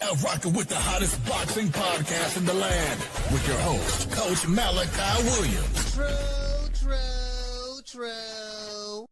Out rocking with the hottest boxing podcast in the land with your host, Coach Malachi Williams. True.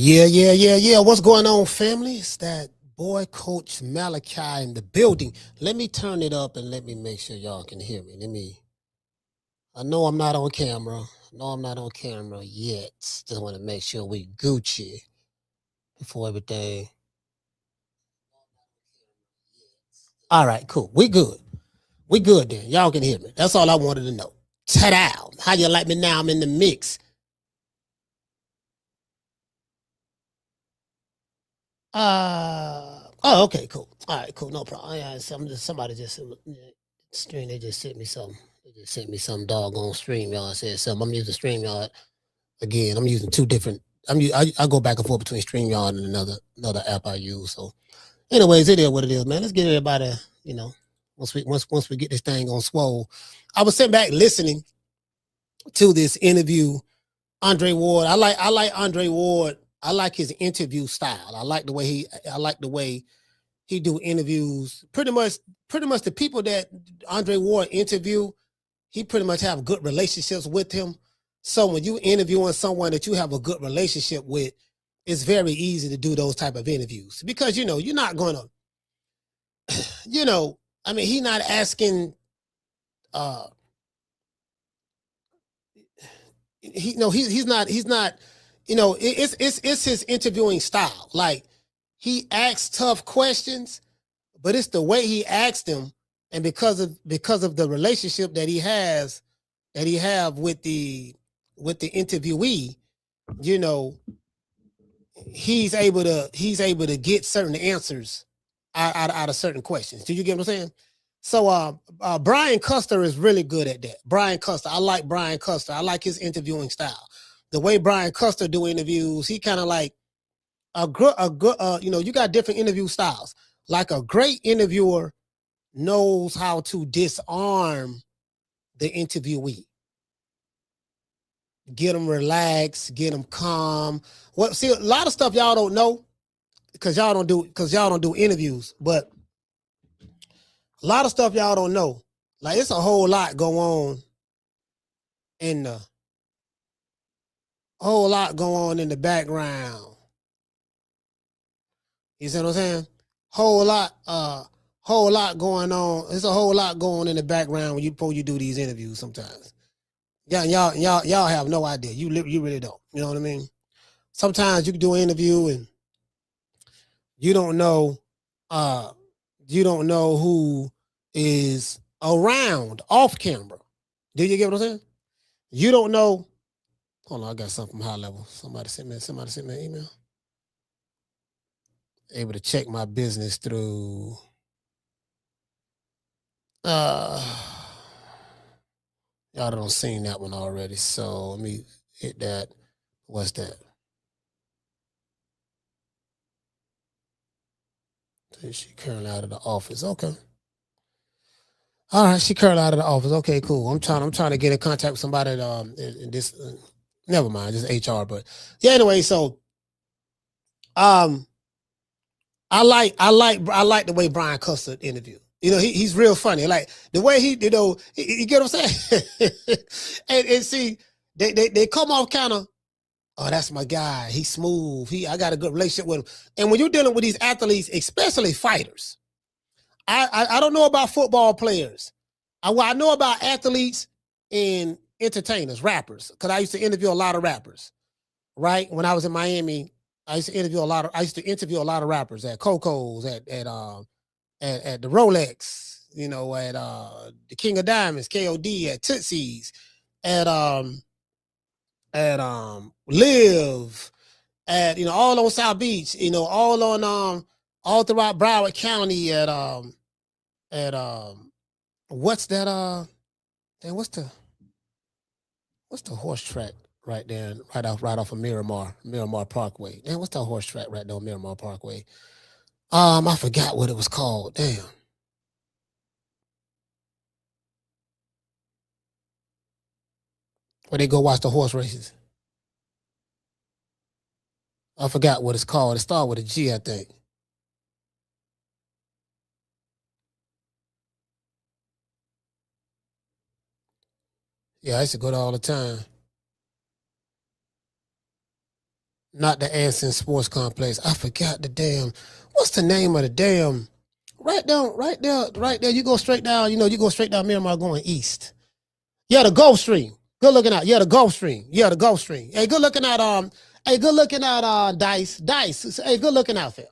Yeah. What's going on, family? It's that boy, Coach Malachi, in the building. Let me turn it up and let me make sure y'all can hear me. I know I'm not on camera. Yet. Just want to make sure we Gucci before everything. All right, cool. We good then. Y'all can hear me. That's all I wanted to know. Ta-da! How you like me now? I'm in the mix. Okay, cool. All right, cool. No problem. Yeah, somebody just stream. They just sent me something. Doggone StreamYard said something. I'm using StreamYard again. I'm using two different. I go back and forth between StreamYard and another app I use. So, anyways, it is what it is, man. Let's get everybody. Once we get this thing on swole. I was sitting back listening to this interview. Andre Ward. I like Andre Ward. I like his interview style. I like the way he do interviews. Pretty much the people that Andre Ward interview, he pretty much have good relationships with him. So when you interviewing someone that you have a good relationship with, it's very easy to do those type of interviews because you're not gonna, he's not asking. He's not. It's his interviewing style. Like he asks tough questions, but it's the way he asks them, and because of the relationship that he have with the interviewee, he's able to get certain answers out of certain questions. Do you get what I'm saying? So Brian Custer is really good at that. Brian Custer, I like Brian Custer. I like his interviewing style. The way Brian Custer do interviews, he kind of like a good, you got different interview styles. Like a great interviewer knows how to disarm the interviewee. Get them relaxed, get them calm. Well, see, a lot of stuff y'all don't know because y'all don't do interviews, but a lot of stuff y'all don't know. Like it's a whole lot go on in the background. You see what I'm saying? Whole lot going on. There's a whole lot going on in the background before you do these interviews sometimes. Yeah, y'all have no idea. You really don't. You know what I mean? Sometimes you can do an interview and you don't know who is around off camera. Do you get what I'm saying? You don't know. Hold on, I got something from high level. Somebody sent me an email. Able to check my business through. Y'all don't seen that one already, so let me hit that. What's that? She currently out of the office. Okay. All right, she currently out of the office. Okay, cool. I'm trying to get in contact with somebody in this. Never mind, just HR. But yeah, anyway, so I like the way Brian Custer interviewed. He's real funny. Like the way he, you get what I'm saying? and see, they come off kind of, oh, that's my guy. He's smooth. I got a good relationship with him. And when you're dealing with these athletes, especially fighters, I don't know about football players. I know about athletes and entertainers, rappers, because I used to interview a lot of rappers. Right when I was in Miami, I used to interview a lot of rappers at Coco's, at the Rolex, at the King of Diamonds, KOD, at Tootsie's, at Live, at all on South Beach, all on all throughout Broward County, at what's that and what's the horse track right there, right off of Miramar Parkway. Damn, what's that horse track right there on Miramar Parkway? I forgot what it was called. Damn. Where they go watch the horse races. I forgot what it's called. It started with a G, I think. Yeah, I used to go there all the time. Not the Anson Sports Complex. I forgot the damn. What's the name of the damn? Right there. You go straight down. You go straight down Miramar going east. Yeah, the Gulf Stream. Good looking out. Yeah, the Gulf Stream. Hey, good looking out. Dice. Hey, good looking out, Phil.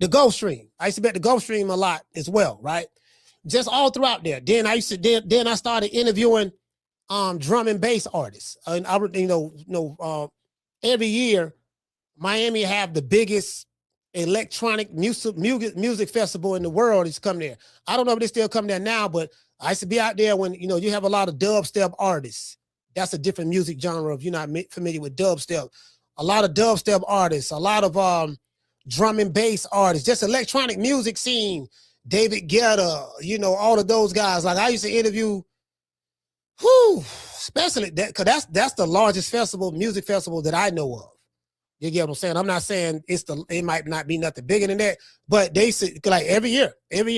The Gulf Stream. I used to bet the Gulf Stream a lot as well, right? Just all throughout there. Then I started interviewing drum and bass artists. And every year Miami have the biggest electronic music festival in the world. It's come there. I don't know if they still come there now, but I used to be out there when you have a lot of dubstep artists. That's a different music genre if you're not familiar with dubstep. A lot of dubstep artists, a lot of drum and bass artists, just electronic music scene. David Guetta, all of those guys. Like I used to interview, especially that, because that's the largest music festival that I know of. You get what I'm saying? I'm not saying it might not be nothing bigger than that, but they say like every year,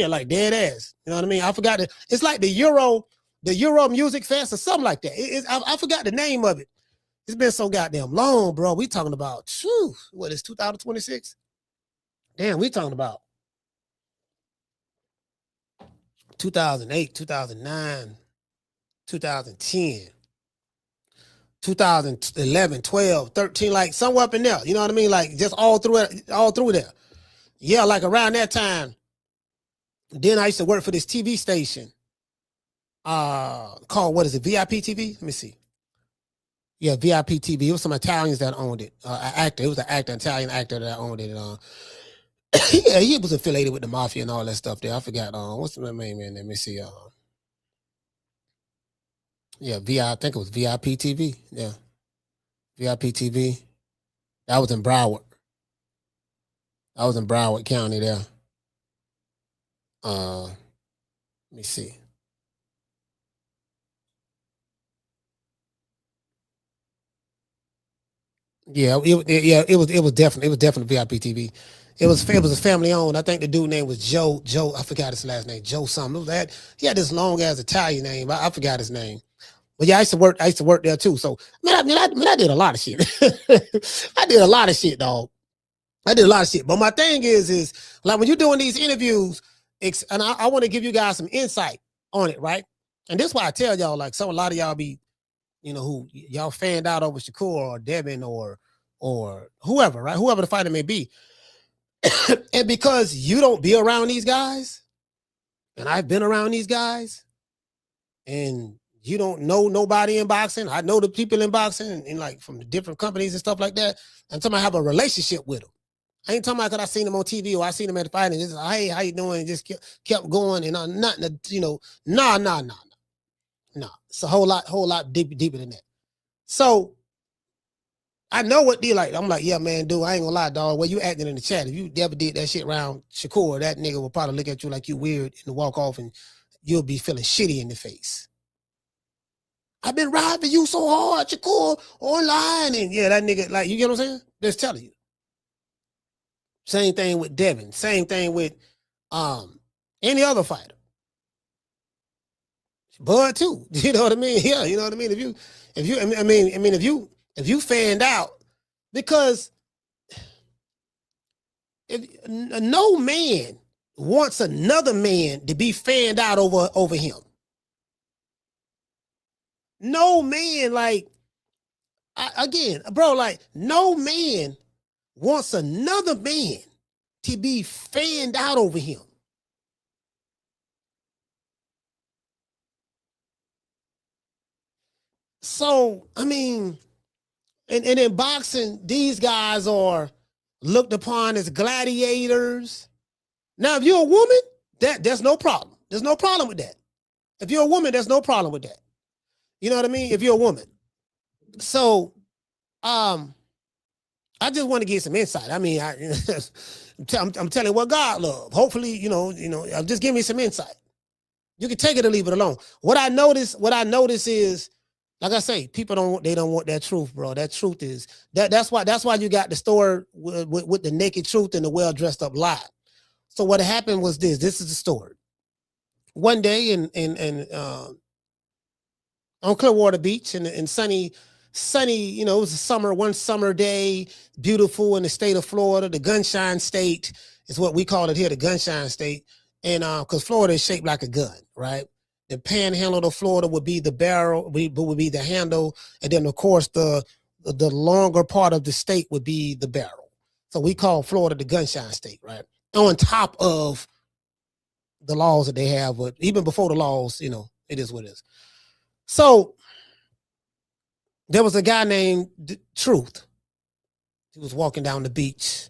like dead ass. You know what I mean? I forgot it. It's like the Euro Music Fest or something like that. I forgot the name of it. It's been so goddamn long, bro. We talking about what is 2026? Damn, we talking about 2008, 2009, 2010. 2011, 12, 13, like somewhere up in there. You know what I mean? Like just all through there. Yeah, like around that time. Then I used to work for this TV station. Called, what is it? VIP TV? Let me see. Yeah, VIP TV. It was some Italians that owned it. An actor. It was an Italian actor that owned it. Yeah, he was affiliated with the mafia and all that stuff there. I forgot. What's the name, man? Let me see. Yeah, I think it was VIP TV. Yeah. VIP TV. That was in Broward. I was in Broward County there. Let me see. Yeah, it was definitely VIP TV. It was a family owned. I think the dude name was Joe. I forgot his last name. Joe something. He had this long ass Italian name. I forgot his name. But yeah, I used to work there too. So I did a lot of shit. I did a lot of shit, dog. I did a lot of shit. But my thing is like when you're doing these interviews, and I want to give you guys some insight on it, right? And this is why I tell y'all, like a lot of y'all be, who y'all fanned out over Shakur or Devin or whoever, right? Whoever the fighter may be. And because you don't be around these guys, and I've been around these guys, and you don't know nobody in boxing. I know the people in boxing and like from the different companies and stuff like that. I'm talking about have a relationship with them. I ain't talking about because I seen them on TV or I seen them at the fight and just, hey, how you doing? And just kept going and nothing, nah. It's a whole lot deeper than that. So I know what they like. I'm like, yeah, man, dude, I ain't gonna lie, dog. Well, you acting in the chat. If you ever did that shit around Shakur, that nigga will probably look at you like you weird and walk off and you'll be feeling shitty in the face. I've been riding you so hard, Shakur, online. And yeah, that nigga, like, you get what I'm saying? Just telling you. Same thing with Devin. Same thing with any other fighter. Bud too. You know what I mean? Yeah, you know what I mean? If you fanned out, because if no man wants another man to be fanned out over him. No man, like, again, bro, like, no man wants another man to be fanned out over him. So, I mean, and in boxing, these guys are looked upon as gladiators. Now, if you're a woman, there's no problem. There's no problem with that. If you're a woman, there's no problem with that. You know what I mean? If you're a woman. So, I just want to get some insight. I mean, I'm telling you what God loves. Hopefully, I'm just giving me some insight. You can take it or leave it alone. What I notice is, like I say, people don't want that truth, bro. That truth is that's why you got the story with the naked truth and the well dressed up lie. So what happened was this. This is the story. One day on Clearwater Beach in sunny, it was a one summer day, beautiful in the state of Florida, the Gunshine State is what we call it here, the Gunshine State. And because Florida is shaped like a gun, right? The panhandle of Florida would be the barrel, would be the handle, and then of course the longer part of the state would be the barrel. So we call Florida the Gunshine State, right? On top of the laws that they have, but even before the laws, it is what it is. So there was a guy named Truth. He was walking down the beach,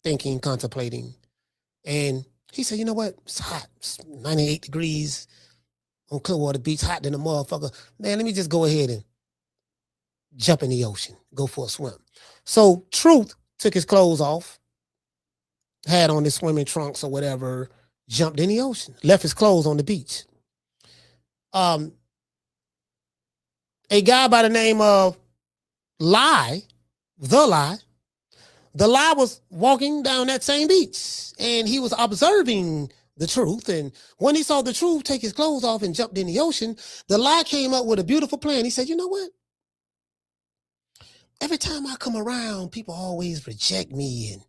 thinking, contemplating, and he said, you know what? It's hot. It's 98 degrees on Clearwater Beach, hot than a motherfucker. Man, let me just go ahead and jump in the ocean, go for a swim. So Truth took his clothes off, had on his swimming trunks or whatever, jumped in the ocean, left his clothes on the beach. A guy by the name of The Lie was walking down that same beach, and he was observing the Truth. And when he saw the Truth take his clothes off and jumped in the ocean, The Lie came up with a beautiful plan. He said, you know what? Every time I come around, people always reject me, and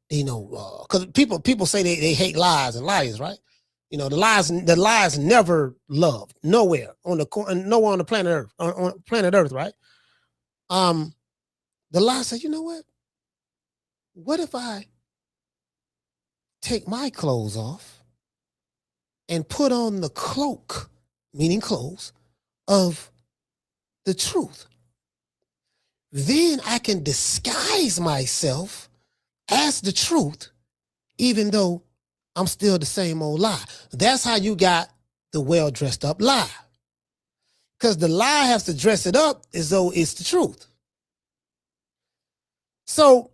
because people say they hate lies and liars, right? The lies never loved nowhere on the planet Earth, on planet Earth, right? The Lie said, you know what? What if I take my clothes off and put on the cloak, meaning clothes, of the Truth? Then I can disguise myself as the Truth, even though I'm still the same old lie. That's how you got the well-dressed up lie. Because the lie has to dress it up as though it's the truth. So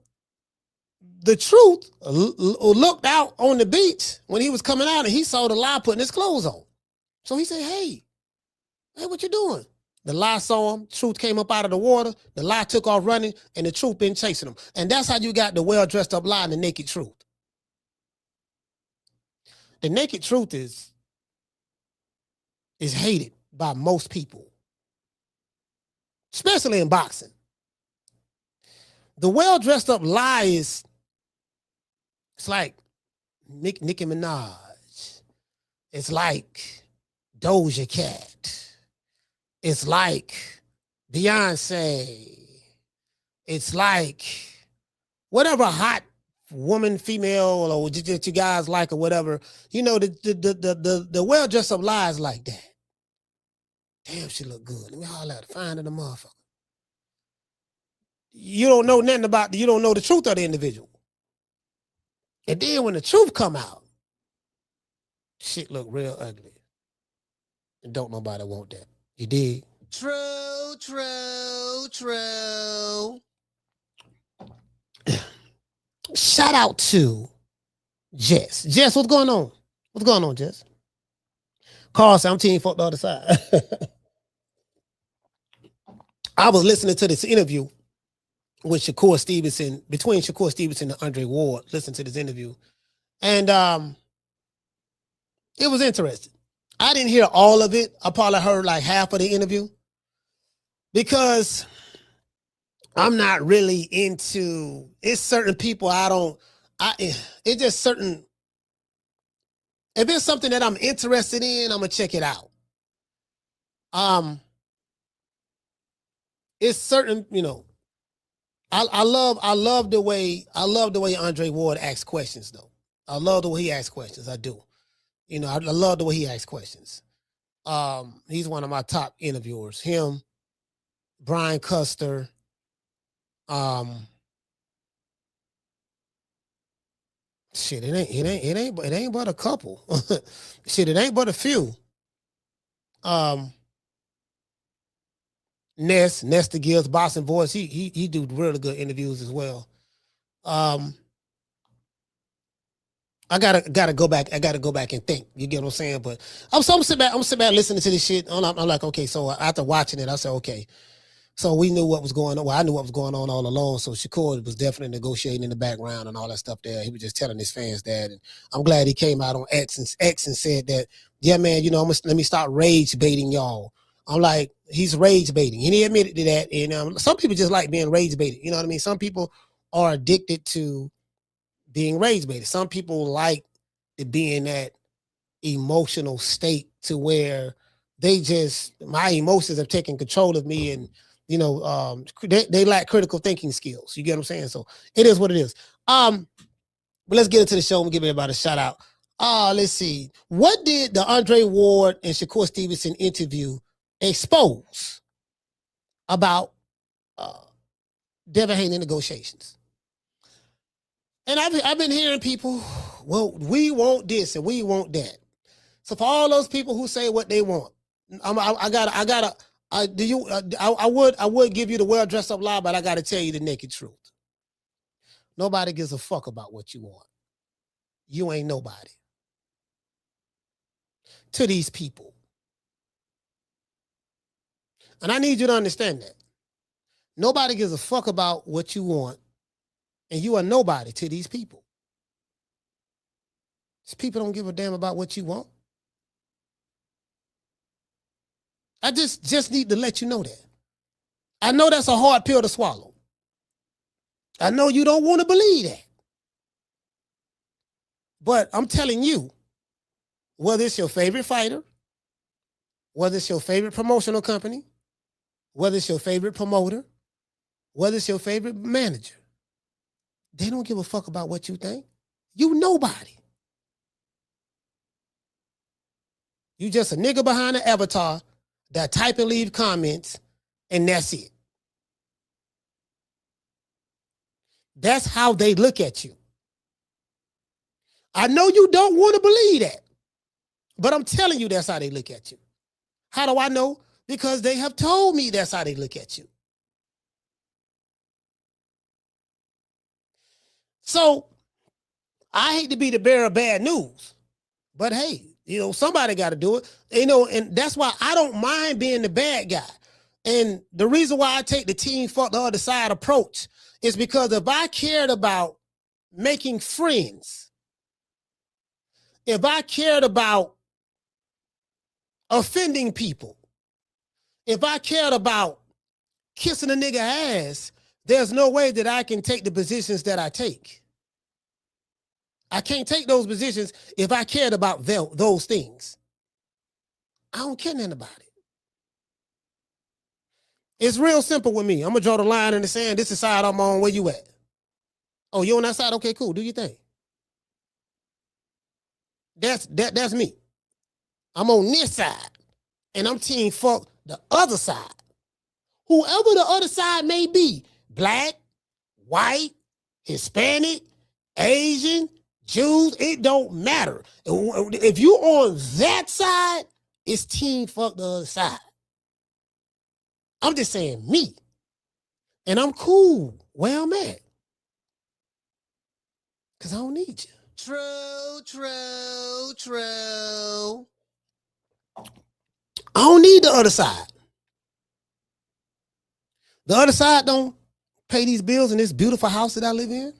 the Truth looked out on the beach when he was coming out, and he saw the lie putting his clothes on. So he said, hey, what you doing? The Lie saw him. Truth came up out of the water. The Lie took off running, and the Truth been chasing him. And that's how you got the well-dressed up lie and the naked truth. The naked truth is hated by most people, especially in boxing. The well-dressed up lie it's like Nicki Minaj. It's like Doja Cat. It's like Beyonce. It's like whatever hot woman, female, or that you guys like or whatever. The well-dressed up lie is like that. Damn, she look good. Let me holler at her. Find her the motherfucker. You don't know nothing about, you don't know the truth of the individual. And then when the truth come out, shit look real ugly. And don't nobody want that. You dig? True. Shout out to Jess. Jess, what's going on? What's going on, Jess? Carl said, I'm team fuck the other side. I was listening to this interview with Shakur Stevenson, between Shakur Stevenson and Andre Ward. Listen to this interview. And it was interesting. I didn't hear all of it. I probably heard like half of the interview because I'm not really into, it's certain people it's just certain if it's something that I'm interested in, I'm gonna check it out. It's certain, I love the way Andre Ward asks questions though. I love the way he asks questions. I do. I love the way he asks questions. He's one of my top interviewers. Him, Brian Custer, shit, it ain't but a couple. Shit, it ain't but a few. Nesta Gibbs, Boston Voice, he do really good interviews as well. I gotta go back. I gotta go back and think. You get what I'm saying? But I'm sitting back listening to this shit. I'm like, okay. So after watching it, I said, okay. So we knew what was going on. Well, I knew what was going on all along. So Shakur was definitely negotiating in the background and all that stuff there. He was just telling his fans that. And I'm glad he came out on X and said that, yeah, man, let me start rage baiting y'all. I'm like, he's rage baiting. And he admitted to that. And some people just like being rage baited. You know what I mean? Some people are addicted to being rage baited. Some people like to be in that emotional state to where my emotions have taken control of me, and they lack critical thinking skills. You get what I'm saying? So it is what it is. But let's get into the show and give everybody a shout out. Let's see. What did the Andre Ward and Shakur Stevenson interview expose about Devin Haney negotiations? And I've been hearing people, well, we want this and we want that. So for all those people who say what they want, I would give you the well dressed up lie, but I gotta tell you the naked truth. Nobody gives a fuck about what you want. You ain't nobody to these people. And I need you to understand that. Nobody gives a fuck about what you want, and you are nobody to these people. These people don't give a damn about what you want. I just need to let you know that. I know that's a hard pill to swallow. I know you don't want to believe that. But I'm telling you, whether it's your favorite fighter, whether it's your favorite promotional company, whether it's your favorite promoter, whether it's your favorite manager, they don't give a fuck about what you think. You nobody. You just a nigga behind an avatar that type and leave comments, and that's it. That's how they look at you. I know you don't want to believe that, but I'm telling you that's how they look at you. How do I know? Because they have told me that's how they look at you. So I hate to be the bearer of bad news, but hey, somebody got to do it. And that's why I don't mind being the bad guy. And the reason why I take the team fuck the other side approach is because if I cared about making friends, if I cared about offending people, if I cared about kissing a nigga ass, there's no way that I can take the positions that I take. I can't take those positions if I cared about those things. I don't care nothing about it. It's real simple with me. I'm going to draw the line in the sand. This is the side I'm on. Where you at? Oh, you on that side? Okay, cool. Do your thing. That's me. I'm on this side. And I'm team fuck the other side. Whoever the other side may be, black, white, Hispanic, Asian, Jews, it don't matter. If you on that side, it's team fuck the other side. I'm just saying me. And I'm cool where I'm at. Because I don't need you. True. I don't need the other side. The other side don't pay these bills in this beautiful house that I live in.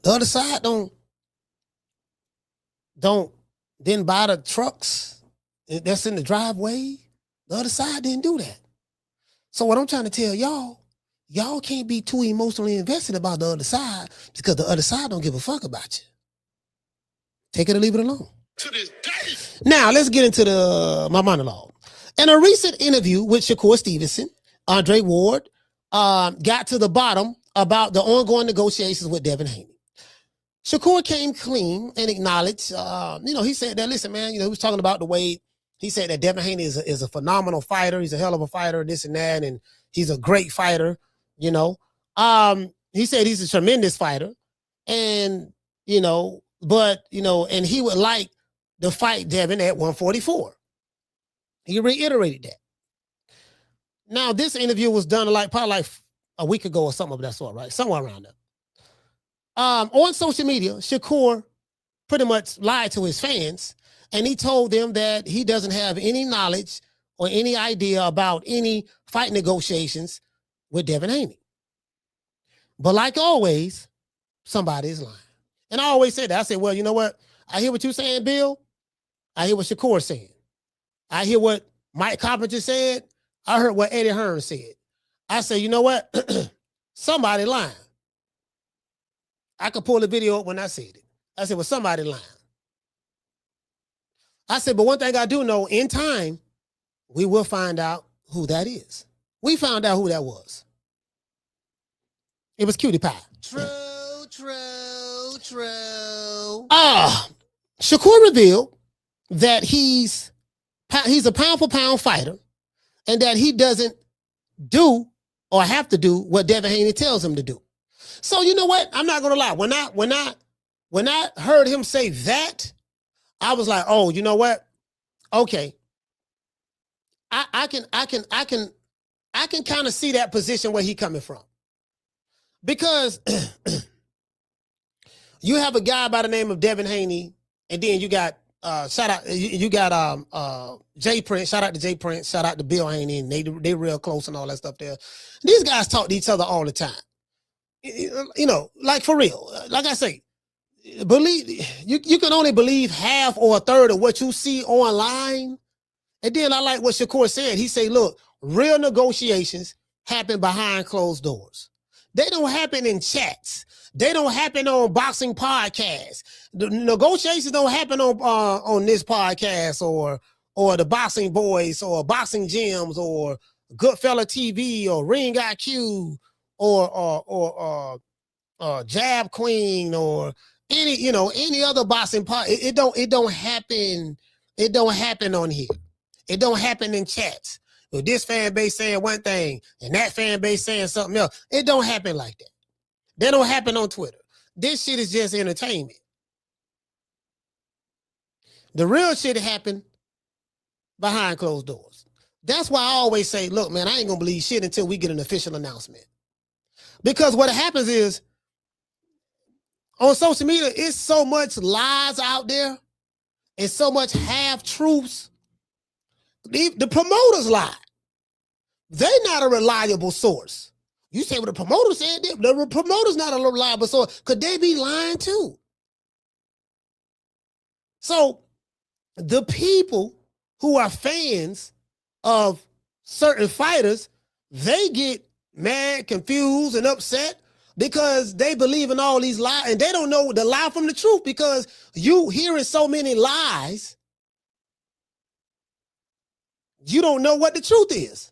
The other side don't didn't buy the trucks that's in the driveway. The other side didn't do that. So what I'm trying to tell y'all can't be too emotionally invested about the other side because the other side don't give a fuck about you. Take it or leave it alone. To this day. Now, let's get into my monologue. In a recent interview with Shakur Stevenson, Andre Ward got to the bottom about the ongoing negotiations with Devin Haney. Shakur came clean and acknowledged, he said that, listen, man, he was talking about the way he said that Devin Haney is a phenomenal fighter. He's a hell of a fighter, this and that, and he's a great fighter, He said he's a tremendous fighter, and, and he would like to fight Devin at 144. He reiterated that. Now, this interview was done probably a week ago or something of that sort, right? Somewhere around there. On social media, Shakur pretty much lied to his fans, and he told them that he doesn't have any knowledge or any idea about any fight negotiations with Devin Haney. But like always, somebody is lying. And I always say that. I say, well, you know what? I hear what you're saying, Bill. I hear what Shakur's saying. I hear what Mike Carpenter said. I heard what Eddie Hearn said. I say, you know what? Somebody lying. I could pull the video up when I said it. I said, well, somebody lying. I said, but one thing I do know, in time, we will find out who that is. We found out who that was. It was Cutie Pie. True. Shakur revealed that he's a pound for pound fighter, and that he doesn't do or have to do what Devin Haney tells him to do. So you know what? I'm not gonna lie. When I heard him say that, I was like, oh, you know what? Okay. I can kind of see that position where he coming from. Because you have a guy by the name of Devin Haney, and then you got Jay Prince. Shout out to Jay Prince. Shout out to Bill Haney, and they real close and all that stuff there. These guys talk to each other all the time. Like for real. Like I say, you can only believe half or a third of what you see online. And then I like what Shakur said. He said, look, real negotiations happen behind closed doors. They don't happen in chats. They don't happen on boxing podcasts. The negotiations don't happen on this podcast or the Boxing Boys or Boxing Gyms or Goodfella TV or Ring IQ or Jab Queen or any other boxing pod. It don't happen. It don't happen on here. It don't happen in chats. With this fan base saying one thing and that fan base saying something else. It don't happen like that. They don't happen on Twitter. This shit is just entertainment. The real shit happened behind closed doors. That's why I always say, look, man, I ain't gonna believe shit until we get an official announcement. Because what happens is, on social media, it's so much lies out there and so much half-truths. The promoters lie. They're not a reliable source. You say what the promoter said, the promoter's not a reliable source. Could they be lying too? So the people who are fans of certain fighters, they get mad, confused, and upset because they believe in all these lies, and they don't know the lie from the truth because you hearing so many lies, you don't know what the truth is.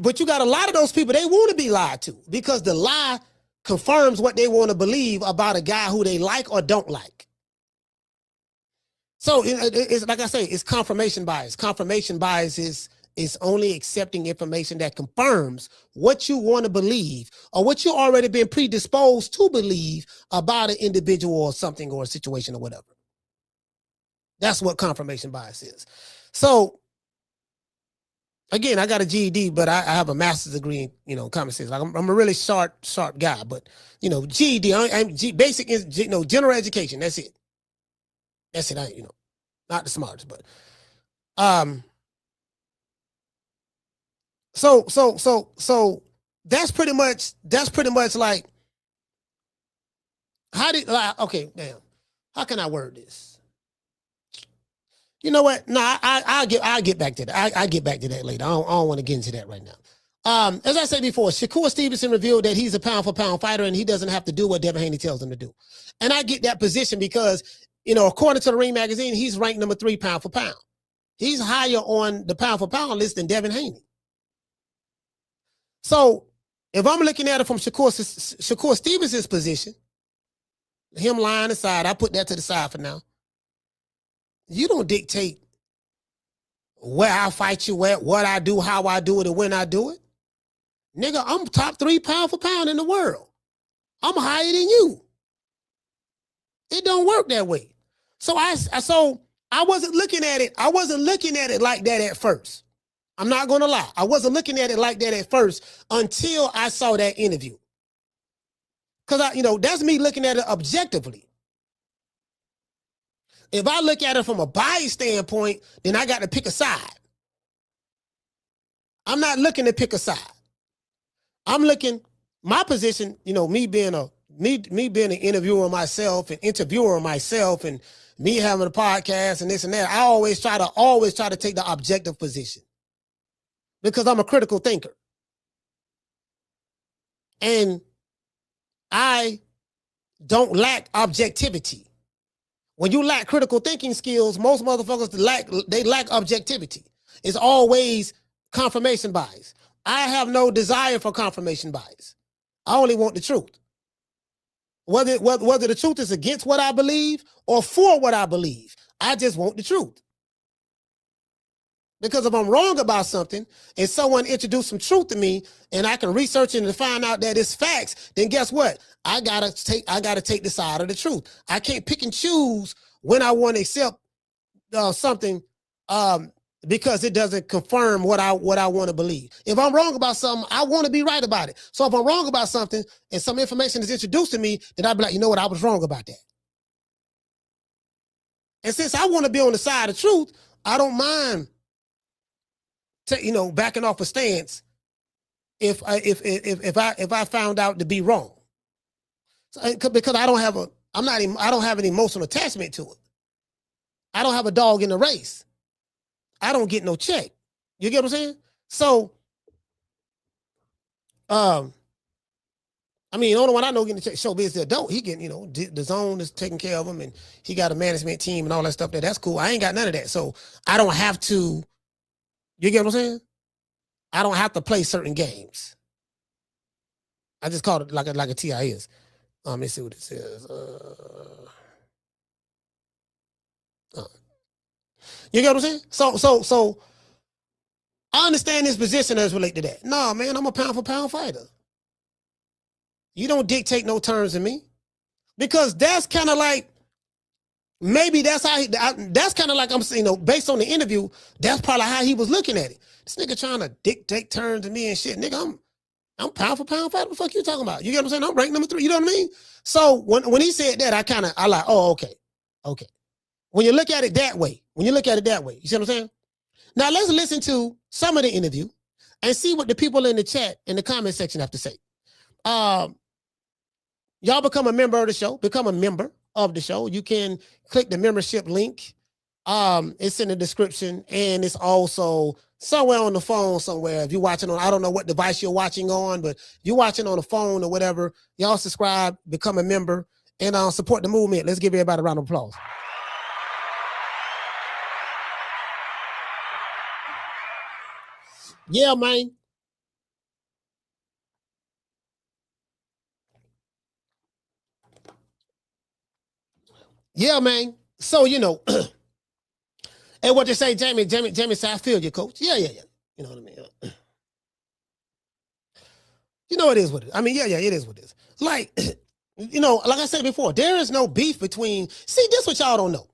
But you got a lot of those people, they want to be lied to because the lie confirms what they want to believe about a guy who they like or don't like. So it's like I say, it's confirmation bias. Confirmation bias is only accepting information that confirms what you want to believe or what you already been predisposed to believe about an individual or something or a situation or whatever. That's what confirmation bias is. So again, I got a GED, but I have a master's degree in common sense. Like I'm a really sharp guy, but GED, I'm basic is general education. That's it. That's it. Not the smartest, but so that's pretty much like okay, damn. How can I word this? You know what? No, I'll get back to that. I get back to that later. I don't want to get into that right now. As I said before, Shakur Stevenson revealed that he's a pound-for-pound fighter and he doesn't have to do what Devin Haney tells him to do. And I get that position because, according to the Ring Magazine, he's ranked number 3 pound-for-pound. He's higher on the pound-for-pound list than Devin Haney. So if I'm looking at it from Shakur Stevenson's position, him lying aside, I put that to the side for now. You don't dictate where I fight you at, what I do, how I do it, and when I do it. Nigga, I'm top 3 pound for pound in the world. I'm higher than you. It don't work that way. So I wasn't looking at it. I wasn't looking at it like that at first. I'm not going to lie. I wasn't looking at it like that at first until I saw that interview. Because, that's me looking at it objectively. If I look at it from a bias standpoint, then I got to pick a side. I'm not looking to pick a side. I'm looking, my position, me being an interviewer myself and me having a podcast and this and that, I always try to take the objective position because I'm a critical thinker. And I don't lack objectivity. When you lack critical thinking skills, most motherfuckers lack objectivity. It's always confirmation bias. I have no desire for confirmation bias. I only want the truth. Whether the truth is against what I believe or for what I believe, I just want the truth. Because if I'm wrong about something and someone introduced some truth to me and I can research it and find out that it's facts, then guess what? I gotta take the side of the truth. I can't pick and choose when I want to accept something because it doesn't confirm what I want to believe. If I'm wrong about something, I want to be right about it. So if I'm wrong about something and some information is introduced to me, then I'll be like, you know what? I was wrong about that. And since I want to be on the side of truth, I don't mind backing off a stance if I found out to be wrong. So, because I don't have an emotional attachment to it. I don't have a dog in the race. I don't get no check. You get what I'm saying? So, the only one I know getting the check, Showbiz is the adult. He getting, the zone is taking care of him and he got a management team and all that stuff that's cool. I ain't got none of that. So I don't have to, you get what I'm saying? I don't have to play certain games. I just call it like a TI is. Let me see what it says. You get what I'm saying? So I understand this position as relate to that. No, man, I'm a pound for pound fighter. You don't dictate no terms to me. Because that's kind of like, maybe that's how that's kind of like I'm saying, based on the interview, that's probably how he was looking at it. This nigga trying to dictate terms to me and shit. Nigga, I'm pound for pound fighter. What the fuck you talking about? You get what I'm saying? I'm ranked number 3. You know what I mean? So when he said that, I like, oh, okay. Okay. When you look at it that way, you see what I'm saying? Now let's listen to some of the interview and see what the people in the chat, in the comment section have to say. Y'all become a member of the show. You can click the membership link. It's in the description and it's also somewhere on the phone somewhere. If you're watching on, I don't know what device you're watching on, but if you're watching on the phone or whatever, y'all subscribe, become a member, and support the movement. Let's give everybody a round of applause. Yeah, man. Yeah, man. So, and what you say, Jamie said, I feel you, coach. Yeah. You know what I mean? It is what it is. It is what it is. Like, like I said before, there is no beef between, this what y'all don't know.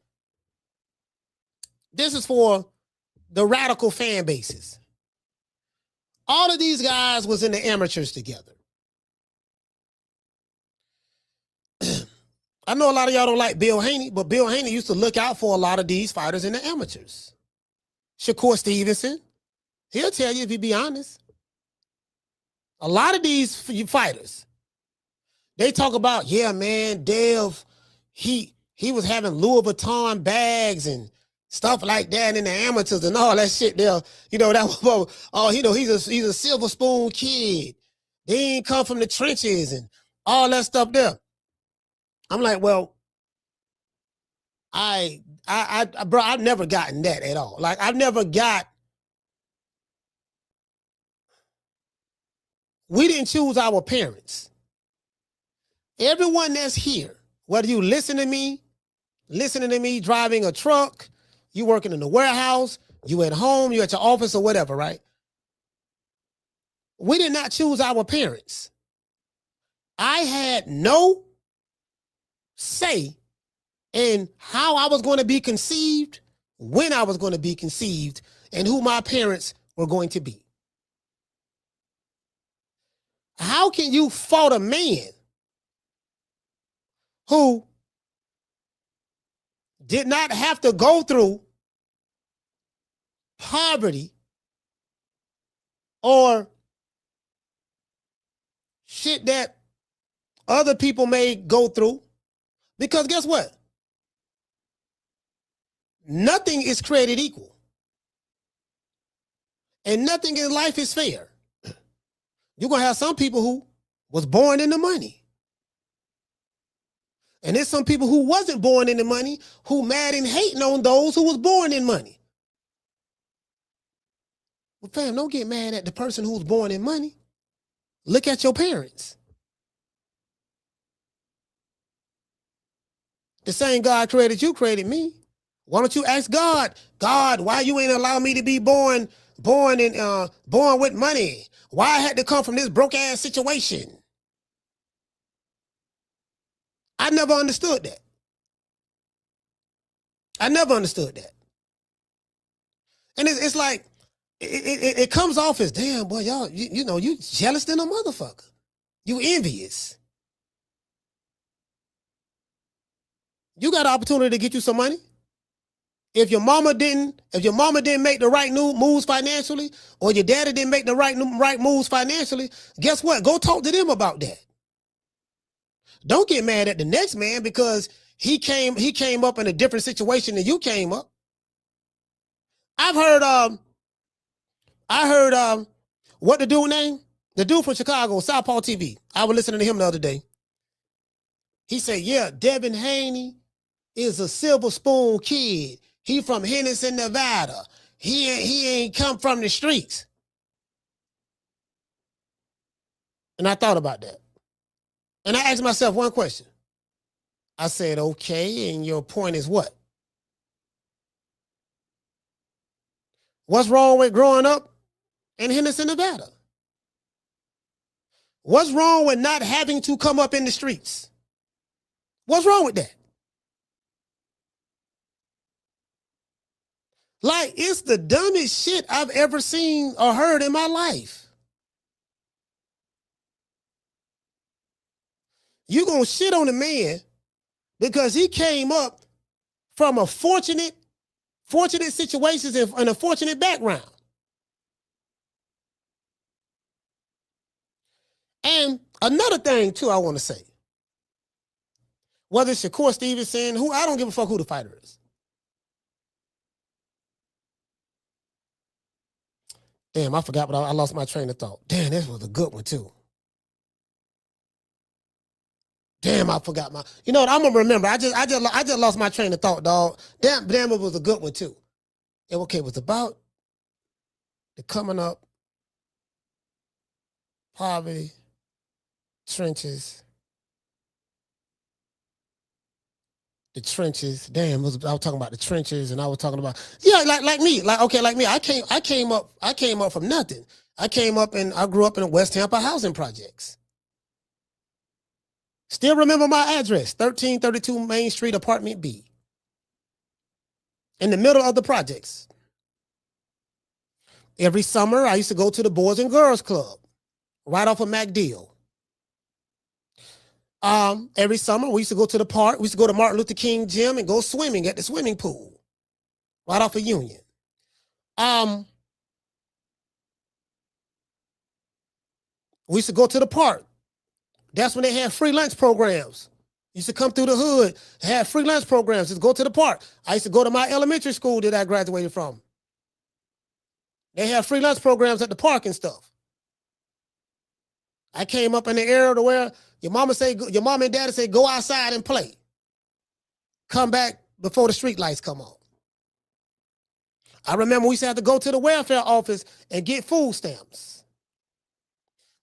This is for the radical fan bases. All of these guys was in the amateurs together. I know a lot of y'all don't like Bill Haney, but Bill Haney used to look out for a lot of these fighters in the amateurs. Shakur Stevenson, he'll tell you if you be honest. A lot of these fighters, they talk about, yeah, man, Dev, he was having Louis Vuitton bags and stuff like that, and the amateurs and all that shit there. You know, that was, oh, you know, he's a silver spoon kid. They ain't come from the trenches and all that stuff there. I'm like, well, bro, I've never gotten that at all. Like, I've never got, we didn't choose our parents. Everyone that's here, whether you listening to me driving a truck, you working in the warehouse, you at home, you at your office or whatever, right? We did not choose our parents. I had no say in how I was going to be conceived, when I was going to be conceived, and who my parents were going to be. How can you fault a man who did not have to go through poverty or shit that other people may go through? Because guess what? Nothing is created equal. And nothing in life is fair. You're going to have some people who was born into money. And there's some people who wasn't born into money who mad and hating on those who was born in money. Well, fam, don't get mad at the person who was born in money. Look at your parents. The same God created you, created me. Why don't you ask God, God, why you ain't allow me to be born with money? Why I had to come from this broke ass situation? I never understood that. I never understood that. And it's like, it comes off as, damn, boy, y'all, you know, you jealous than a motherfucker. You envious. You got an opportunity to get you some money. If your mama didn't make the right moves financially, or your daddy didn't make the right moves financially, guess what? Go talk to them about that. Don't get mad at the next man because he came up in a different situation than you came up. I heard what the dude name? The dude from Chicago, Southpaw TV. I was listening to him the other day. He said, yeah, Devin Haney is a silver spoon kid. He from Henderson, Nevada. He ain't come from the streets. And I thought about that. And I asked myself one question. I said, okay, and your point is what? What's wrong with growing up in Henderson, Nevada? What's wrong with not having to come up in the streets? What's wrong with that? Like, it's the dumbest shit I've ever seen or heard in my life. You gonna shit on a man because he came up from a fortunate situations and a fortunate background. And another thing too, I want to say, whether it's Shakur Stevenson, who I don't give a fuck who the fighter is. Damn, I forgot, but I lost my train of thought. Damn, this was a good one too. Damn, I forgot my. You know what? I'm gonna remember. I just lost my train of thought, dog. Damn, it was a good one too. And okay, it was about the coming up, poverty, trenches, the trenches. Damn, I was talking about the trenches, and I was talking about like me. I came up from nothing. I grew up in West Tampa housing projects. Still remember my address, 1332 Main Street, Apartment B. In the middle of the projects. Every summer, I used to go to the Boys and Girls Club, right off of MacDill. Every summer, we used to go to the park. We used to go to Martin Luther King Gym and go swimming at the swimming pool, right off of Union. We used to go to the park. That's when they had free lunch programs. Used to come through the hood, have free lunch programs, just go to the park. I used to go to my elementary school that I graduated from. They have free lunch programs at the park and stuff. I came up in the era to where your mom and daddy say, go outside and play. Come back before the street lights come on. I remember we used to have to go to the welfare office and get food stamps.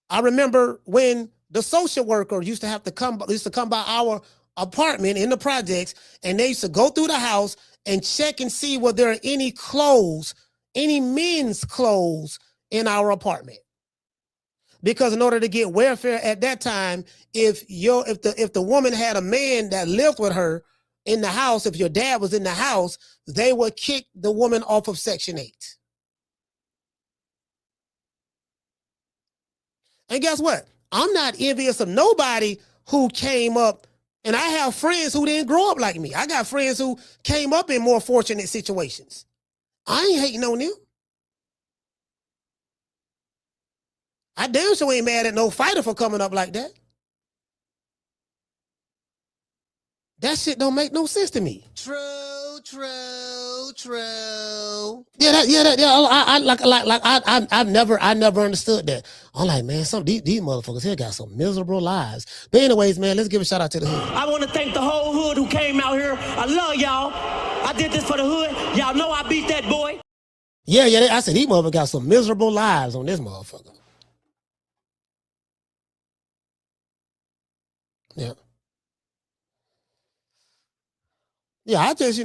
I remember when the social worker used to come by our apartment in the projects, and they used to go through the house and check and see whether there are any clothes, any men's clothes in our apartment. Because in order to get welfare at that time, if the woman had a man that lived with her in the house, if your dad was in the house, they would kick the woman off of Section 8. And guess what? I'm not envious of nobody who came up, and I have friends who didn't grow up like me. I got friends who came up in more fortunate situations. I ain't hating on them. I damn sure ain't mad at no fighter for coming up like that. That shit don't make no sense to me. True. I never understood that. I'm like, man, these motherfuckers here got some miserable lives. But anyways, man, let's give a shout out to the hood. I want to thank the whole hood who came out here. I love y'all. I did this for the hood. Y'all know I beat that boy. Yeah, I said these motherfuckers got some miserable lives on this motherfucker. Yeah. Yeah, I just,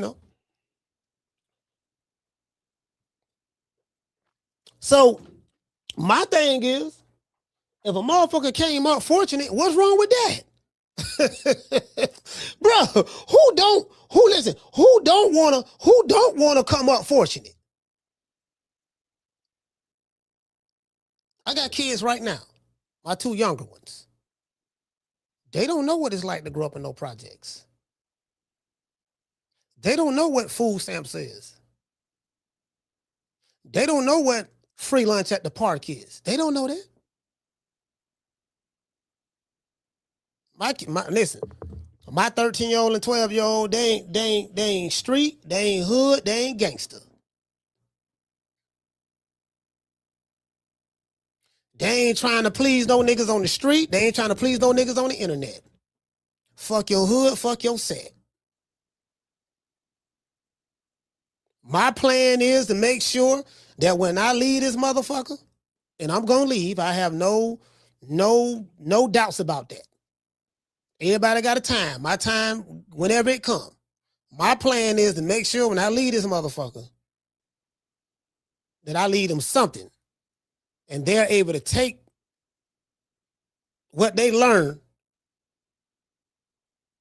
So, my thing is, if a motherfucker came up fortunate, what's wrong with that? Bro, who don't want to come up fortunate? I got kids right now, my two younger ones. They don't know what it's like to grow up in no projects. They don't know what food stamps is. They don't know what free lunch at the park is. They don't know that. Listen, my 13-year-old and 12-year-old, they ain't street, they ain't hood, they ain't gangster. They ain't trying to please no niggas on the street. They ain't trying to please no niggas on the internet. Fuck your hood, fuck your set. My plan is to make sure that when I leave this motherfucker, and I'm gonna leave, I have no doubts about that. Everybody got a time. My time, whenever it comes. My plan is to make sure when I leave this motherfucker, that I leave them something. And they're able to take what they learn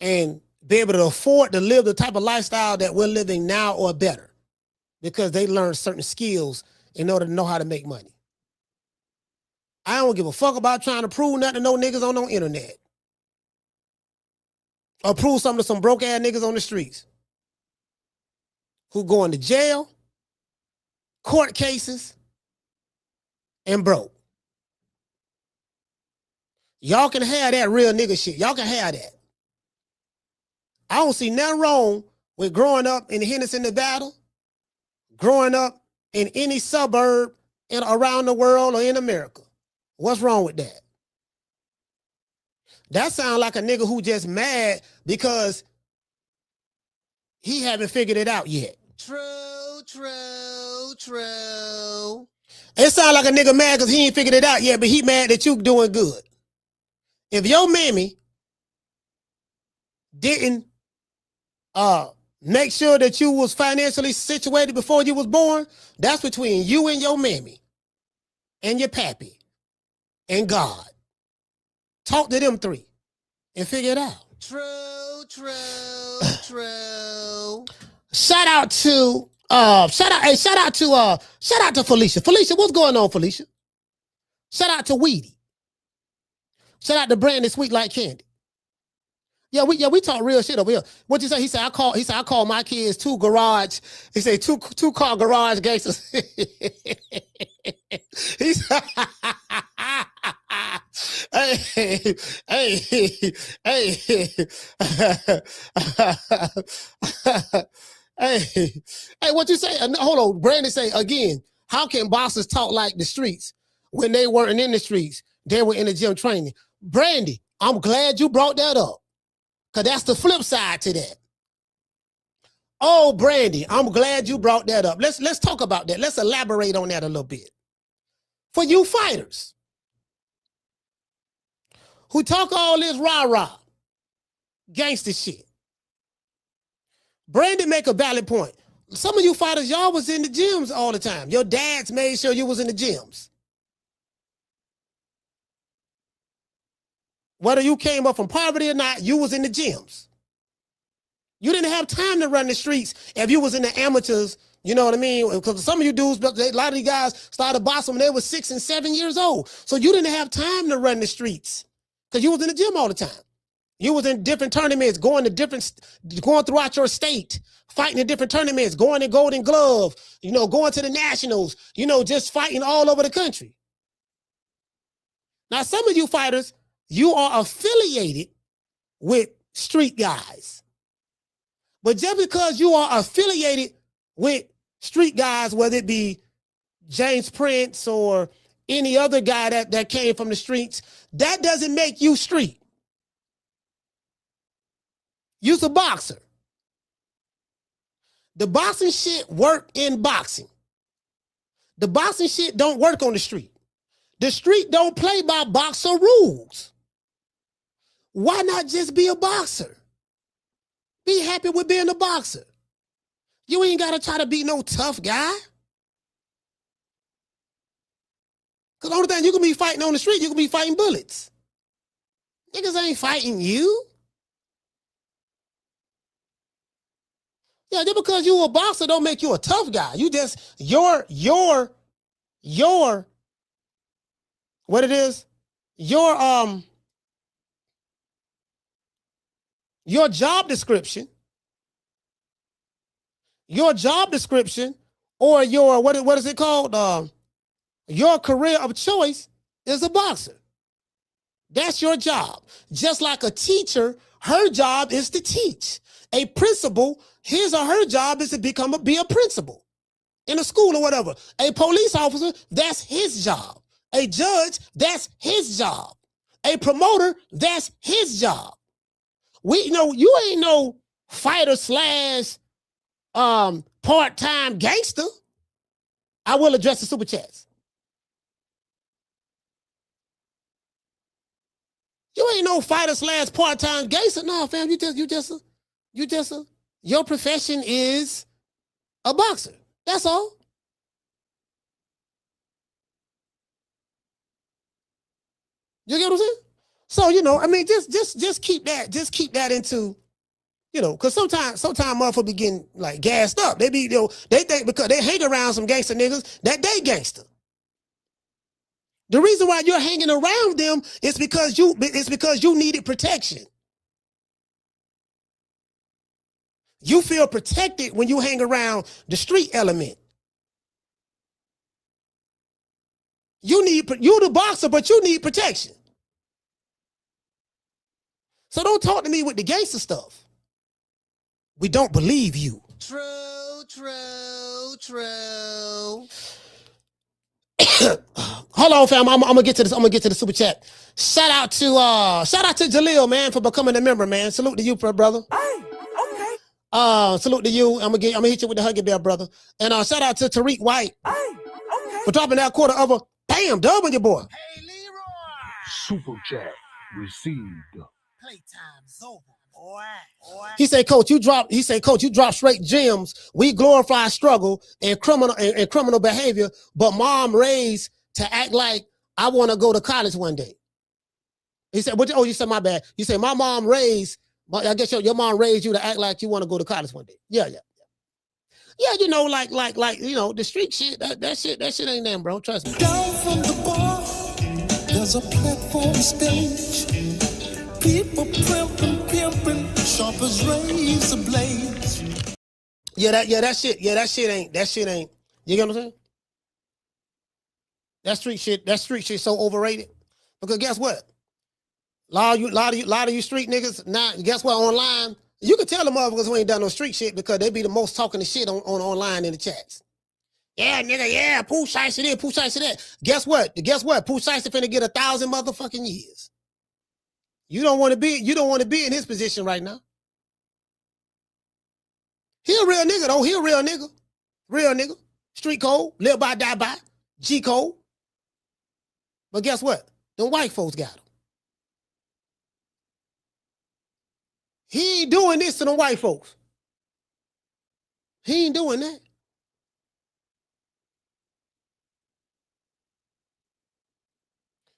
and be able to afford to live the type of lifestyle that we're living now or better, because they learn certain skills in order to know how to make money. I don't give a fuck about trying to prove nothing to no niggas on no internet, or prove something to some broke ass niggas on the streets who going to jail, court cases, and broke. Y'all can have that real nigga shit. Y'all can have that. I don't see nothing wrong with growing up in Henderson, Nevada, growing up in any suburb around the world or in America. What's wrong with that? That sounds like a nigga who just mad because he haven't figured it out yet. True. It sounds like a nigga mad because he ain't figured it out yet, but he mad that you doing good. If your mammy didn't make sure that you was financially situated before you was born, that's between you and your mammy and your pappy and God. Talk to them three and figure it out. True. Shout out to Felicia. Felicia, what's going on, Felicia? Shout out to Weedy. Shout out to Brandon Sweet Like Candy. Yeah, we talk real shit over here. What you say? He said I call my kids two garage. He said two car garage gangsters. He said, hey, Hey, hey, hey, what you say? Hold on. Brandon say again, how can boxers talk like the streets when they weren't in the streets? They were in the gym training. Brandy, I'm glad you brought that up. Because that's the flip side to that. Oh, Brandy, I'm glad you brought that up. Let's talk about that. Let's elaborate on that a little bit. For you fighters who talk all this rah-rah, gangster shit, Brandy make a valid point. Some of you fighters, y'all was in the gyms all the time. Your dads made sure you was in the gyms. Whether you came up from poverty or not, you was in the gyms. You didn't have time to run the streets if you was in the amateurs, you know what I mean? Because some of you dudes, a lot of you guys started boxing when they were 6 and 7 years old. So you didn't have time to run the streets because you was in the gym all the time. You was in different tournaments, going throughout your state, fighting in different tournaments, going to Golden Glove, going to the Nationals, just fighting all over the country. Now, some of you fighters, you are affiliated with street guys. But just because you are affiliated with street guys, whether it be James Prince or any other guy that came from the streets, that doesn't make you street. You're a boxer. The boxing shit work in boxing. The boxing shit don't work on the street. The street don't play by boxer rules. Why not just be a boxer? Be happy with being a boxer. You ain't got to try to be no tough guy. Because the only thing you can be fighting on the street, you can be fighting bullets. Niggas ain't fighting you. Yeah, just because you a boxer don't make you a tough guy. You just, your what it is, your job description, or your, what is it called? Your career of choice is a boxer. That's your job. Just like a teacher, her job is to teach. A principal, his or her job is to be a principal in a school or whatever. A police officer, that's his job. A judge, that's his job. A promoter, that's his job. You ain't no fighter / part-time gangster. I will address the super chats. You ain't no fighter / part-time gangster. No, fam, your profession is a boxer. That's all. You get what I'm saying? So, just keep that into, because sometimes motherfuckers be getting like gassed up. They be, they think because they hang around some gangster niggas that they gangster. The reason why you're hanging around them is because you needed protection. You feel protected when you hang around the street element. You the boxer, but you need protection. So don't talk to me with the gangster stuff. We don't believe you. True. Hold on, fam. I'm gonna get to this. I'm gonna get to the super chat. Shout out to Jaleel, man, for becoming a member, man. Salute to you, brother. Hey, okay. Salute to you. I'm gonna hit you with the Huggy Bear, brother. And shout out to Tariq White. Hey, okay. For dropping that quarter of a bam dub on your boy. Hey, Leroy. Super chat received. Playtime's over, boy. He said, Coach, you drop straight gems. We glorify struggle and criminal behavior, but mom raised to act like I want to go to college one day. He said, you said my bad. You said my mom raised, I guess your mom raised you to act like you want to go to college one day. Yeah. Yeah, the street shit, that shit ain't them, bro. Trust me. Down from the bar, there's a platform stage. People pimping, sharp as razor blades. That shit ain't. You get what I'm saying? That street shit so overrated. Because guess what? lot of you street niggas. Now, guess what? Online, you can tell the motherfuckers who ain't done no street shit because they be the most talking the shit on online in the chats. Yeah, nigga, yeah, Pooh Shiesty this, Pooh Shiesty that. Guess what? Pooh Shiesty finna get 1,000 motherfucking years. You don't want to be in his position right now. He a real nigga though. He a real nigga. Real nigga. Street code. Live by, die by. G code. But guess what? Them white folks got him. He ain't doing this to them white folks. He ain't doing that.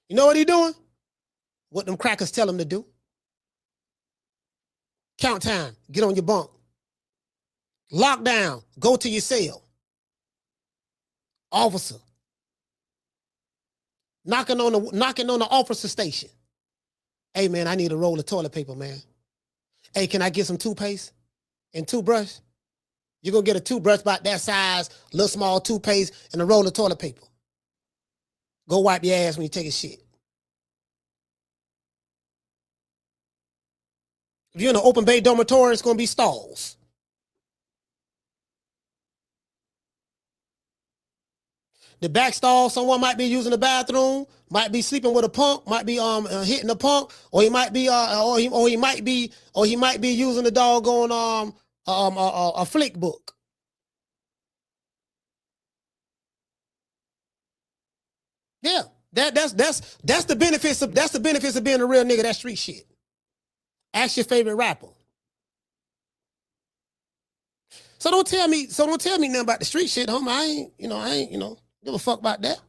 You know what he doing? What them crackers tell him to do. Count time. Get on your bunk. Lockdown. Go to your cell. Officer. Knocking on the officer station. Hey, man, I need a roll of toilet paper, man. Hey, can I get some toothpaste and toothbrush? You're going to get a toothbrush about that size, little small toothpaste, and a roll of toilet paper. Go wipe your ass when you take a shit. If you're in an open bay dormitory, it's going to be stalls. The back stall, someone might be using the bathroom, might be sleeping with a punk, might be hitting a punk, or he might be using the doggone a flick book. Yeah, that's the benefits of being a real nigga. That street shit. Ask your favorite rapper. So don't tell me nothing about the street shit, homie. I ain't give a fuck about that.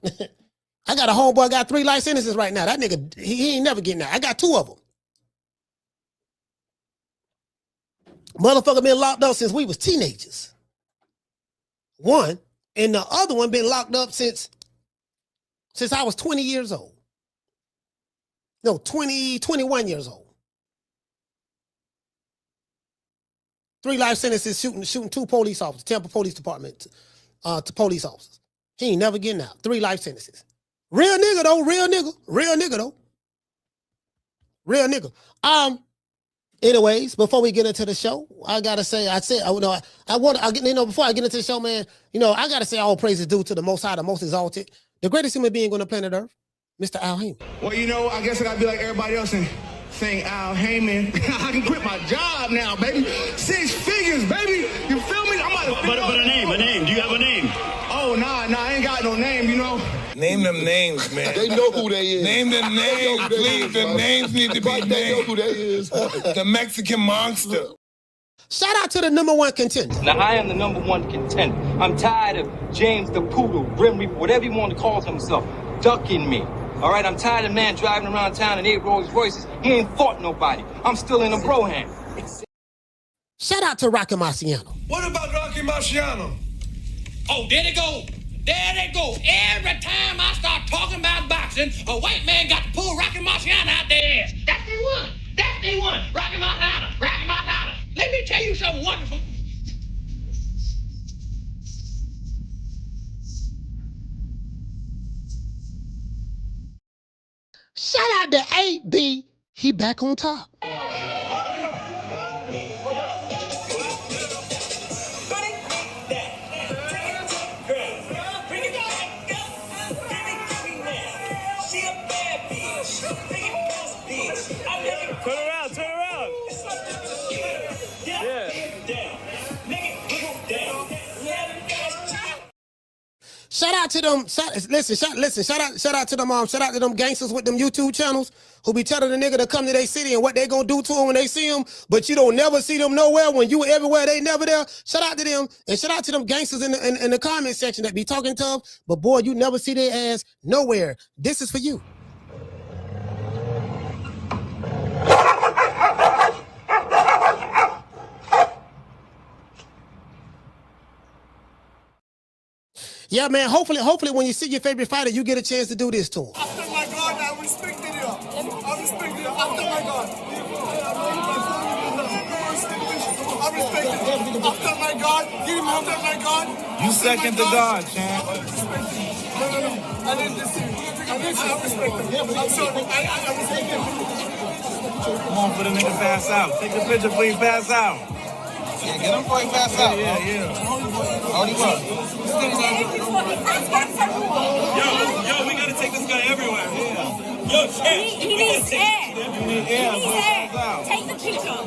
I got a homeboy got 3 life sentences right now. That nigga, he ain't never getting out. I got 2 of them. Motherfucker been locked up since we was teenagers. 1, and the other one been locked up since I was 20 years old. No, 21 years old. 3 life sentences shooting 2 police officers, Tampa Police Department, to police officers. He ain't never getting out. 3 life sentences. Real nigga though. Real nigga. Anyways, before we get into the show, I gotta say, before I get into the show, man, I gotta say all praises due to the Most High, the Most Exalted, the greatest human being on the planet Earth, Mr. Al Heyman. Well, I guess I gotta be like everybody else and sing Al Heyman. I can quit my job now, baby. 6 figures, baby. You feel me? I'm about to. But a name. Do you have a name? Oh, nah, I ain't got no name, Name them names, man. They know who they is. Name them names, please. The names need to be named. They know who they is. The Mexican monster. Shout out to the #1 contender. Now, I am the #1 contender. I'm tired of James the Poodle, Grim Reaper, whatever you want to call himself, ducking me. All right, I'm tired of man driving around town in 8 Rolls Royces. He ain't fought nobody. I'm still in a bro hand. Shout out to Rocky Marciano. What about Rocky Marciano? Oh, there they go. Every time I start talking about boxing, a white man got to pull Rocky Marciano out their ass. That's the one. Rocky Marciano. Let me tell you something wonderful. Shout out to 8B. He back on top. Turn around. Shout out to them. Shout out to them gangsters with them YouTube channels who be telling the nigga to come to their city and what they gonna do to them when they see them, but you don't never see them nowhere. When you everywhere, they never there. Shout out to them, and shout out to them gangsters in the comment section that be talking tough, but boy, you never see their ass nowhere. This is for you. Yeah, man, hopefully when you see your favorite fighter, you get a chance to do this to him. After my God, I respected you. After my God. I respected you. After my God, You second to God, champ. No. I didn't listen. I respect him. I'm sorry. I respect him. Come on for the nigga pass out. Take the picture before he pass out. Yeah, get him before he pass out. Yeah. Hold him up. Yo, we gotta take this guy everywhere. Yeah. Yo, shit. He needs air. You need air. Take the picture.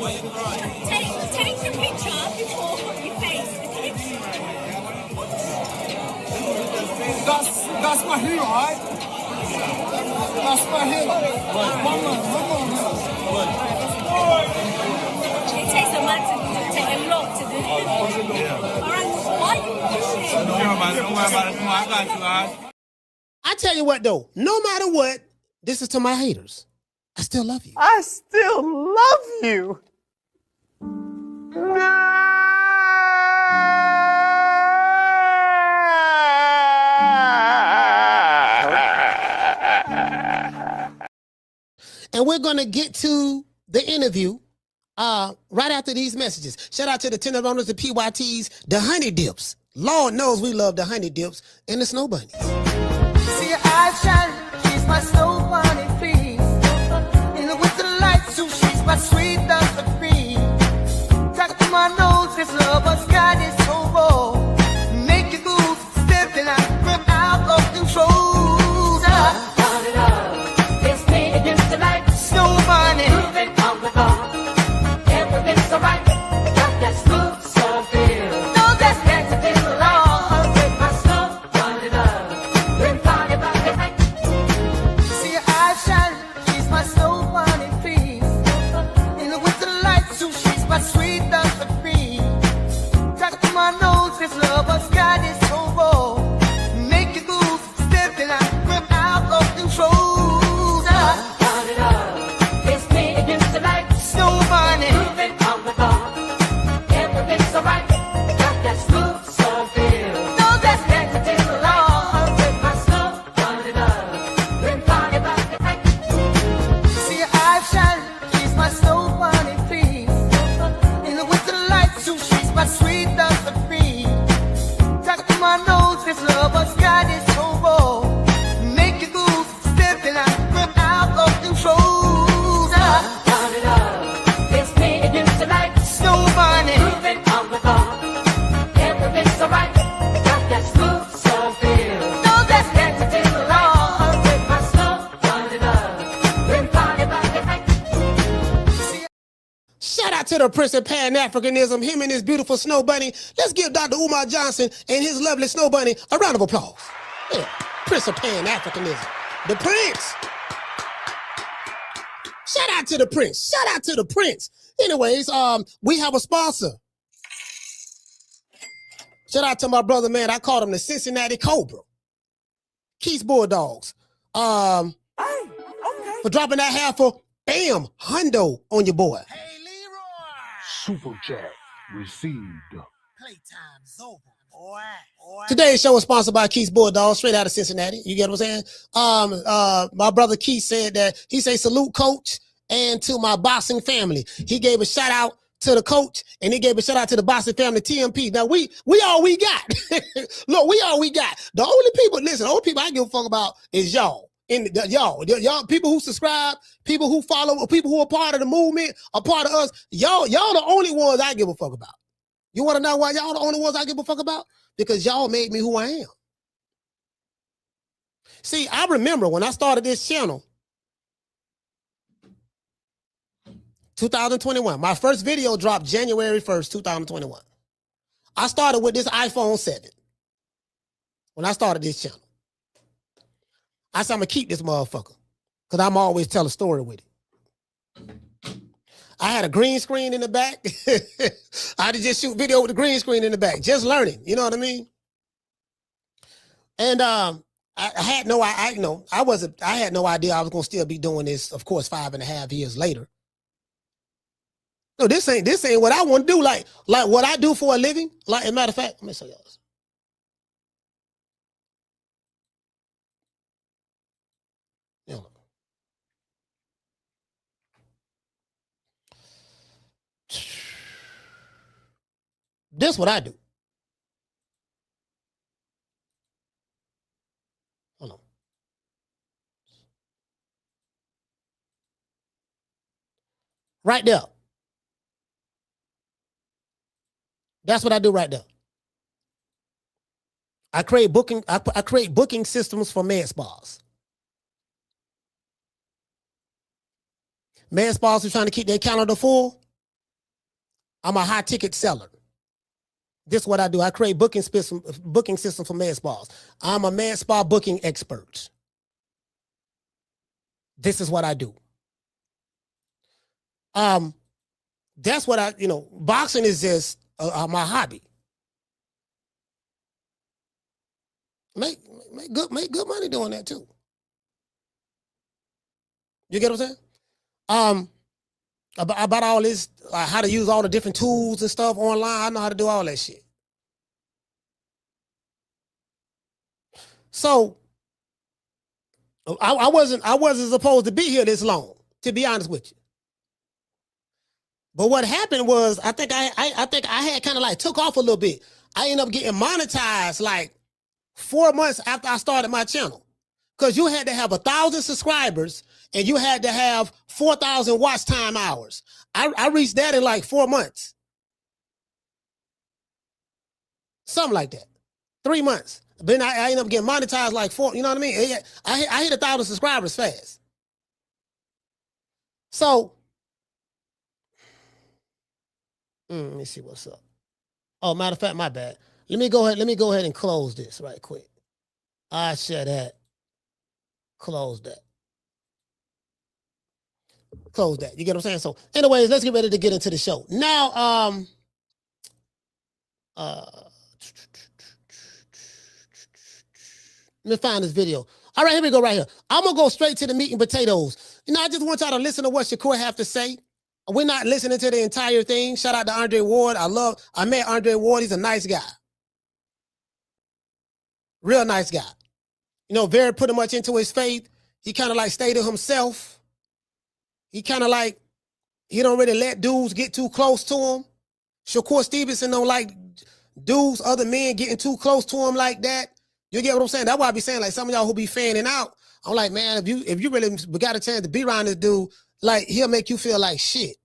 Take the picture before you face the picture. That's my hero, right? That's my hero. One more. It takes a lot to take a lot to do. All right, why you pushing? Don't worry about it. Come on, I got you, all right? I tell you what, though, no matter what, this is to my haters. I still love you. I still love you. And we're going to get to the interview right after these messages. Shout out to the Tenderonis, the PYTs, the honey dips. Lord knows we love the honey dips and the snow bunnies. See your eyes shining, she's my snow bunny, please. In the winter light, so she's my sweet dust of cream. Tuck to my nose, this lover's got is so raw. Make you move, stepping out, from out of control. It's me against the light. Snow bunny, Moving on the bar. Everything's alright. Got that smooth soul feel. no, that's Dancing in the light. With my snow bunny love. Been party by the night. see your eyes shining, she's my snow bunny, please. In the winter light, so she's my sweet dust of cream. Tuck to my nose, this lover's got is so raw. Make you move, stepping out, from out of control. Bunny love. It's me against the light. Snow bunny, Moving on the bar. Everything's alright. Got that smooth soul feel. no, that's Dancing in the light. With my snow bunny love. Been party by the night. see your eyes shining, she's my snow bunny, please. In the winter light, so she's my sweet dust of cream. Tuck to my nose, this lover's got is so raw. Make you move, stepping out, from out of control. Bunny love. It's me against the light. Snow bunny, Moving on the bar. Everything's alright. Got that smooth soul feel. no, that's Dancing in the light. With my snow bunny love. Been party by the night. Shout out to the Prince of Pan-Africanism, him and his beautiful snow bunny. Let's give Dr. Umar Johnson and his lovely snow bunny a round of applause. Yeah, Prince of Pan-Africanism. The Prince. Shout out to the Prince. Shout out to the Prince. Anyways, we have a sponsor. Shout out to my brother, man. I called him the Cincinnati Cobra. Keith's Bulldogs. For dropping that half of bam, hundo on your boy. Super chat received. Playtime's over, boy. Today's show is sponsored by Keith's Bulldogs, straight out of Cincinnati. You get what I'm saying? My brother Keith said that he say salute coach and to my boxing family. He gave a shout out to the coach and he gave a shout out to the boxing family TMP. Now we all we got. Look, we all we got. The only people I give a fuck about is y'all. Y'all people who subscribe, people who follow, people who are part of the movement, a part of us. Y'all the only ones I give a fuck about. You want to know why y'all the only ones I give a fuck about? Because y'all made me who I am. See, I remember when I started this channel, 2021. My first video dropped January 1st, 2021. I started with this iPhone 7 when I started this channel. I said, I'm going to keep this motherfucker because I'm always tell a story with it. I had a green screen in the back. I had to just shoot video with the green screen in the back, just learning. You know what I mean? And I had no idea I was going to still be doing this, of course, 5.5 years later. No, this ain't what I want to do. Like what I do for a living. Like, as a matter of fact, let me show y'all this. You know. This what I do. Hold on. Right there. That's what I do right there. I create booking systems for med spas. Med spas are trying to keep their calendar full. I'm a high ticket seller. This is what I do. I create booking system for med spas. I'm a med spa booking expert. This is what I do. That's what boxing is just my hobby. Make good money doing that too. You get what I'm saying? About all this, how to use all the different tools and stuff online. I know how to do all that shit. So I wasn't supposed to be here this long, to be honest with you. But what happened was, I think I had kind of like took off a little bit. I ended up getting monetized like 4 months after I started my channel, because you had to have 1,000 subscribers and you had to have 4,000 watch time hours. I reached that in like 4 months, something like that, 3 months. Then I ended up getting monetized like 4. You know what I mean? I hit 1,000 subscribers fast. So. Let me see what's up. Oh, matter of fact, my bad. Let me go ahead and close this right quick. I share that. Close that. Close that. You get what I'm saying? So, anyways, let's get ready to get into the show. Now, let me find this video. All right, here we go right here. I'm going to go straight to the meat and potatoes. I just want y'all to listen to what Shakur have to say. We're not listening to the entire thing. Shout out to Andre Ward. I met Andre Ward. He's a nice guy. Real nice guy. Very pretty much into his faith. He kind of like stayed to himself. He kind of like, he don't really let dudes get too close to him. Shakur Stevenson don't like dudes, other men getting too close to him like that. You get what I'm saying? That's why I be saying, like, some of y'all who be fanning out, I'm like, man, if you really got a chance to be around this dude, like, he'll make you feel like shit.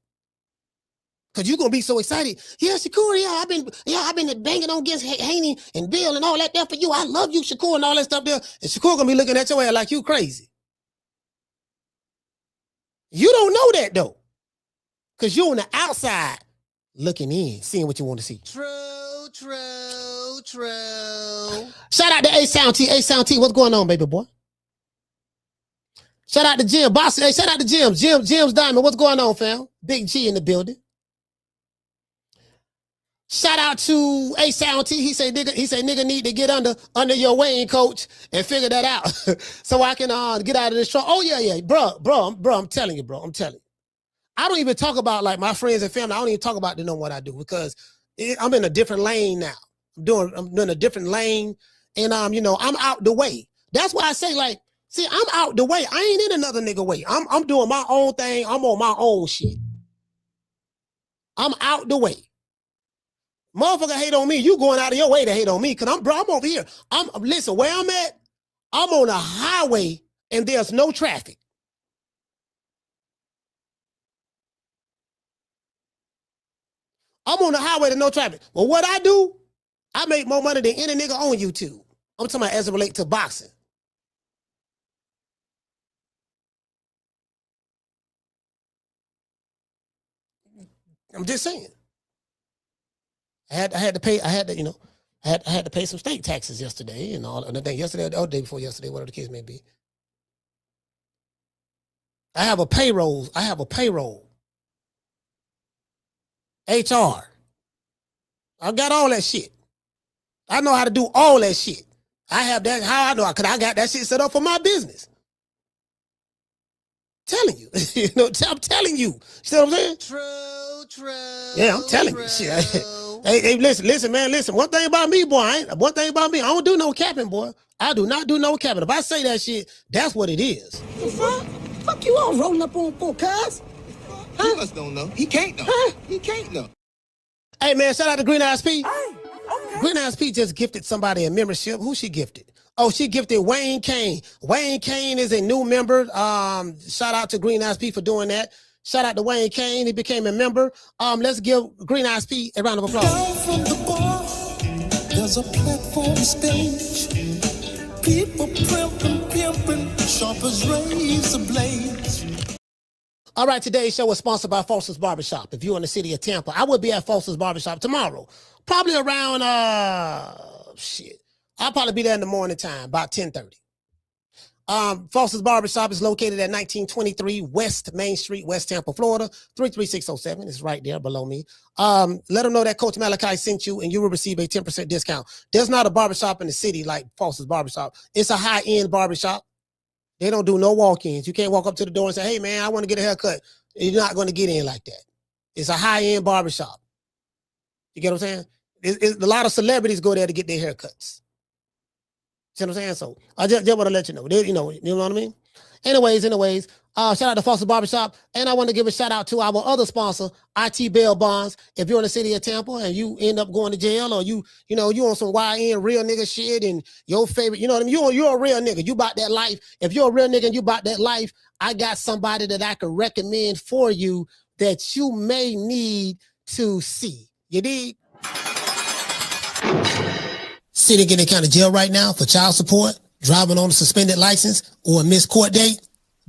Cause you're gonna be so excited. Yeah, Shakur, I've been banging on against Haney and Bill and all that there for you. I love you, Shakur, and all that stuff there. And Shakur gonna be looking at your ass like you crazy. You don't know that though. Cause you're on the outside looking in, seeing what you want to see. True. Shout out to A-Sound T. A-Sound T, what's going on, baby boy? Shout out to Jim. Boss, hey, shout out to Jim. Jim's Diamond. What's going on, fam? Big G in the building. Shout out to A-Sound T. He say nigga need to get under your wing, coach, and figure that out. So I can get out of this trouble. Oh, yeah. Bro, I'm telling you, bro. I'm telling you. I don't even talk about like my friends and family. I don't even talk about them what I do, because I'm in a different lane now. I'm doing a different lane, and I'm out the way. That's why I say, like, see, I'm out the way. I ain't in another nigga way. I'm doing my own thing. I'm on my own shit. I'm out the way. Motherfucker hate on me. You going out of your way to hate on me, because I'm over here. Listen, where I'm at, I'm on a highway and there's no traffic. I'm on the highway to no traffic. Well, what I do, I make more money than any nigga on YouTube. I'm talking about as it relates to boxing. I'm just saying. I had to pay some state taxes yesterday and all the thing. Yesterday or the day before yesterday, whatever the case may be. I have a payroll. HR. I got all that shit. I know how to do all that shit. I have that. How I know? Because I got that shit set up for my business. Telling you. I'm telling you. See what I'm saying? True. Yeah, I'm telling you. Shit. Hey, listen, man, listen. One thing about me, boy, I don't do no capping, boy. I do not do no capping. If I say that shit, that's what it is. The fuck? Fuck you all rolling up on for, cuz? Huh? You just don't know. He can't know. Huh? He can't know. Hey, man, shout out to Green Eyes P. Hey, okay. Green Eyes P just gifted somebody a membership. Who she gifted? Oh, she gifted Wayne Kane. Wayne Kane is a new member. Shout out to Green Eyes P for doing that. Shout out to Wayne Kane. He became a member. Let's give Green Eyes P a round of applause. Down from the bar, there's a platform stage. People pimping, sharp as razor blades. All right, today's show is sponsored by Foster's Barbershop. If you're in the city of Tampa, I will be at Foster's Barbershop tomorrow. Probably around, I'll probably be there in the morning time, about 10:30. Foster's Barbershop is located at 1923 West Main Street, West Tampa, Florida, 33607. It's right there below me. Let them know that Coach Malachi sent you, and you will receive a 10% discount. There's not a barbershop in the city like Foster's Barbershop. It's a high-end barbershop. They don't do no walk-ins. You can't walk up to the door and say, hey, man, I want to get a haircut. You're not going to get in like that. It's a high-end barbershop. You get what I'm saying? A lot of celebrities go there to get their haircuts. See what I'm saying? So I just want to let you know. You know what I mean? Anyways, shout out to Foster Barbershop. And I want to give a shout out to our other sponsor, IT Bail Bonds. If you're in the city of Tampa and you end up going to jail, or you on some YN real nigga shit and your favorite, you know what I mean? You're a real nigga. You bought that life. If you're a real nigga and you bought that life, I got somebody that I could recommend for you that you may need to see. You dig? Sitting in the county jail right now for child support, driving on a suspended license, or a missed court date?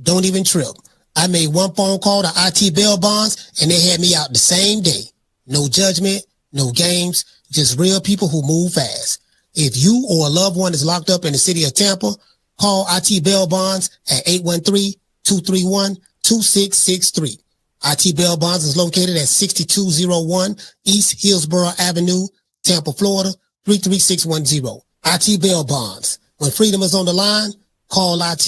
Don't even trip. I made one phone call to IT Bail Bonds, and they had me out the same day. No judgment, no games, just real people who move fast. If you or a loved one is locked up in the city of Tampa, call IT Bail Bonds at 813-231-2663. IT Bail Bonds is located at 6201 East Hillsborough Avenue, Tampa, Florida, 33610. IT Bail Bonds. When freedom is on the line, call IT.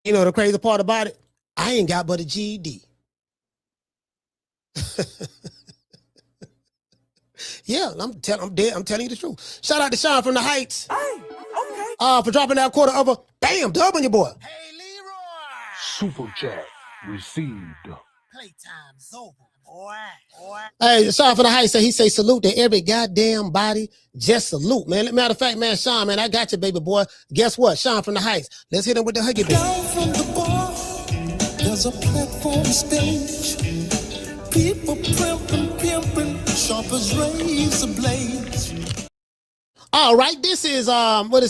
You know the crazy part about it? I ain't got but a GED. Yeah, I'm telling you the truth. Shout out to Sean from the Heights. Hey, okay. For dropping that quarter of a bam dub on your boy. Hey, Leroy. Super chat received. Playtime's over. Hey, Sean from the Heights he say salute to every goddamn body. Just salute, man. Matter of fact, man, Sean, man, I got you, baby boy. Guess what? Sean from the Heights. Let's hit him with the huggy, baby. Down from the bar, there's a platform stage. People pimping, sharp as razor blades. All right, this is All the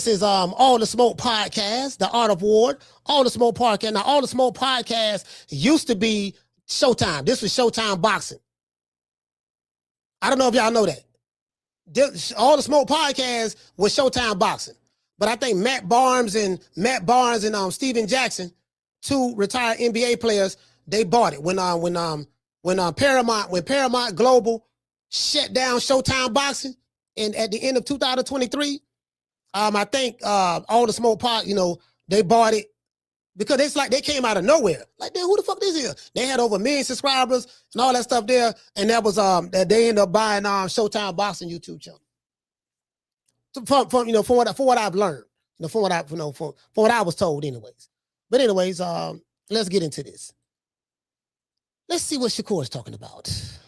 Smoke Podcast, the Art of War, All the Smoke Podcast. Now, All the Smoke Podcast used to be Showtime. This was Showtime Boxing. I don't know if y'all know that. All the Smoke Podcast was Showtime Boxing. But I think Matt Barnes and Steven Jackson, two retired NBA players, they bought it when Paramount Global shut down Showtime Boxing, and at the end of 2023, I think All the Smoke Pod, they bought it. Because it's like they came out of nowhere. Like, damn, who the fuck this is? They had over 1 million subscribers and all that stuff there. And that was that they ended up buying Showtime Boxing YouTube channel. From what I've learned, from what I was told, anyways. But anyways, let's get into this. Let's see what Shakur is talking about.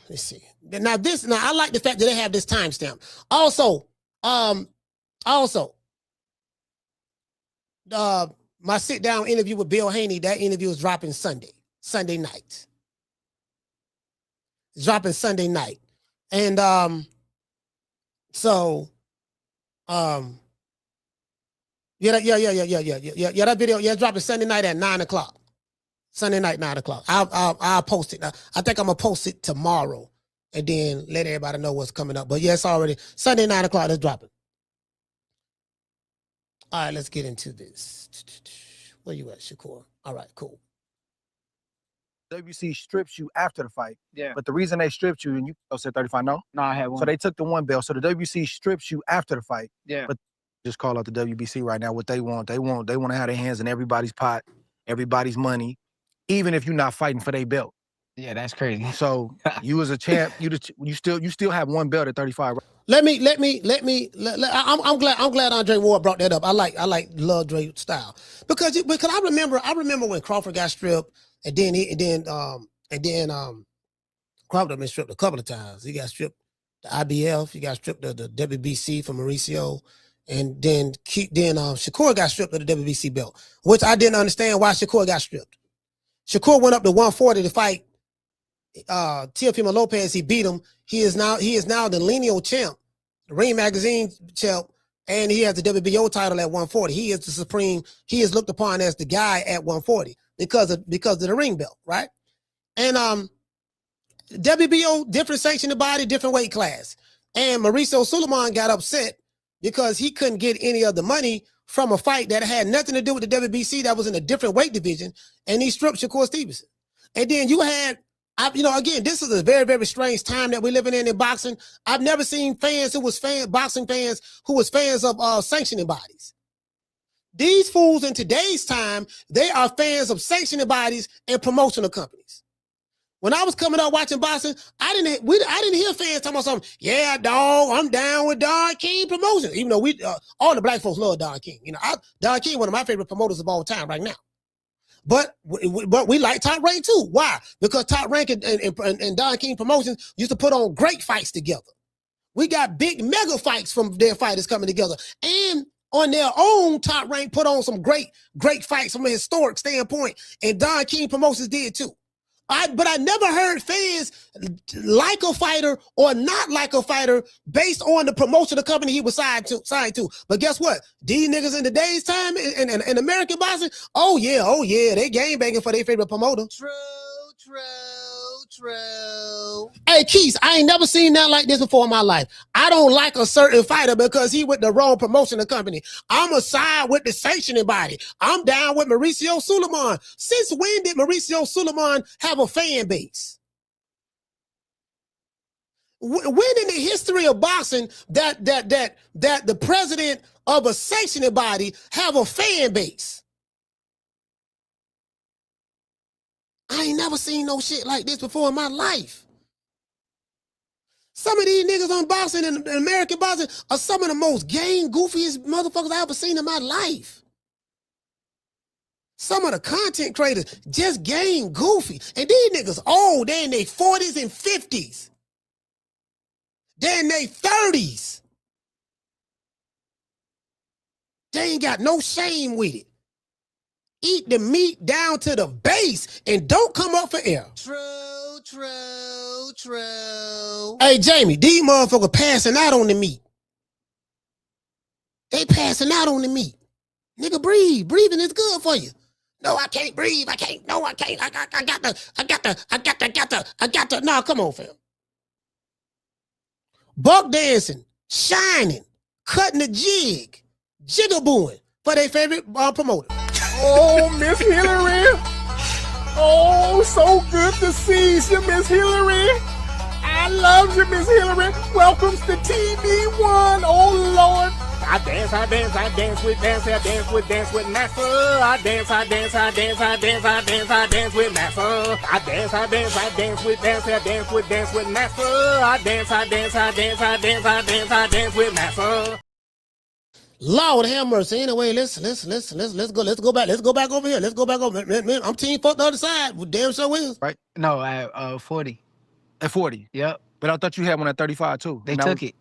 Let's see. Now I like the fact that they have this timestamp. Also, my sit-down interview with Bill Haney, that interview is dropping Sunday night. It's dropping Sunday night. And that video, it's dropping Sunday night at 9:00. Sunday night, 9:00. I'll post it. I think I'm gonna post it tomorrow and then let everybody know what's coming up. But yeah, it's already Sunday, 9:00, it's dropping. All right, let's get into this. Where you at, Shakur? All right, cool. WC strips you after the fight. Yeah. But the reason they stripped you, and you said 35, no? No, I had one. So they took the one belt. So the WC strips you after the fight. Yeah. But just call out the WBC right now. What they want. They want to have their hands in everybody's pot, everybody's money, even if you're not fighting for their belt. Yeah, that's crazy. So you as a champ, you still have one belt at 35. I'm glad Andre Ward brought that up. I love Dre style because I remember when Crawford got stripped and then Crawford been stripped a couple of times. He got stripped the IBF, he got stripped the WBC from Mauricio, and then Shakur got stripped of the WBC belt, which I didn't understand why Shakur got stripped. Shakur went up to 140 to fight Teofimo Lopez. He beat him. He is now the lineal champ, the Ring Magazine champ, and he has the WBO title at 140. He is the supreme. He is looked upon as the guy at 140 because of the ring belt, right? And WBO, different sanctioned body, different weight class. And Mauricio Sulaiman got upset because he couldn't get any of the money from a fight that had nothing to do with the WBC that was in a different weight division, and he stripped Shakur Stevenson. And then you had, again, this is a very, very strange time that we're living in boxing. I've never seen boxing fans who was fans of sanctioning bodies. These fools in today's time, they are fans of sanctioning bodies and promotional companies. When I was coming up watching boxing, I didn't hear fans talking about something. Yeah, dog, I'm down with Don King Promotions. Even though all the black folks love Don King. Don King, one of my favorite promoters of all time right now. But we like Top Rank too. Why? Because Top Rank and Don King Promotions used to put on great fights together. We got big mega fights from their fighters coming together. And on their own, Top Rank put on some great fights from a historic standpoint. And Don King Promotions did too. But I never heard fans like a fighter or not like a fighter based on the promotion of the company he was signed to. But guess what? These niggas in today's time in American boxing, oh yeah, they game banging for their favorite promoter. True. Hey, Keith, I ain't never seen nothing like this before in my life. I don't like a certain fighter because he with the wrong promotion of company. I'm a side with the sanctioning body. I'm down with Mauricio Sulaiman. Since when did Mauricio Sulaiman have a fan base? When in the history of boxing that the president of a sanctioning body have a fan base? I ain't never seen no shit like this before in my life. Some of these niggas on boxing and American boxing are some of the most gang goofiest motherfuckers I ever seen in my life. Some of the content creators just gang goofy. And these niggas old, they in their 40s and 50s. They in their 30s. They ain't got no shame with it. Eat the meat down to the base and don't come up for air. True. Hey, Jamie, these motherfuckers passing out on the meat. They passing out on the meat. Nigga, breathe. Breathing is good for you. No, I can't breathe. I can't. No, I can't. I got the. Nah, come on, fam. Buck dancing, shining, cutting the jig, jigabooing for their favorite promoter. Oh, Miss Hillary. Oh, so good to see you, Miss Hillary. I love you, Miss Hillary. Welcome to TV1. Oh, Lord. I dance with Master. I dance with Master. I dance with Master. I dance with Master. Lord have mercy. Anyway, let's go back. Let's go back over here. Let's go back over. Man, I'm team fuck the other side. Well, damn sure is. Right? No, at 40. At 40? Yep. But I thought you had one at 35 too. They took it.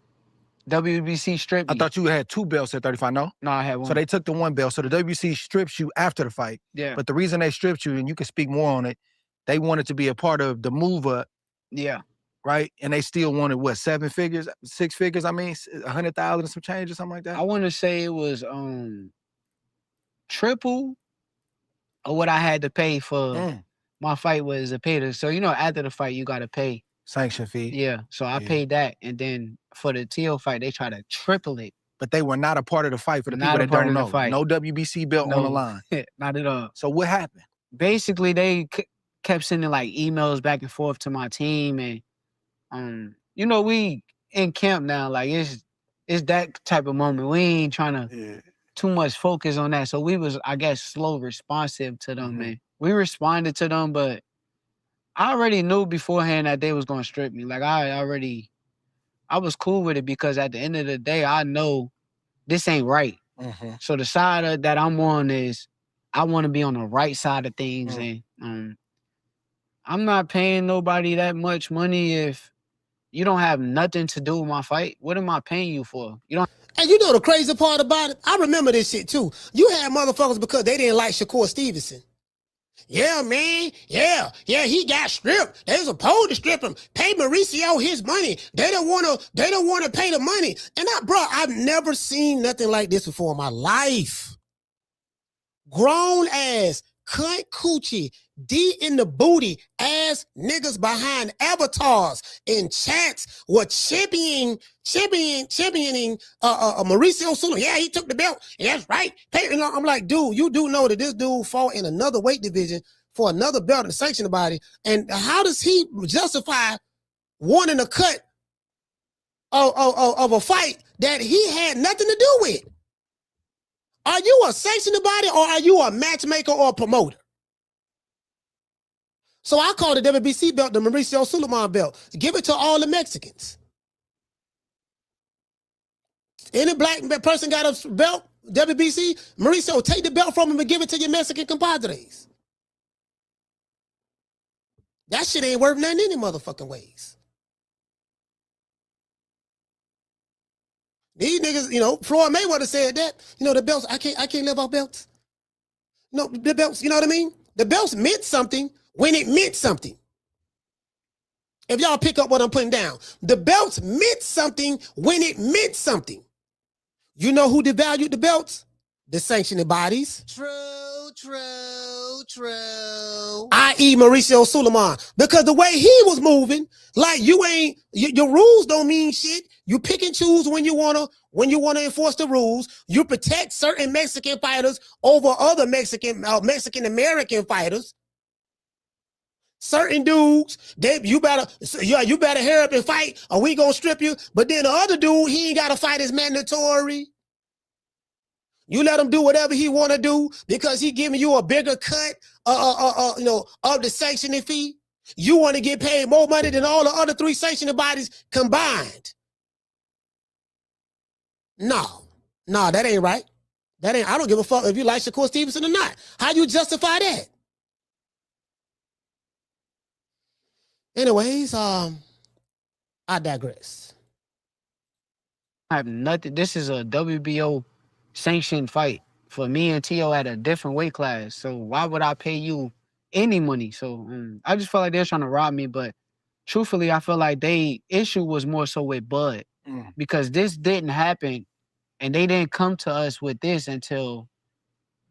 WBC stripped me. I thought you had 2 belts at 35, no? No, I had one. So they took the 1 belt. So the WBC strips you after the fight. Yeah. But the reason they stripped you, and you can speak more on it, they wanted to be a part of the move up. Yeah. Right? And they still wanted, what, 7 figures? 6 figures, I mean, 100,000 and some change or something like that? I want to say it was triple of what I had to pay for my fight was a pay. So, after the fight, you got to pay. Sanction fee. Yeah. So I paid that. And then for the Teal fight, they tried to triple it. But they were not a part of the fight for the people that don't know. No WBC belt on the line. Not at all. So what happened? Basically, they kept sending like emails back and forth to my team. And, we in camp now. Like, it's that type of moment. We ain't trying to too much focus on that. So we was, I guess, slow responsive to them, man. We responded to them, but I already knew beforehand that they was going to strip me. Like, I was cool with it because at the end of the day, I know this ain't right. So the side that I'm on is I want to be on the right side of things. And I'm not paying nobody that much money if you don't have nothing to do with my fight. What am I paying you for? And you know the crazy part about it? I remember this shit too. You had motherfuckers because they didn't like Shakur Stevenson. Yeah, man. Yeah, he got stripped. They was supposed to strip him. Pay Mauricio his money. They don't want to pay the money. And I've never seen nothing like this before in my life. Grown ass, cunt coochie, D in the booty ass niggas behind avatars in chats were championing Mauricio Sullivan. Yeah, he took the belt. Yeah, that's right. I'm like, dude, you do know that this dude fought in another weight division for another belt in the sanctioning body. And how does he justify wanting a cut of a fight that he had nothing to do with? Are you a sanctioning body or are you a matchmaker or a promoter? So I call the WBC belt the Mauricio Sulaiman belt. Give it to all the Mexicans. Any black person got a belt, WBC, Mauricio, take the belt from him and give it to your Mexican compadres. That shit ain't worth nothing any motherfucking ways. These niggas, Floyd Mayweather said that. The belts, I can't live off belts. No, the belts, you know what I mean? The belts meant something when it meant something. If y'all pick up what I'm putting down, the belts meant something when it meant something. You know who devalued the belts? The sanctioning bodies. True. I.e. Mauricio Sulaiman. Because the way he was moving, like your rules don't mean shit. You pick and choose when you wanna enforce the rules. You protect certain Mexican fighters over other Mexican American fighters. Certain dudes, you better hurry up and fight, or we gonna strip you. But then the other dude, he ain't gotta fight as mandatory. You let him do whatever he want to do because he giving you a bigger cut, of the sanctioning fee. You want to get paid more money than all the other three sanctioning bodies combined. No, that ain't right. I don't give a fuck if you like Shakur Stevenson or not. How you justify that? Anyways, I digress. I have nothing. This is a WBO sanctioned fight for me and Tio at a different weight class. So why would I pay you any money? So I just feel like they're trying to rob me. But truthfully, I feel like they issue was more so with Bud because this didn't happen, and they didn't come to us with this until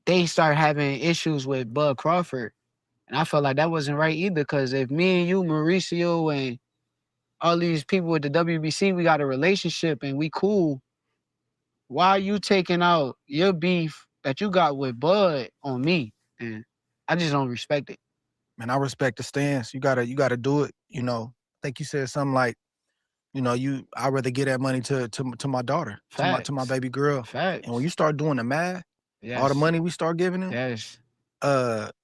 they started having issues with Bud Crawford. And I felt like that wasn't right either, because if me and you, Mauricio, and all these people with the WBC, we got a relationship and we cool, why are you taking out your beef that you got with Bud on me? And I just don't respect it. Man, I respect the stance. You gotta do it. I think you said something like, I'd rather get that money to my daughter, to my baby girl. Facts. And when you start doing the math, all the money we start giving them,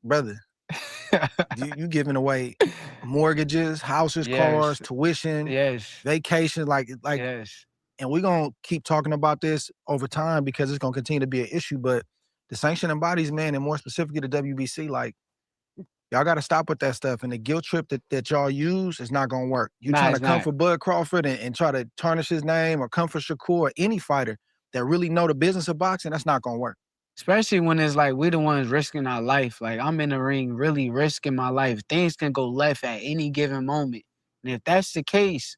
brother, you giving away mortgages, houses, cars, tuition, vacations, like. And we're going to keep talking about this over time because it's going to continue to be an issue. But the sanctioning bodies, man, and more specifically the WBC, like, y'all got to stop with that stuff. And the guilt trip that y'all use is not going to work. You're trying to come for Bud Crawford and try to tarnish his name, or come for Shakur, or any fighter that really know the business of boxing. That's not going to work. Especially when it's like we the ones risking our life. Like, I'm in the ring really risking my life. Things can go left at any given moment. And if that's the case,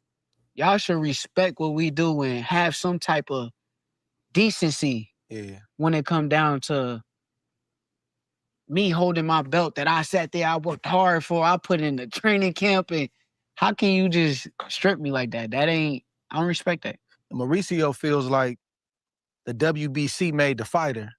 y'all should respect what we do and have some type of decency when it come down to me holding my belt that I sat there, I worked hard for, I put in the training camp, and how can you just strip me like that? I don't respect that. Mauricio feels like the WBC made the fighter,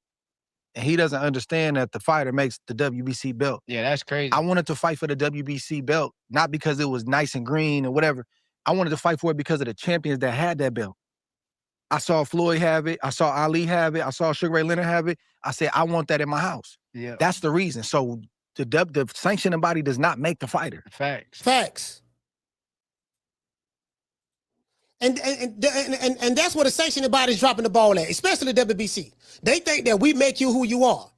and he doesn't understand that the fighter makes the WBC belt. Yeah, that's crazy. I wanted to fight for the WBC belt, not because it was nice and green or whatever. I wanted to fight for it because of the champions that had that belt. I saw Floyd have it. I saw Ali have it. I saw Sugar Ray Leonard have it. I said, I want that in my house. Yeah, that's the reason. So the sanctioning body does not make the fighter. Facts. And that's where the sanctioning body's dropping the ball at, especially the WBC. They think that we make you who you are.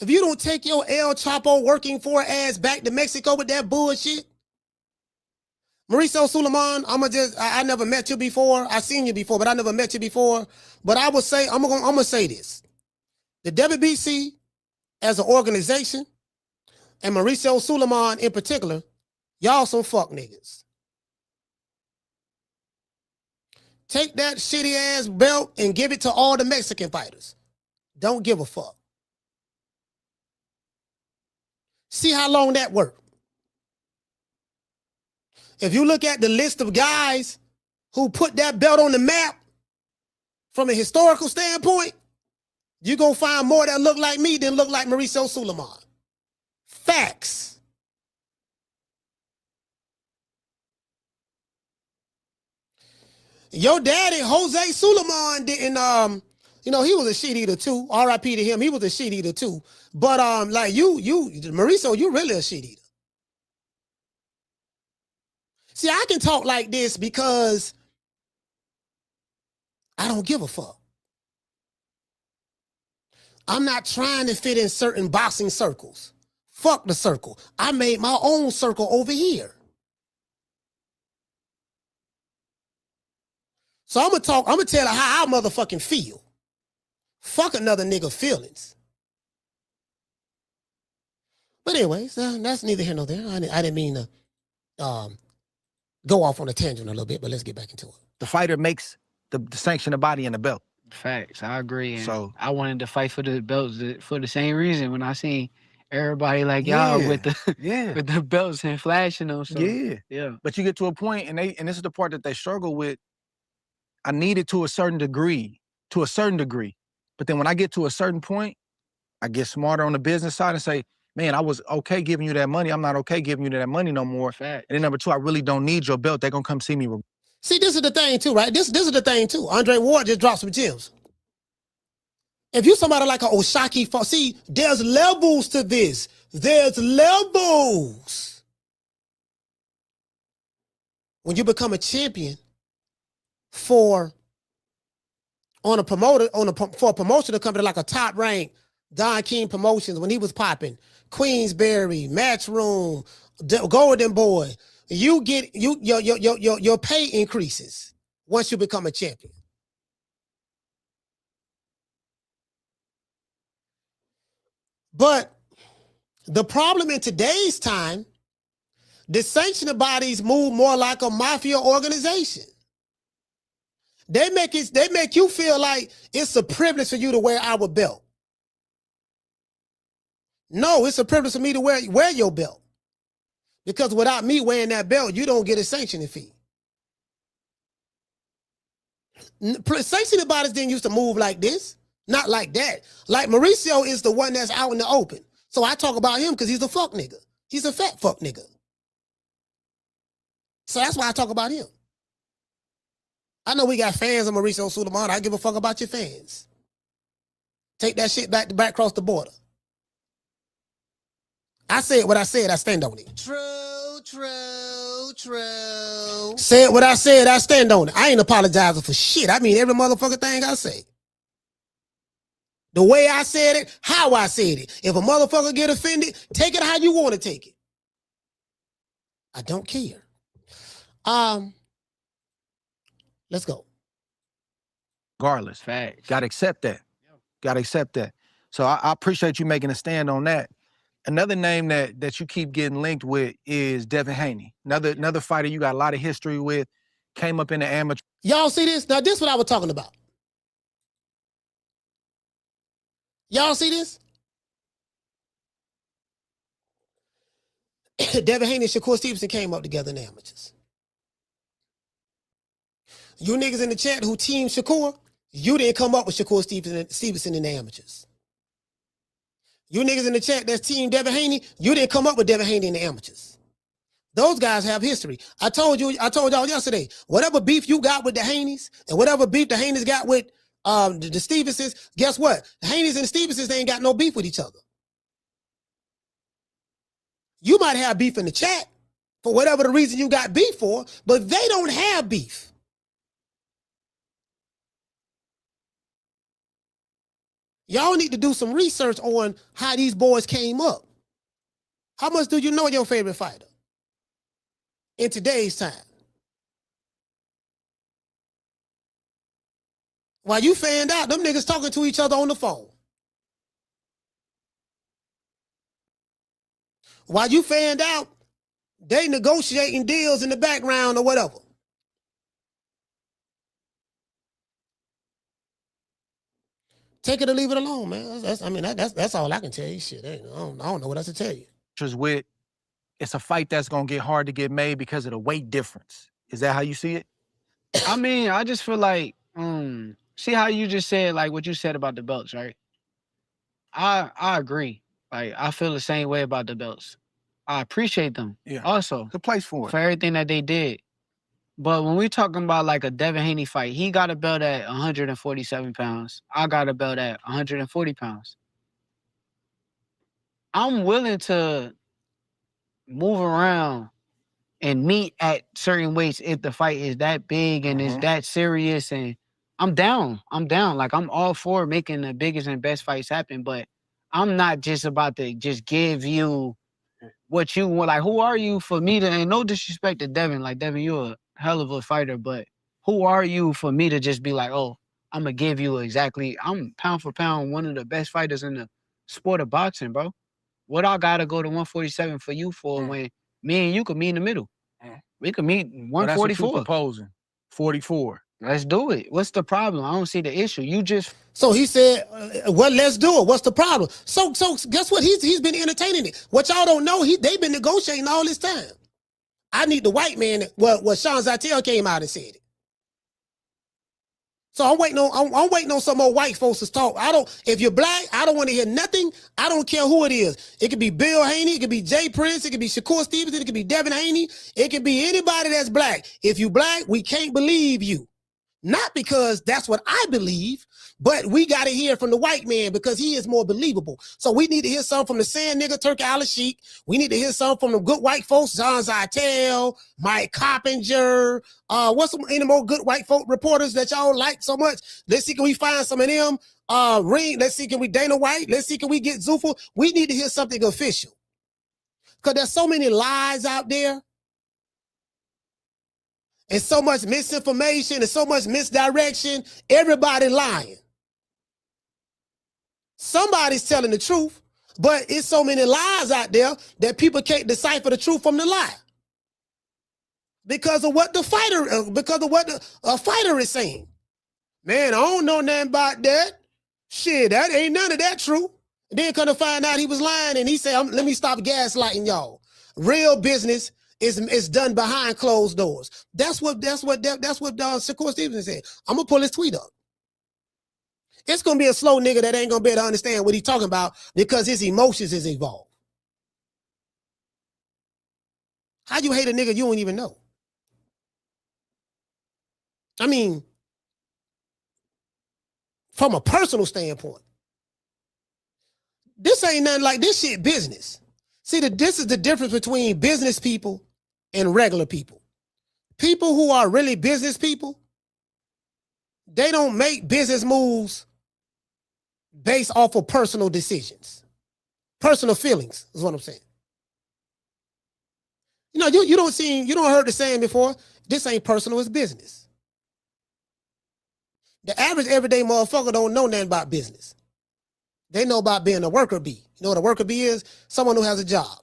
If you don't take your El Chapo working for ass back to Mexico with that bullshit, Mauricio Sulaiman, I never met you before. I seen you before, but I never met you before. But I would say, I'm gonna say this. The WBC as an organization and Mauricio Suleiman in particular, y'all some fuck niggas. Take that shitty ass belt and give it to all the Mexican fighters. Don't give a fuck. See how long that worked. If you look at the list of guys who put that belt on the map from a historical standpoint, you're going to find more that look like me than look like Mauricio Suleiman. Facts. Your daddy, Jose Suleiman, didn't, he was a shit eater too. R.I.P. to him. He was a shit eater too. But like Mauricio, you really a shit eater. See, I can talk like this because I don't give a fuck. I'm not trying to fit in certain boxing circles. Fuck the circle. I made my own circle over here. So I'm gonna tell her how I motherfucking feel. Fuck another nigga feelings. But anyways, that's neither here nor there. I didn't mean to go off on a tangent a little bit, but let's get back into it. The fighter makes the sanction the body and the belt. Facts, I agree. And so I wanted to fight for the belts for the same reason. When I seen everybody like y'all with the belts and flashing them. So, yeah. But you get to a point, and this is the part that they struggle with. I need it to a certain degree. But then when I get to a certain point, I get smarter on the business side and say, man, I was okay giving you that money. I'm not okay giving you that money no more. Fact. And then number two, I really don't need your belt. They're going to come see me. See, this is the thing too, right? This is the thing too. Andre Ward just dropped some gems. If you somebody like an Oshaki, see, there's levels to this. There's levels. When you become a champion for a promotion to come to like a top rank Don King Promotions when he was popping, Queensberry, Matchroom, Golden Boy, you get your pay increases once you become a champion. But the problem in today's time, the sanctioning bodies move more like a mafia organization. They make you feel like it's a privilege for you to wear our belt. No, it's a privilege for me to wear your belt. Because without me wearing that belt, you don't get a sanctioning fee. Sanctioning bodies didn't used to move like this. Not like that. Like Mauricio is the one that's out in the open. So I talk about him because he's a fuck nigga. He's a fat fuck nigga. So that's why I talk about him. I know we got fans of Mauricio Suleiman. I give a fuck about your fans. Take that shit back across the border. I said what I said, I stand on it. True. Said what I said, I stand on it. I ain't apologizing for shit. I mean every motherfucking thing I say. The way I said it, how I said it. If a motherfucker get offended, take it how you want to take it. I don't care. Let's go. Regardless. Facts. Gotta accept that. So I appreciate you making a stand on that. Another name that you keep getting linked with is Devin Haney. Another fighter you got a lot of history with, came up in the amateur. Y'all see this? Now this is what I was talking about. Y'all see this? Devin Haney and Shakur Stevenson came up together in the amateurs. You niggas in the chat who team Shakur, you didn't come up with Shakur Stevenson in the amateurs. You niggas in the chat that's team Devin Haney, you didn't come up with Devin Haney in the amateurs. Those guys have history. I told y'all yesterday, whatever beef you got with the Haneys and whatever beef the Haneys got with the Stevensons, guess what? The Haneys and the Stevensons, they ain't got no beef with each other. You might have beef in the chat for whatever the reason you got beef for, but they don't have beef. Y'all need to do some research on how these boys came up. How much do you know your favorite fighter in today's time? While you fanned out, them niggas talking to each other on the phone. While you fanned out, they negotiating deals in the background or whatever. Take it or leave it alone, man. That's all I can tell you. Shit, I don't know what else to tell you. It's a fight that's gonna get hard to get made because of the weight difference. Is that how you see it? I mean, I just feel like, see how you just said, like what you said about the belts, right? I agree. Like, I feel the same way about the belts. I appreciate them. Yeah. Also, the place for it. For everything that they did. But when we talking about like a Devin Haney fight, he got a belt at 147 pounds. I got a belt at 140 pounds. I'm willing to move around and meet at certain weights if the fight is that big and is that serious, and I'm down. Like, I'm all for making the biggest and best fights happen, but I'm not just about to just give you what you want. Like, who are you for me to, and no disrespect to Devin, like, Devin, you're a hell of a fighter, but who are you for me to just be like, oh, I'm going to give you exactly, I'm pound for pound one of the best fighters in the sport of boxing, bro. What I got to go to 147 for you for when me and you could meet in the middle? We could meet 144. That's what you're proposing. 44. Let's do it. What's the problem? I don't see the issue. You just... So he said, well, let's do it. What's the problem? So guess what? He's been entertaining it. What y'all don't know, they've been negotiating all this time. I need the white man. Well, Sean Zytel came out and said it. So I'm waiting on some more white folks to talk. If you're black, I don't want to hear nothing. I don't care who it is. It could be Bill Haney, it could be Jay Prince, it could be Shakur Stevenson, it could be Devin Haney, it could be anybody that's black. If you black, we can't believe you. Not because that's what I believe, but we got to hear from the white man because he is more believable. So we need to hear something from the sand nigga, Turkey Al-Sheikh. We need to hear something from the good white folks, John Zytel, Mike Coppinger. What's any more good white folk reporters that y'all like so much? Let's see, can we find some of them? Let's see, can we Dana White? Let's see, can we get Zuffa? We need to hear something official. Because there's so many lies out there. And so much misinformation and so much misdirection. Everybody lying. Somebody's telling the truth, but it's so many lies out there that people can't decipher the truth from the lie. Because of what the fighter is saying. Man, I don't know nothing about that. Shit, that ain't none of that true. And then come to find out he was lying and he said, let me stop gaslighting y'all. Real business is done behind closed doors. That's what Shakur Stevenson said. I'm gonna pull his tweet up. It's gonna be a slow nigga that ain't gonna be able to understand what he's talking about because his emotions is involved. How you hate a nigga you don't even know? I mean, from a personal standpoint, this ain't nothing like this shit business. See, this is the difference between business people and regular people. People who are really business people, they don't make business moves based off of personal decisions. Personal feelings is what I'm saying. You know, you don't heard the saying before, this ain't personal, it's business. The average everyday motherfucker don't know nothing about business. They know about being a worker bee. You know what a worker bee is? Someone who has a job.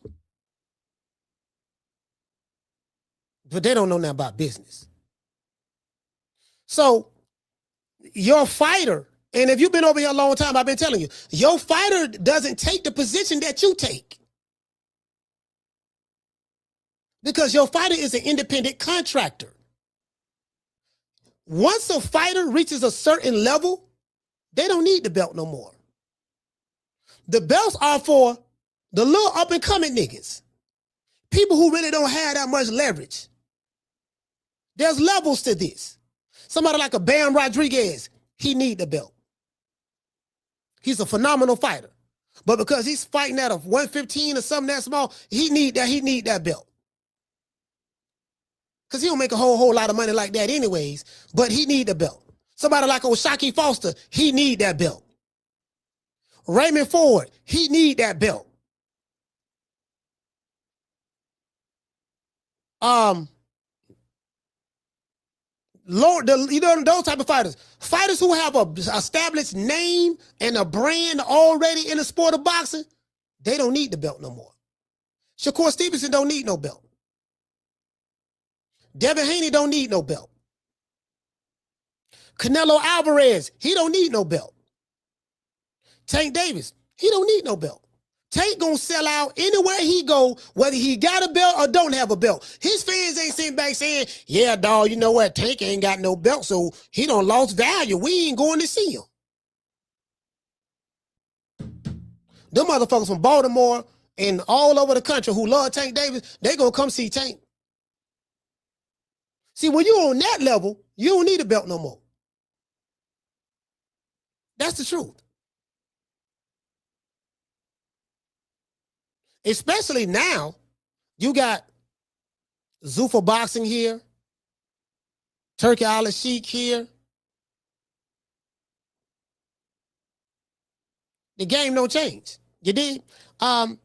But they don't know nothing about business. So your fighter, and if you've been over here a long time, I've been telling you, your fighter doesn't take the position that you take. Because your fighter is an independent contractor. Once a fighter reaches a certain level, they don't need the belt no more. The belts are for the little up-and-coming niggas. People who really don't have that much leverage. There's levels to this. Somebody like a Bam Rodriguez, he need the belt. He's a phenomenal fighter. But because he's fighting at a 115 or something that small, he need that belt. Because he don't make a whole lot of money like that anyways, but he need the belt. Somebody like Shakur Foster, he need that belt. Raymond Ford, he need that belt. Lord, you know those type of fighters who have a established name and a brand already in the sport of boxing, they don't need the belt no more. Shakur Stevenson don't need no belt. Devin Haney don't need no belt. Canelo Alvarez, he don't need no belt. Tank Davis, he don't need no belt. Tank gonna sell out anywhere he go, whether he got a belt or don't have a belt. His fans ain't sitting back saying, yeah, dawg, you know what? Tank ain't got no belt, so he done lost value. We ain't going to see him. Them motherfuckers from Baltimore and all over the country who love Tank Davis, they gonna come see Tank. See, when you on that level, you don't need a belt no more. That's the truth. Especially now, you got Zuffa Boxing here, Turkey Island Sheik here. The game don't change. You did? Let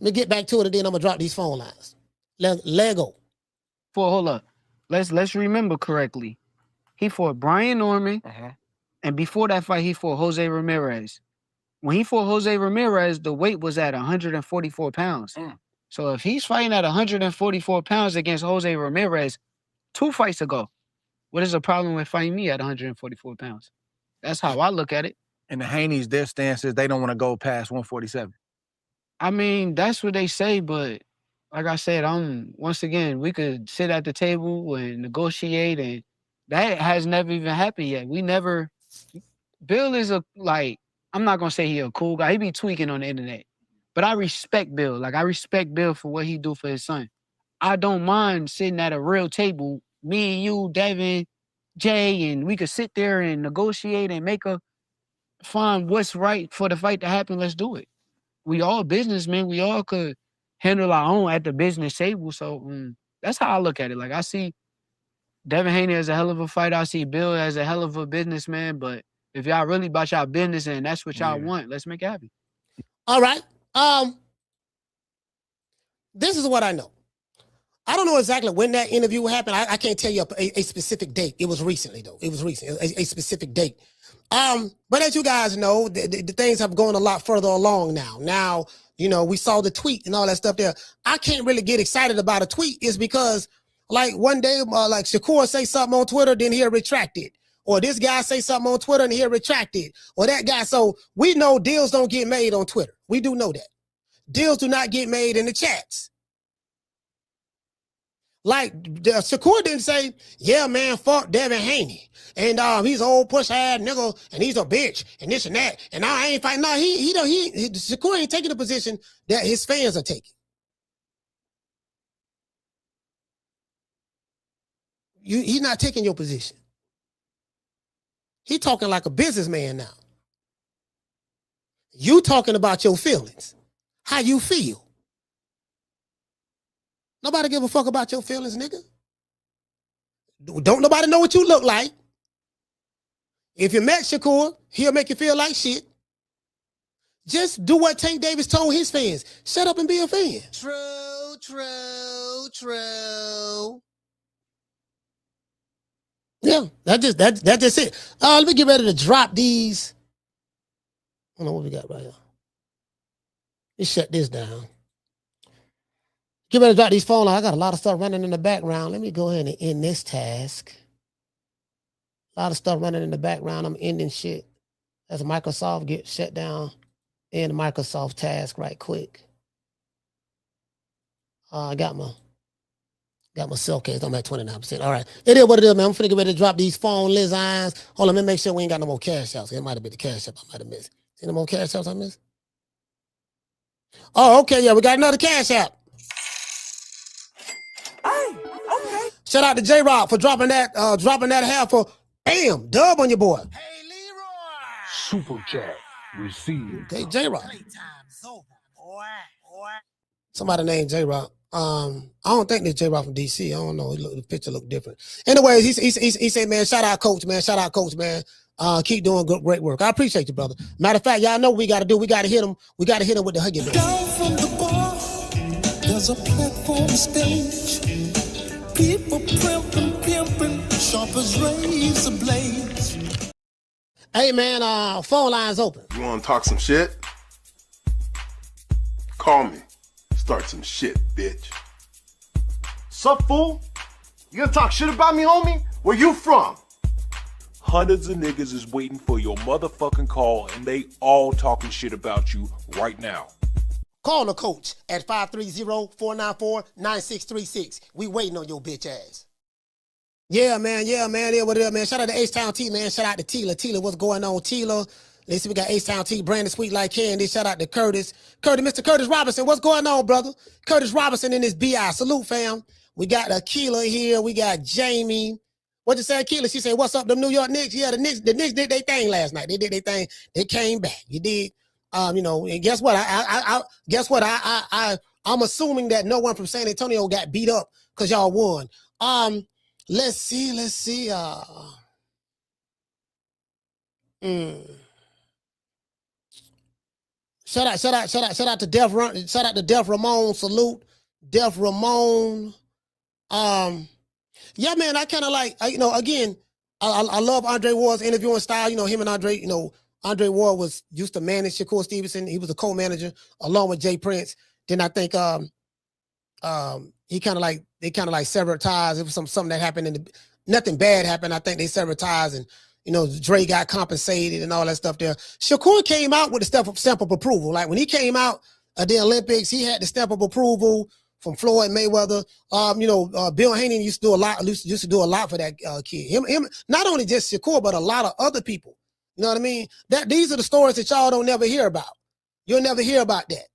me get back to it, and then I'm gonna drop these phone lines. Lego. Hold up. Let's remember correctly. He fought Brian Norman, and before that fight, he fought Jose Ramirez. When he fought Jose Ramirez, the weight was at 144 pounds. So if he's fighting at 144 pounds against Jose Ramirez 2 fights ago, what is the problem with fighting me at 144 pounds? That's how I look at it. And the Haney's, their stance is they don't want to go past 147. I mean, that's what they say, but like I said, once again, we could sit at the table and negotiate, and that has never even happened yet. Bill is I'm not going to say he a cool guy. He be tweaking on the internet. But I respect Bill. Like, I respect Bill for what he do for his son. I don't mind sitting at a real table, me and you, Devin, Jay, and we could sit there and negotiate and find what's right for the fight to happen. Let's do it. We all businessmen. We all could handle our own at the business table. So that's how I look at it. Like, I see Devin Haney as a hell of a fighter. I see Bill as a hell of a businessman, but if y'all really about y'all business and that's what y'all want, let's make it happen. All right. This is what I know. I don't know exactly when that interview happened. I can't tell you a specific date. It was recently, though. It was recent, a specific date. But as you guys know, the things have gone a lot further along now. Now, we saw the tweet and all that stuff there. I can't really get excited about a tweet is because, like, one day, like Shakur say something on Twitter, then he'll retract it. Or this guy say something on Twitter and he'll retract it. Or that guy. So we know deals don't get made on Twitter. We do know that. Deals do not get made in the chats. Like Shakur didn't say, yeah, man, fuck Devin Haney. And he's an old push-ass nigga and he's a bitch and this and that. And I ain't fighting. No, Shakur ain't taking the position that his fans are taking. He's not taking your position. He talking like a businessman now. You talking about your feelings, how you feel. Nobody give a fuck about your feelings, nigga. Don't nobody know what you look like. If you met Shakur, he'll make you feel like shit. Just do what Tank Davis told his fans. Shut up and be a fan. True, true, true. Yeah, that's just it. Let me get ready to drop these. I don't know what we got right here. Let's shut this down. Get ready to drop these phone lines. I got a lot of stuff running in the background. Let me go ahead and end this task. A lot of stuff running in the background. I'm ending shit. As Microsoft get shut down. End Microsoft task right quick. I got my cell case. I'm at 29%. All right. It is what it is, man. I'm finna get ready to drop these phone lines. Hold on, let me make sure we ain't got no more cash outs. It might have been the cash out I might have missed. Any more cash outs I missed? Oh, okay. Yeah, we got another cash out. Hey, okay. Shout out to J-Rock for dropping that half for bam, dub on your boy. Super chat received. Okay, J-Rock. Somebody named J-Rock. I don't think this J-Rock from DC. I don't know. The picture look different. Anyways, he said, man, shout out coach, man. Shout out coach, man. Keep doing great work. I appreciate you, brother. Matter of fact, y'all know what we got to do. We got to hit him. We got to hit him with the Huggy Bear. Down from the bar, there's a platform stage. People pimping, sharp as razor blades. Hey, man, phone line's open. You want to talk some shit? Call me. It's Start some shit, bitch. Sup, fool? You gonna talk shit about me, homie? Where you from? Hundreds of niggas is waiting for your motherfucking call, and they all talking shit about you right now. Call the coach at 530-494-9636. We waiting on your bitch ass. Yeah, man. Yeah, what up, man? Shout out to H-Town T, man. Shout out to Tila. Tila, what's going on, Tila? Let's see, we got H-Town T, Brandon Sweet Like Candy. Shout out to Curtis. Mr. Curtis Robinson, what's going on, brother? Curtis Robinson in his BI. Salute, fam. We got Akila here. We got Jamie. What you say, Akila? She said, what's up, them New York Knicks? Yeah, the Knicks did their thing last night. They did their thing. They came back. You did. And guess what? I'm assuming that no one from San Antonio got beat up because y'all won. Let's see. Shout out to Def Ramon. Salute, Def Ramon. Yeah, man, I kind of like, again, I love Andre Ward's interviewing style. Him and Andre, Andre Ward used to manage Shakur Stevenson. He was a co-manager along with Jay Prince. Then I think they kind of like severed ties. It was something that happened nothing bad happened. I think they severed ties, and Dre got compensated and all that stuff there. Shakur came out with the stamp of approval. Like when he came out at the Olympics, he had the stamp of approval from Floyd Mayweather. Bill Haney used to do a lot for that kid. Him, not only just Shakur, but a lot of other people. You know what I mean? These are the stories that y'all don't never hear about. You'll never hear about that.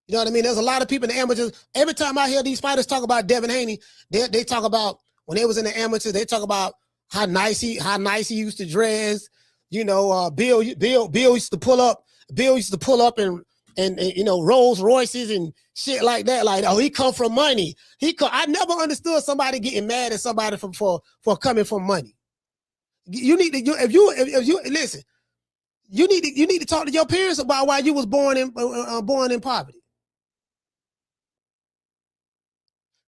You know what I mean? There's a lot of people in the amateurs. Every time I hear these fighters talk about Devin Haney, they talk about when they was in the amateurs. They talk about how nice he used to dress. Bill used to pull up. And Rolls Royces and shit like that. Like, oh, he come from money. I never understood somebody getting mad at somebody for coming from money. You need to listen. You need to talk to your parents about why you was born in poverty.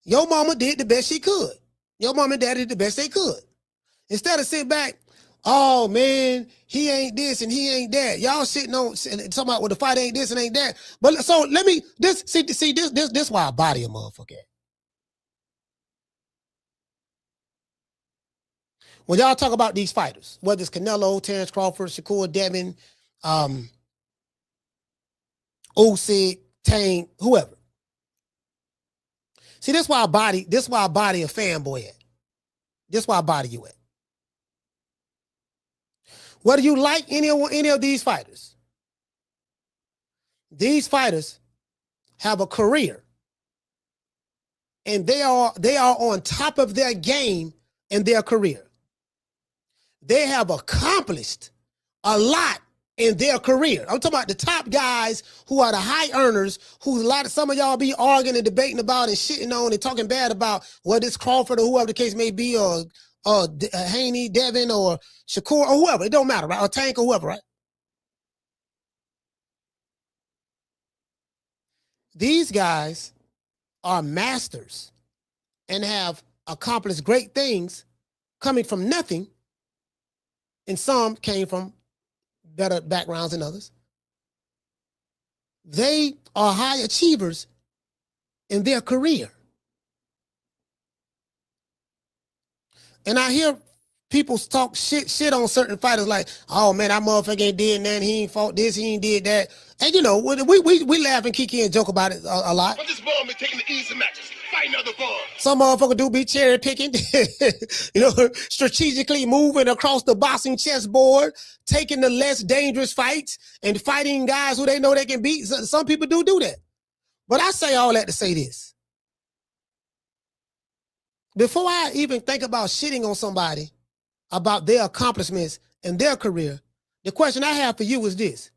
Your mama did the best she could. Your mom and dad did the best they could. Instead of sit back, oh man, he ain't this and he ain't that. Y'all sitting on talking about, well, the fight ain't this and ain't that. But so let me this why I body a motherfucker. When y'all talk about these fighters, whether it's Canelo, Terrence Crawford, Shakur, Devin, Usyk, Tank, whoever. See, this why I body a fanboy at. This why I body you at. Whether you like any of these fighters have a career, and they are on top of their game in their career. They have accomplished a lot in their career. I'm talking about the top guys who are the high earners, who some of y'all be arguing and debating about and shitting on and talking bad about, whether it's Crawford or whoever the case may be, or Haney, Devin, or Shakur, or whoever. It don't matter, right? Or Tank, or whoever, right? These guys are masters and have accomplished great things coming from nothing, and some came from better backgrounds than others. They are high achievers in their career. And I hear people talk shit on certain fighters like, oh man, that motherfucker ain't did that, he ain't fought this, he ain't did that. And we laugh and kiki and joke about it a lot. But this ball been taking the easy matches, fighting other balls. Some motherfucker do be cherry picking, strategically moving across the boxing chessboard, taking the less dangerous fights and fighting guys who they know they can beat. Some people do that. But I say all that to say this. Before I even think about shitting on somebody about their accomplishments in their career, the question I have for you is this.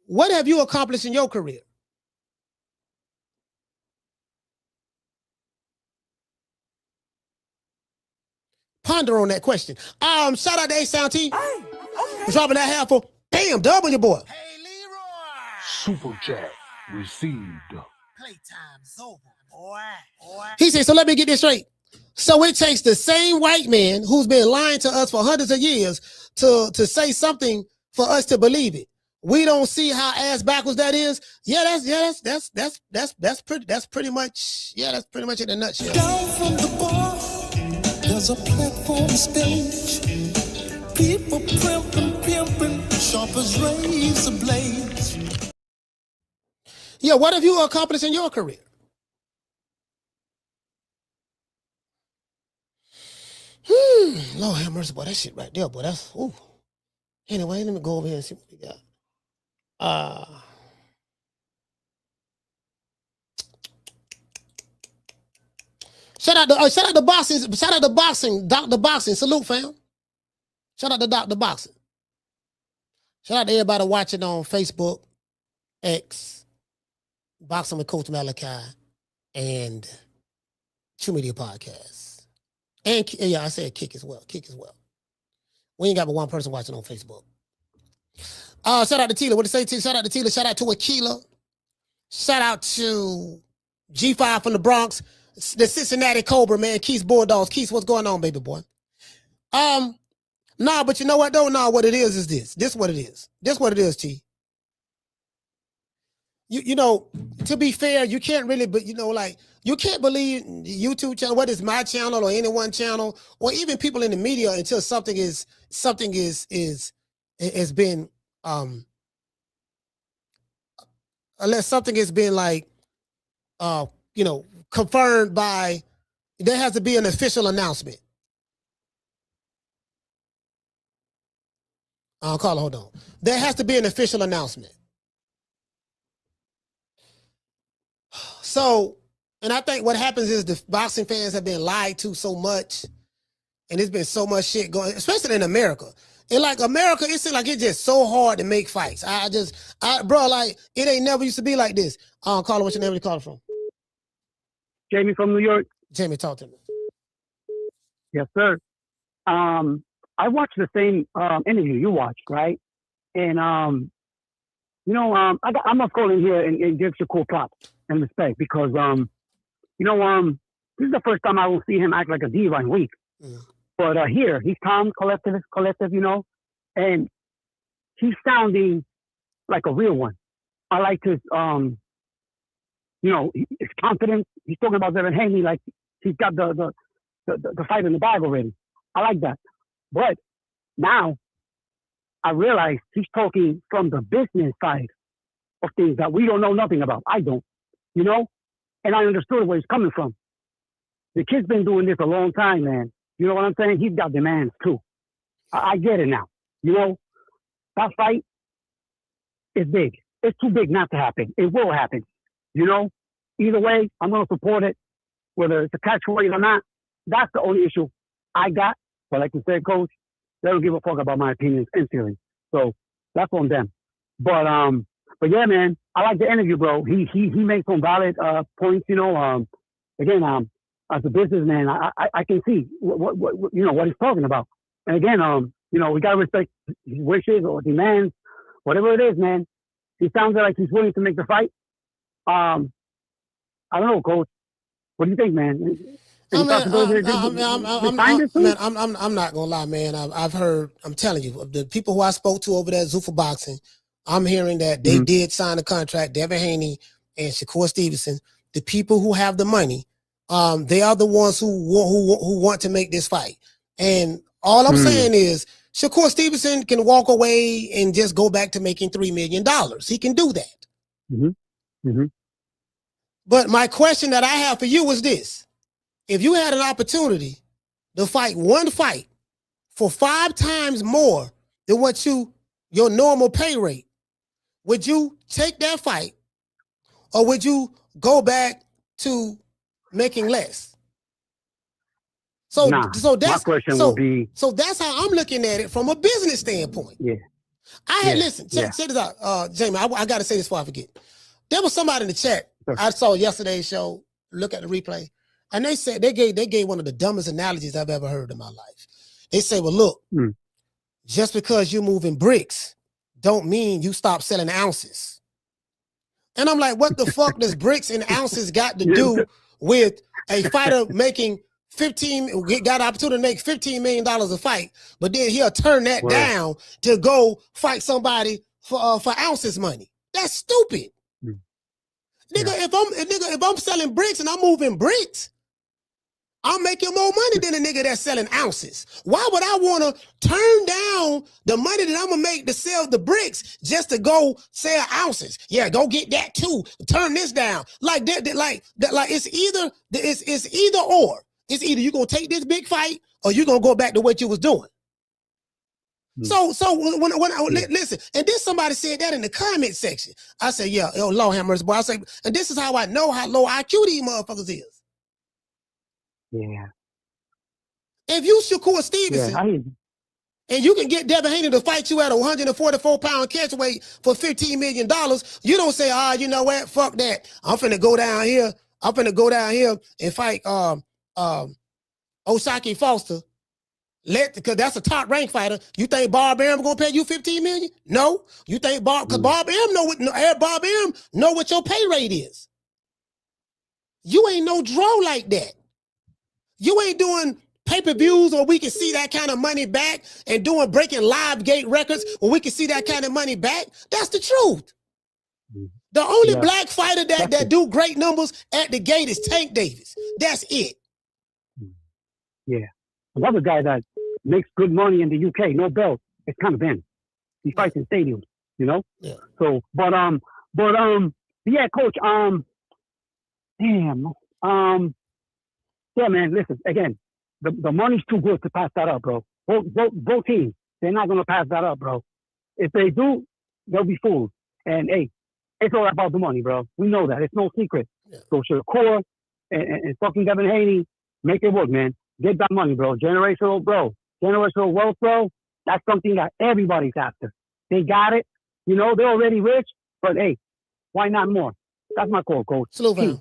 What have you accomplished in your career? Ponder on that question. Shout out to A-Sound T. Dropping that half for bam, dub on your boy. Hey, Leroy. Super chat received. Playtime's over, boy. He said, so let me get this straight. So it takes the same white man who's been lying to us for hundreds of years to say something for us to believe it. we don't see how ass backwards that is. That's pretty much in a nutshell. Down from the bar, there's a platform stage. People pimping, sharp as razor blades. Yeah, what have you accomplished in your career? Lord have mercy, boy. That shit right there, boy. That's ooh. Anyway, let me go over here and see what we got. Shout out to boxing. Shout out to boxing. Dr. Boxing. Salute, fam. Shout out to Dr. Boxing. Shout out to everybody watching on Facebook, X, Boxing with Coach Malachi, and True Media Podcast. And yeah, I said Kick as well. Kick as well. We ain't got but one person watching on Facebook. Shout out to Tila. What to say, Tila? Shout out to Tila. Shout out to Aquila. Shout out to G5 from the Bronx. The Cincinnati Cobra, man. Keith's Bulldogs. Keith, what's going on, baby boy? Nah, but you know what, though? Nah, what it is this. This what it is. This what it is, T. You know, to be fair, you can't really, but you know, like, you can't believe YouTube channel, whether it's my channel or anyone's channel, or even people in the media until something has been unless something has been like you know, confirmed by, there has to be an official announcement. Carla, hold on. There has to be an official announcement. So, and I think what happens is the boxing fans have been lied to so much, and there's been so much shit going, especially in America. And like America, it seems like it's just so hard to make fights. Bro, like, it ain't never used to be like this. Carla, what's your name? Where you calling from? Jamie from New York. Jamie, talk to me. Yes, sir. I watched the same interview you watched, right? And you know, I must go in here and give Shakur props and respect because you know, this is the first time I will see him act like a diva and weak. But here he's calm, collective, you know, and he's sounding like a real one. I like his you know, his confidence. He's talking about Devin Haney like he's got the fight in the bag already. I like that. But now I realize he's talking from the business side of things that we don't know nothing about. I don't, you know? And I understood where he's coming from. The kid's been doing this a long time, man. You know what I'm saying? He's got demands too. I get it now. You know, that fight is big. It's too big not to happen. It will happen. You know? Either way, I'm going to support it, whether it's a catchweight or not. That's the only issue I got. But like you said, Coach, they don't give a fuck about my opinions and feelings. So that's on them. But yeah, man, I like the interview, bro. He made some valid points, you know. Again, as a businessman, I can see what you know what he's talking about. And again, you know, we gotta respect his wishes or demands, whatever it is, man. He sounds like he's willing to make the fight. I don't know, Coach. What do you think, man? I'm not gonna lie, man. I've heard. I'm telling you, the people who I spoke to over there at Zuffa Boxing, I'm hearing that they did sign a contract. Devin Haney and Shakur Stevenson, the people who have the money, they are the ones who want to make this fight. And all I'm saying is, Shakur Stevenson can walk away and just go back to making $3 million. He can do that. But my question that I have for you is this. If you had an opportunity to fight one fight for 5 times more than what your normal pay rate, would you take that fight or would you go back to making less? So that's my question will be. So that's how I'm looking at it from a business standpoint. Yeah. Listen, check this out, Jamie. I got to say this before I forget. There was somebody in the chat. I saw yesterday's show. Look at the replay. And they said they gave one of the dumbest analogies I've ever heard in my life. They say, well, look, just because you're moving bricks don't mean you stop selling ounces. And I'm like, what the fuck does bricks and ounces got to do with a fighter making got an opportunity to make $15 million a fight, but then he'll turn that down to go fight somebody for ounces money. That's stupid. Nigga, if I'm selling bricks and I'm moving bricks, I'm making more money than a nigga that's selling ounces. Why would I want to turn down the money that I'm gonna make to sell the bricks just to go sell ounces? Yeah, go get that too. Turn this down. Like that. Like it's either or. It's either you gonna take this big fight or you gonna go back to what you was doing. So when listen, and then somebody said that in the comment section. I said, yeah, Lord have mercy, boy. I say, and this is how I know how low IQ these motherfuckers is. Yeah. If you Shakur Stevenson, and you can get Devin Haney to fight you at a 144-pound catch weight for $15 million, you don't say, you know what? Fuck that. I'm finna go down here. And fight Osaki Foster. Because that's a top rank fighter. You think Bob Arum gonna pay you $15 million? No. You think because Bob Arum know what your pay rate is. You ain't no draw like that. You ain't doing pay-per-views where we can see that kind of money back and breaking live gate records where we can see that kind of money back. That's the truth. The only black fighter that do great numbers at the gate is Tank Davis. That's it. Yeah. Another guy that makes good money in the UK, no belt, it's kind of Ben. He fights in stadiums, you know? Yeah. So, yeah, coach, yeah, man, listen, again, the money's too good to pass that up, bro. Both teams, they're not going to pass that up, bro. If they do, they'll be fooled. And, hey, it's all about the money, bro. We know that. It's no secret. Yeah. So Shakur and fucking Devin Haney, make it work, man. Get that money, bro. Generational wealth, bro. That's something that everybody's after. They got it. You know, they're already rich, but, hey, why not more? That's my call, coach. Slow down.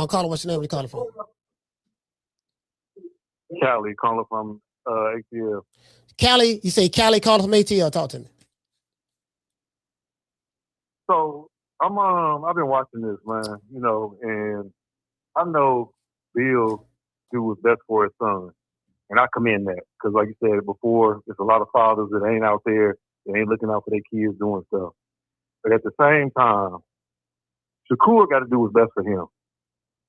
Caller, what's your name? Where you calling from? Cali, calling from ATL. Cali, you say Cali calling from ATL. Talk to me. So I've been watching this, man, you know, and I know Bill do what's best for his son. And I commend that. Because like you said before, there's a lot of fathers that ain't out there, that ain't looking out for their kids doing stuff. But at the same time, Shakur got to do what's best for him.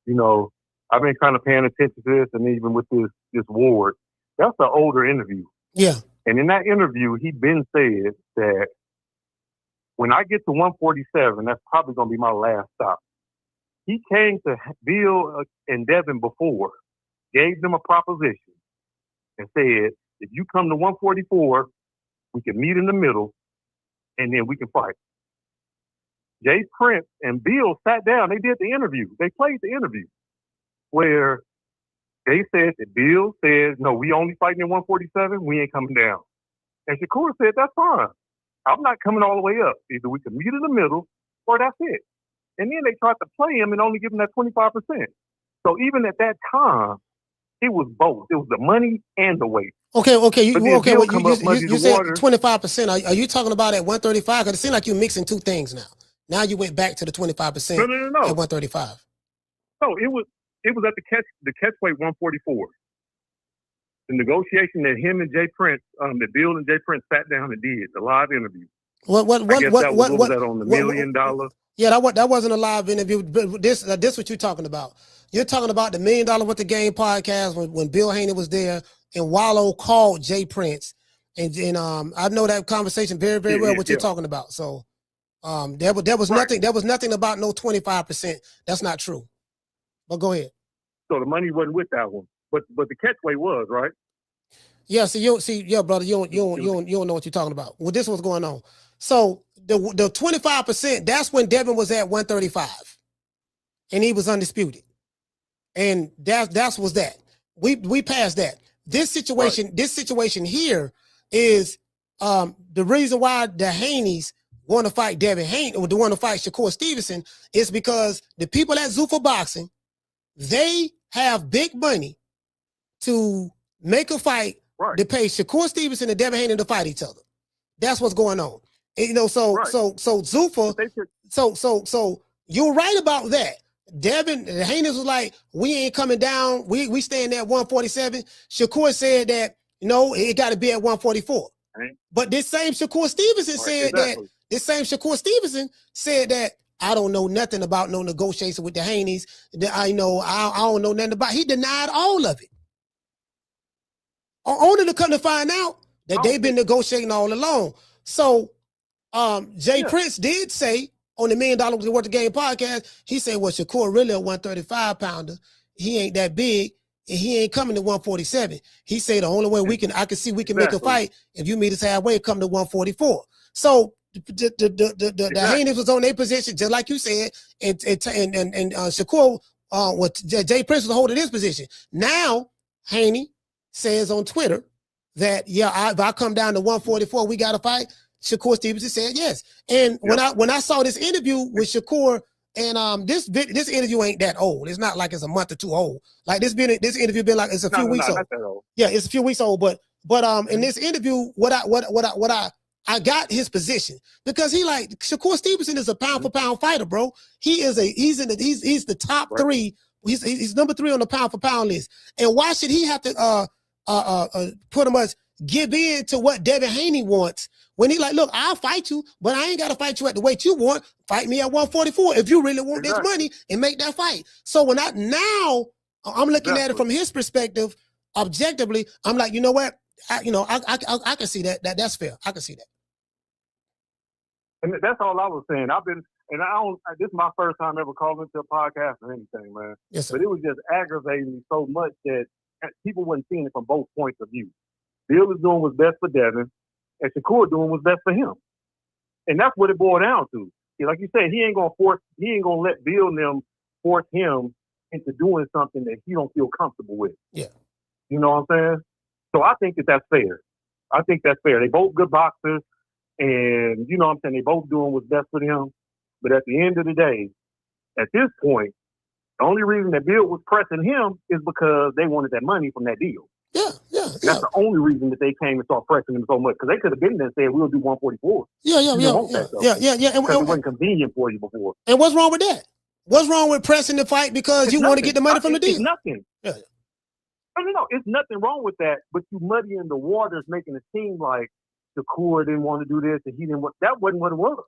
You know, I've been kind of paying attention to this, and even with this Ward, that's an older interview. Yeah. And in that interview, he been said that when I get to 147, that's probably going to be my last stop. He came to Bill and Devin before, gave them a proposition, and said, if you come to 144, we can meet in the middle, and then we can fight. Jay Prince and Bill sat down. They did the interview. They played the interview where they said that Bill said, no, we only fighting in 147. We ain't coming down. And Shakur said, that's fine. I'm not coming all the way up. Either we can meet in the middle or that's it. And then they tried to play him and only give him that 25%. So even at that time, it was both. It was the money and the weight. Okay. You said 25%. Are you talking about at 135? Because it seems like you're mixing two things now. Now you went back to the 25% No. at 135. No, it was at the catchweight 144. The negotiation that him and Jay Prince, that Bill and Jay Prince sat down and did, the live interview. What was that on the $1 million? Yeah, that wasn't a live interview. But this what you're talking about. You're talking about the $1 Million With the Game podcast when Bill Haney was there and Wallow called Jay Prince, and I know that conversation very well. What you're talking about. So there was nothing. There was nothing about no 25%. That's not true. But go ahead. So the money wasn't with that one, but the catchweight was, right? Yeah. Brother, you don't know what you're talking about. Well, this was going on. So the 25%. That's when Devin was at 135, and he was undisputed. And that's was that. We passed that. This situation here is the reason why the Haneys want to fight Devin Haney or want to fight Shakur Stevenson is because the people at Zuffa Boxing, they have big money to make a fight to pay Shakur Stevenson and Devin Haney to fight each other. That's what's going on. And, so Zuffa. So you're right about that. Devin Haney was like, we ain't coming down. We staying at 147. Shakur said that, it got to be at 144. Right. But this same Shakur Stevenson said that I don't know nothing about no negotiation with the Haneys. I don't know nothing about. He denied all of it. Only to come to find out that they've been negotiating all along. So Jay Prince did say on the $1 Million Worth of Game podcast, he said, well, Shakur really a 135 pounder. He ain't that big, and he ain't coming to 147. He said the only way I can see we can make a fight if you meet us halfway, come to 144. So the Haneys was on their position, just like you said, and Shakur, Jay Prince was holding his position. Now, Haney says on Twitter that, if I come down to 144, we got to fight. Shakur Stevenson said yes. And when I saw this interview with Shakur, and this interview ain't that old. It's not like it's a month or two old. Like this interview been like it's a few weeks old. Not that old. Yeah, it's a few weeks old. But in this interview, what I got his position because Shakur Stevenson is a pound for pound fighter, bro. He's the top three. He's number 3 on the pound for pound list. And why should he have to pretty much give in to what Devin Haney wants when he look, I'll fight you, but I ain't got to fight you at the weight you want. Fight me at 144 if you really want this money and make that fight. So I'm looking at it from his perspective, objectively. I'm like, you know what? I can see that. That's fair. I can see that. And that's all I was saying. This is my first time ever calling into a podcast or anything, man. Yes, sir. But it was just aggravating me so much that people wasn't seeing it from both points of view. Bill is doing what's best for Devin, and Shakur doing what's best for him. And that's what it boiled down to. Like you said, he ain't gonna let Bill and them force him into doing something that he don't feel comfortable with. Yeah. You know what I'm saying? So I think that's fair. I think that's fair. They both good boxers, and you know what I'm saying, they both doing what's best for them. But at the end of the day, at this point, the only reason that Bill was pressing him is because they wanted that money from that deal. That's the only reason that they came and started pressing him so much, because they could have been there and said, we'll do 144. Yeah. Because it wasn't convenient for you before. And what's wrong with that? What's wrong with pressing the fight because you want to get the money from the deal? It's nothing. Yeah. No, it's nothing wrong with that, but you muddying the waters, making it seem like Shakur didn't want to do this and he didn't want. That wasn't what it was.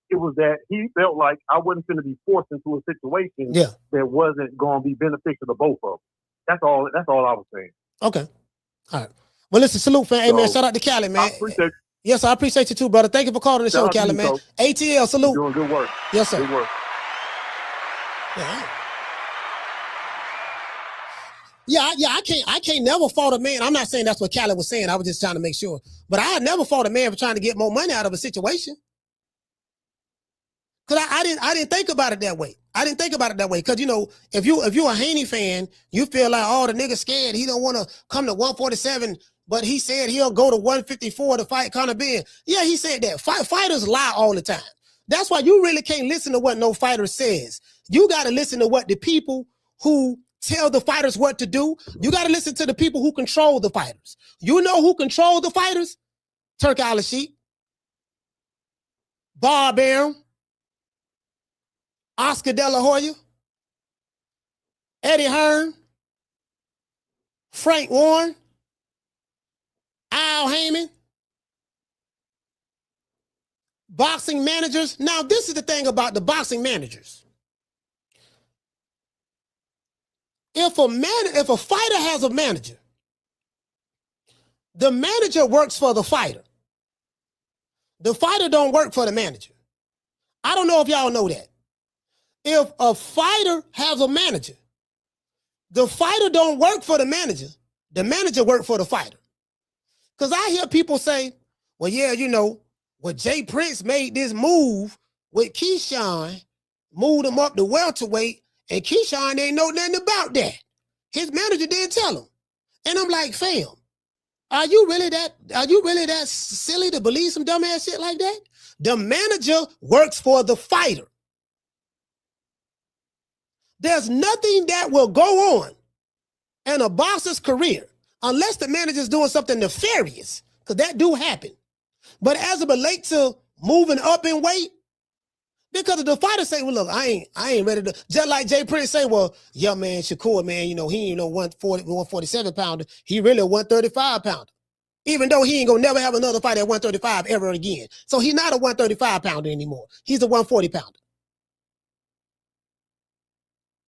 It was that he felt like I wasn't going to be forced into a situation that wasn't going to be beneficial to both of them. That's all I was saying. Okay. All right. Well, listen, salute, fam. Hey, man, shout out to Cali, man. I appreciate you. Yes, I appreciate you too, brother. Thank you for calling the show, Cali, man. Coach. ATL, salute. You're doing good work. Yes, sir. Good work. Yeah, I can't never fault a man. I'm not saying that's what Cali was saying. I was just trying to make sure. But I never fault a man for trying to get more money out of a situation. Cause I didn't think about it that way. I didn't think about it that way. Cause if you're a Haney fan, you feel like, oh, the nigga scared. He don't want to come to 147, but he said he'll go to 154 to fight Conor Ben. Yeah, he said that. Fighters lie all the time. That's why you really can't listen to what no fighter says. You got to listen to what the people who tell the fighters what to do. You got to listen to the people who control the fighters. You know who control the fighters? Turk Al-Sheikh, Bob Arum, Oscar De La Hoya, Eddie Hearn, Frank Warren, Al Heyman, boxing managers. Now, this is the thing about the boxing managers. If a fighter has a manager, the manager works for the fighter. The fighter don't work for the manager. I don't know if y'all know that. If a fighter has a manager, the fighter don't work for the manager work for the fighter. Because I hear people say, well, yeah, Jay Prince made this move with Keyshawn, moved him up to welterweight, and Keyshawn ain't know nothing about that. His manager didn't tell him. And I'm like, fam, are you really that silly to believe some dumbass shit like that? The manager works for the fighter. There's nothing that will go on in a boxer's career unless the manager's doing something nefarious, because that do happen. But as it relates to moving up in weight, Because the fighters say, well, look, I ain't ready to, just like Jay Prince say, well, yeah, man, Shakur, man, he ain't no 147 pounder. He really a 135 pounder. Even though he ain't gonna never have another fight at 135 ever again. So he's not a 135 pounder anymore. He's a 140 pounder.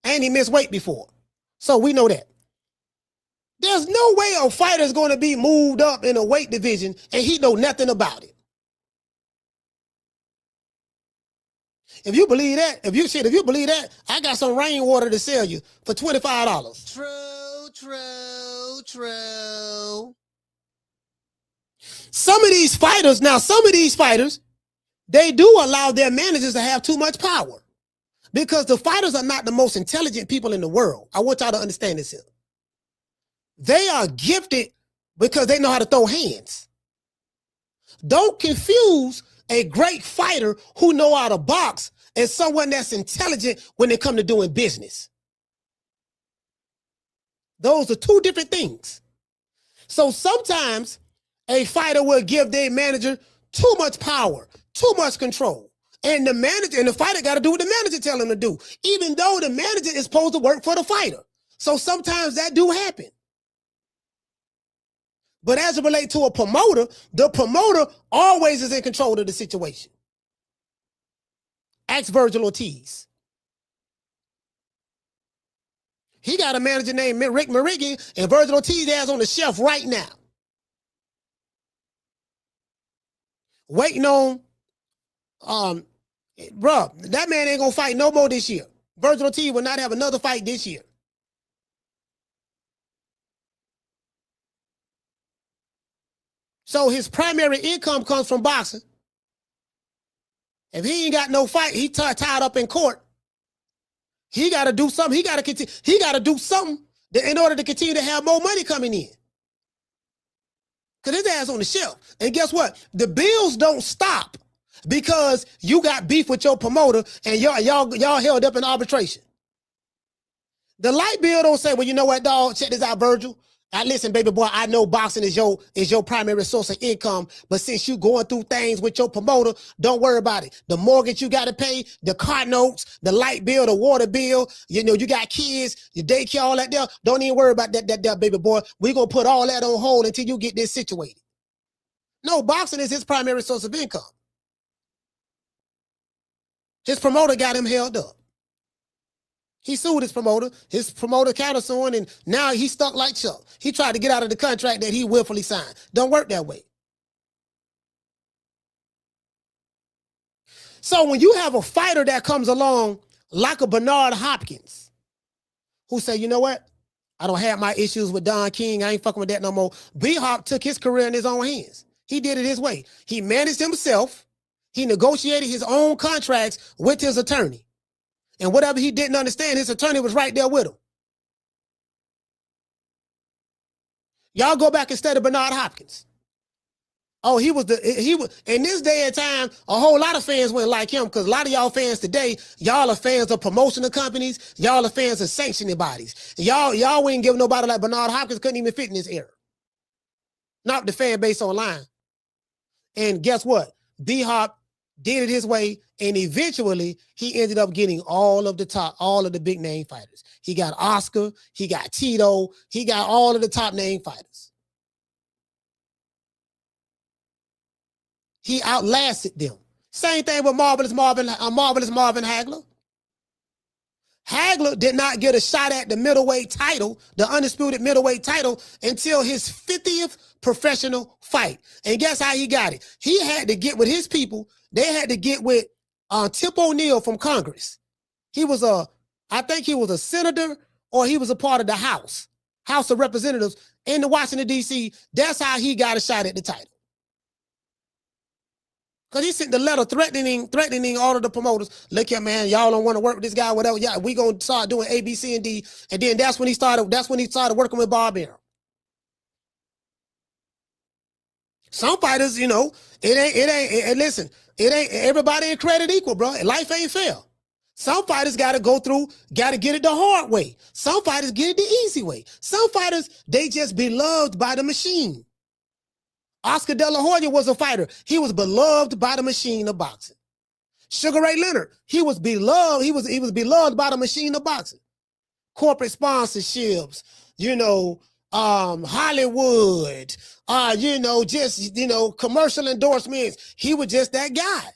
And he missed weight before. So we know that. There's no way a fighter is going to be moved up in a weight division and he know nothing about it. If you believe that, if you believe that, I got some rainwater to sell you for $25. True. Some of these fighters, they do allow their managers to have too much power because the fighters are not the most intelligent people in the world. I want y'all to understand this here. They are gifted because they know how to throw hands. Don't confuse a great fighter who know how to box and someone that's intelligent when it comes to doing business. Those are two different things. So sometimes a fighter will give their manager too much power, too much control. And the manager and the fighter got to do what the manager tell him to do, even though the manager is supposed to work for the fighter. So sometimes that do happen. But as it relates to a promoter, the promoter always is in control of the situation. Ask Virgil Ortiz. He got a manager named Rick Morigian, and Virgil Ortiz has on the shelf right now. Waiting on, bruh, that man ain't gonna fight no more this year. Virgil Ortiz will not have another fight this year. So his primary income comes from boxing. If he ain't got no fight, he tied up in court. He got to do something. He got to do something in order to continue to have more money coming in. Because his ass on the shelf. And guess what? The bills don't stop because you got beef with your promoter and y'all held up in arbitration. The light bill don't say, well, you know what, dog? Check this out, Virgil. Listen, baby boy, I know boxing is your primary source of income, but since you going through things with your promoter, don't worry about it. The mortgage you got to pay, the car notes, the light bill, the water bill, you got kids, your daycare, all that there. Don't even worry about that, baby boy. We're going to put all that on hold until you get this situated. No, boxing is his primary source of income. His promoter got him held up. He sued his promoter. His promoter countersuing, and now he's stuck like Chuck. He tried to get out of the contract that he willfully signed. Don't work that way. So when you have a fighter that comes along like a Bernard Hopkins, who say, you know what? I don't have my issues with Don King. I ain't fucking with that no more. B-Hop took his career in his own hands. He did it his way. He managed himself. He negotiated his own contracts with his attorney. And whatever he didn't understand, his attorney was right there with him. Y'all go back and study Bernard Hopkins. Oh, he was in this day and time, a whole lot of fans went like him because a lot of y'all fans today, y'all are fans of promotional companies, y'all are fans of sanctioning bodies. Y'all ain't give nobody like Bernard Hopkins couldn't even fit in this era. Not the fan base online. And guess what? B-Hop did it his way, and eventually he ended up getting all of the big name fighters. He got Oscar, he got Tito, he got all of the top name fighters. He outlasted them. Same thing with Marvelous Marvin Hagler. Hagler did not get a shot at the middleweight title, the undisputed middleweight title, until his 50th professional fight. And guess how he got it? He had to get with his people. They had to get with Tip O'Neill from Congress. I think he was a senator or he was a part of the House of Representatives in the Washington, D.C. That's how he got a shot at the title. Because he sent the letter threatening all of the promoters. Look here, man, y'all don't want to work with this guy, whatever. Yeah, we gonna start doing A, B, C, and D. And then that's when he started working with Bob Arum. Some fighters, it ain't everybody ain't credit equal, bro. Life ain't fair. Some fighters gotta get it the hard way. Some fighters get it the easy way. Some fighters, they just beloved by the machine. Oscar De La Hoya was a fighter. He was beloved by the machine of boxing. Sugar Ray Leonard, he was beloved. He was beloved by the machine of boxing. Corporate sponsorships, Hollywood, commercial endorsements. He was just that guy.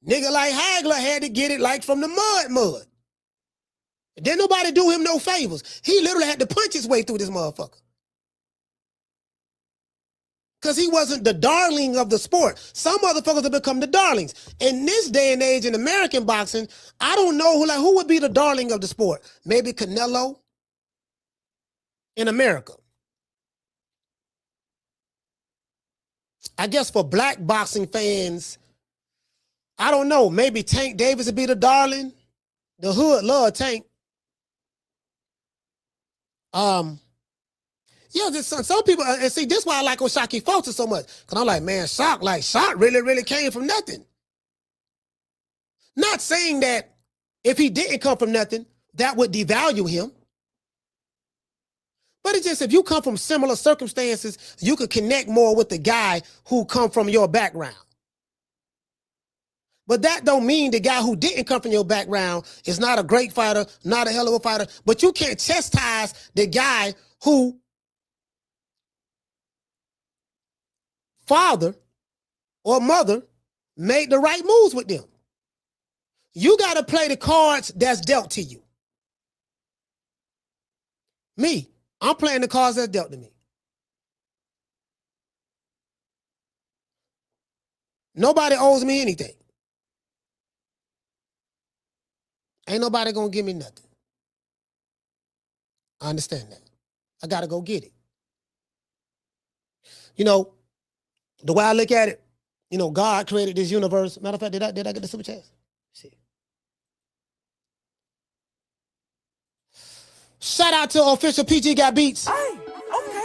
Nigga like Hagler had to get it like from the mud. Didn't nobody do him no favors. He literally had to punch his way through this motherfucker. Because he wasn't the darling of the sport. Some motherfuckers have become the darlings. In this day and age in American boxing, I don't know who would be the darling of the sport. Maybe Canelo in America. I guess for black boxing fans, I don't know. Maybe Tank Davis would be the darling. The hood love Tank. Yeah, some people, and see, this is why I like O'Shaquie Fulton so much. Because I'm like, man, Shock really came from nothing. Not saying that if he didn't come from nothing, that would devalue him. But it's just, if you come from similar circumstances, you could connect more with the guy who come from your background. But that don't mean the guy who didn't come from your background is not a great fighter, not a hell of a fighter. But you can't chastise the guy who father or mother made the right moves with them. You got to play the cards that's dealt to you. Me, I'm playing the cards that's dealt to me. Nobody owes me anything. Ain't nobody gonna give me nothing. I understand that. I gotta go get it. The way I look at it, God created this universe. Matter of fact, did I get the super chat? Let's see. Shout out to official PG Got Beats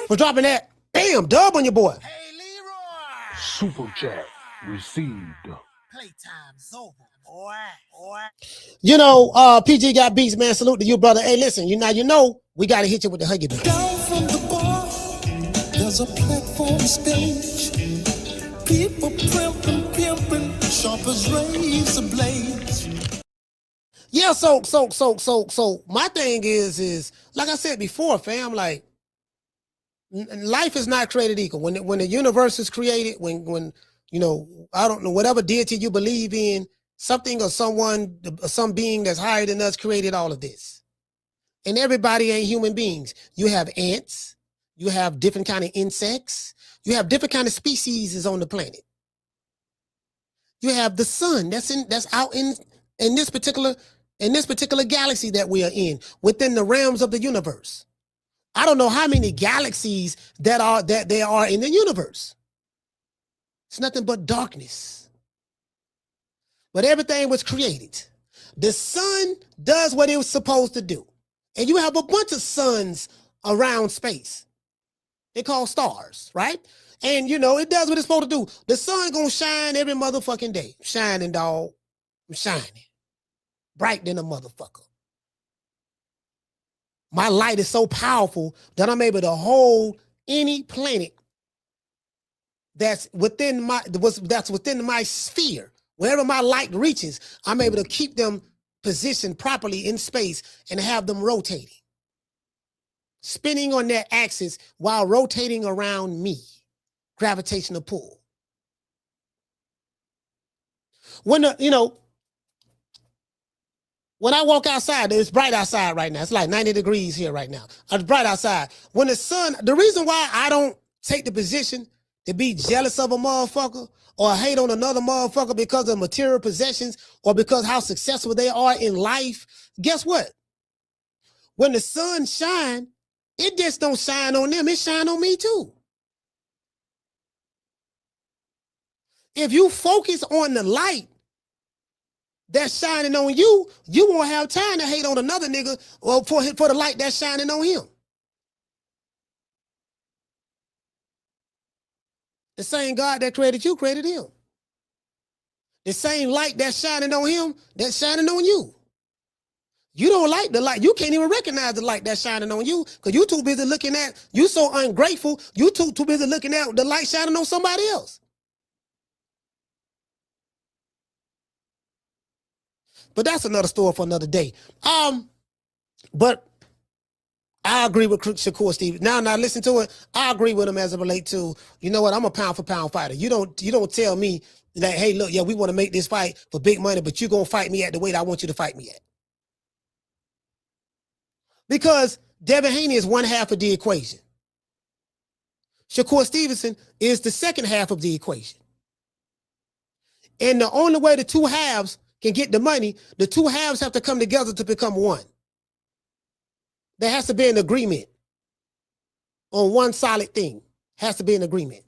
for dropping that. Bam, dub on your boy. Super chat received. Playtime's over, boy. PG Got Beats, man. Salute to you, brother. Hey, listen, we gotta hit you with the Huggy Beat. Down from the bar, there's a platform stage. People pimping, sharp as razor blades. Yeah, so my thing is like I said before, fam, like life is not created equal. When the universe is created, when I don't know, whatever deity you believe in, something or someone, some being that's higher than us created all of this. And everybody ain't human beings. You have ants, you have different kind of insects, you have different kind of species on the planet. You have the sun that's out in this particular galaxy that we are in, within the realms of the universe. I don't know how many galaxies that there are in the universe. It's nothing but darkness. But everything was created. The sun does what it was supposed to do. And you have a bunch of suns around space. They're called stars, right? And it does what it's supposed to do. The sun gonna shine every motherfucking day. Shining, dog. I'm shining. Bright than a motherfucker. My light is so powerful that I'm able to hold any planet that's within my sphere. Wherever my light reaches, I'm able to keep them positioned properly in space and have them rotating. Spinning on their axis while rotating around me. Gravitational pull. When I walk outside, it's bright outside right now. It's like 90 degrees here right now. It's bright outside. When the reason why I don't take the position to be jealous of a motherfucker or hate on another motherfucker because of material possessions or because how successful they are in life, guess what? When the sun shines, it just don't shine on them. It shine on me too. If you focus on the light that's shining on you, you won't have time to hate on another nigga or for the light that's shining on him. The same God that created you created him. The same light that's shining on him that's shining on you. You don't like the light. You can't even recognize the light that's shining on you because you too busy looking at, you so ungrateful, you too busy looking at the light shining on somebody else. But that's another story for another day. But I agree with Shakur Stevenson. Now listen to it. I agree with him as it relates to, you know what, I'm a pound for pound fighter. You don't tell me that, hey, look, yeah, we want to make this fight for big money, but you're going to fight me at the weight I want you to fight me at. Because Devin Haney is one half of the equation. Shakur Stevenson is the second half of the equation. And the only way the two halves can get the money, the two halves have to come together to become one. There has to be an agreement on one solid thing. Has to be an agreement.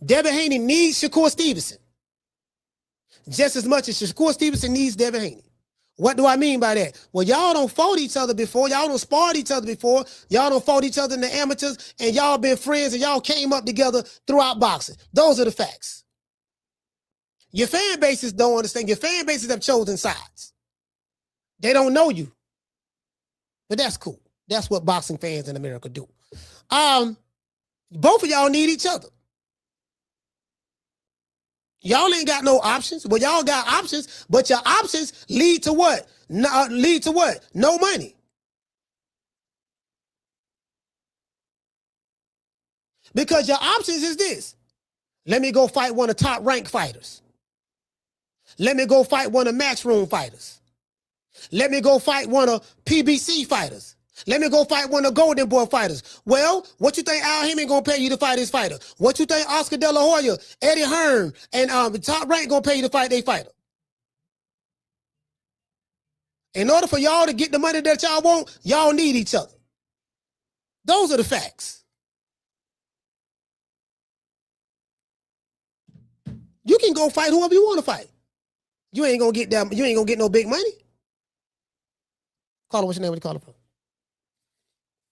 Devin Haney needs Shakur Stevenson just as much as Shakur Stevenson needs Devin Haney. What do I mean by that? Well, y'all don't fought each other before. Y'all don't sparred each other before. Y'all don't fought each other in the amateurs, and y'all been friends, and y'all came up together throughout boxing. Those are the facts. Your fan bases don't understand. Your fan bases have chosen sides. They don't know you. But that's cool. That's what boxing fans in America do. Both of y'all need each other. Y'all ain't got no options. Well, y'all got options, but your options lead to what? Lead to what? No money. Because your options is this. Let me go fight one of the top ranked fighters. Let me go fight one of Matchroom fighters. Let me go fight one of PBC fighters. Let me go fight one of Golden Boy fighters. Well, what you think Al Heyman gonna pay you to fight his fighter? What you think Oscar De La Hoya, Eddie Hearn, and the Top Rank gonna pay you to fight their fighter? In order for y'all to get the money that y'all want, y'all need each other. Those are the facts. You can go fight whoever you want to fight. You ain't gonna get that. You ain't gonna get no big money. Caller, what's your name? What you calling from?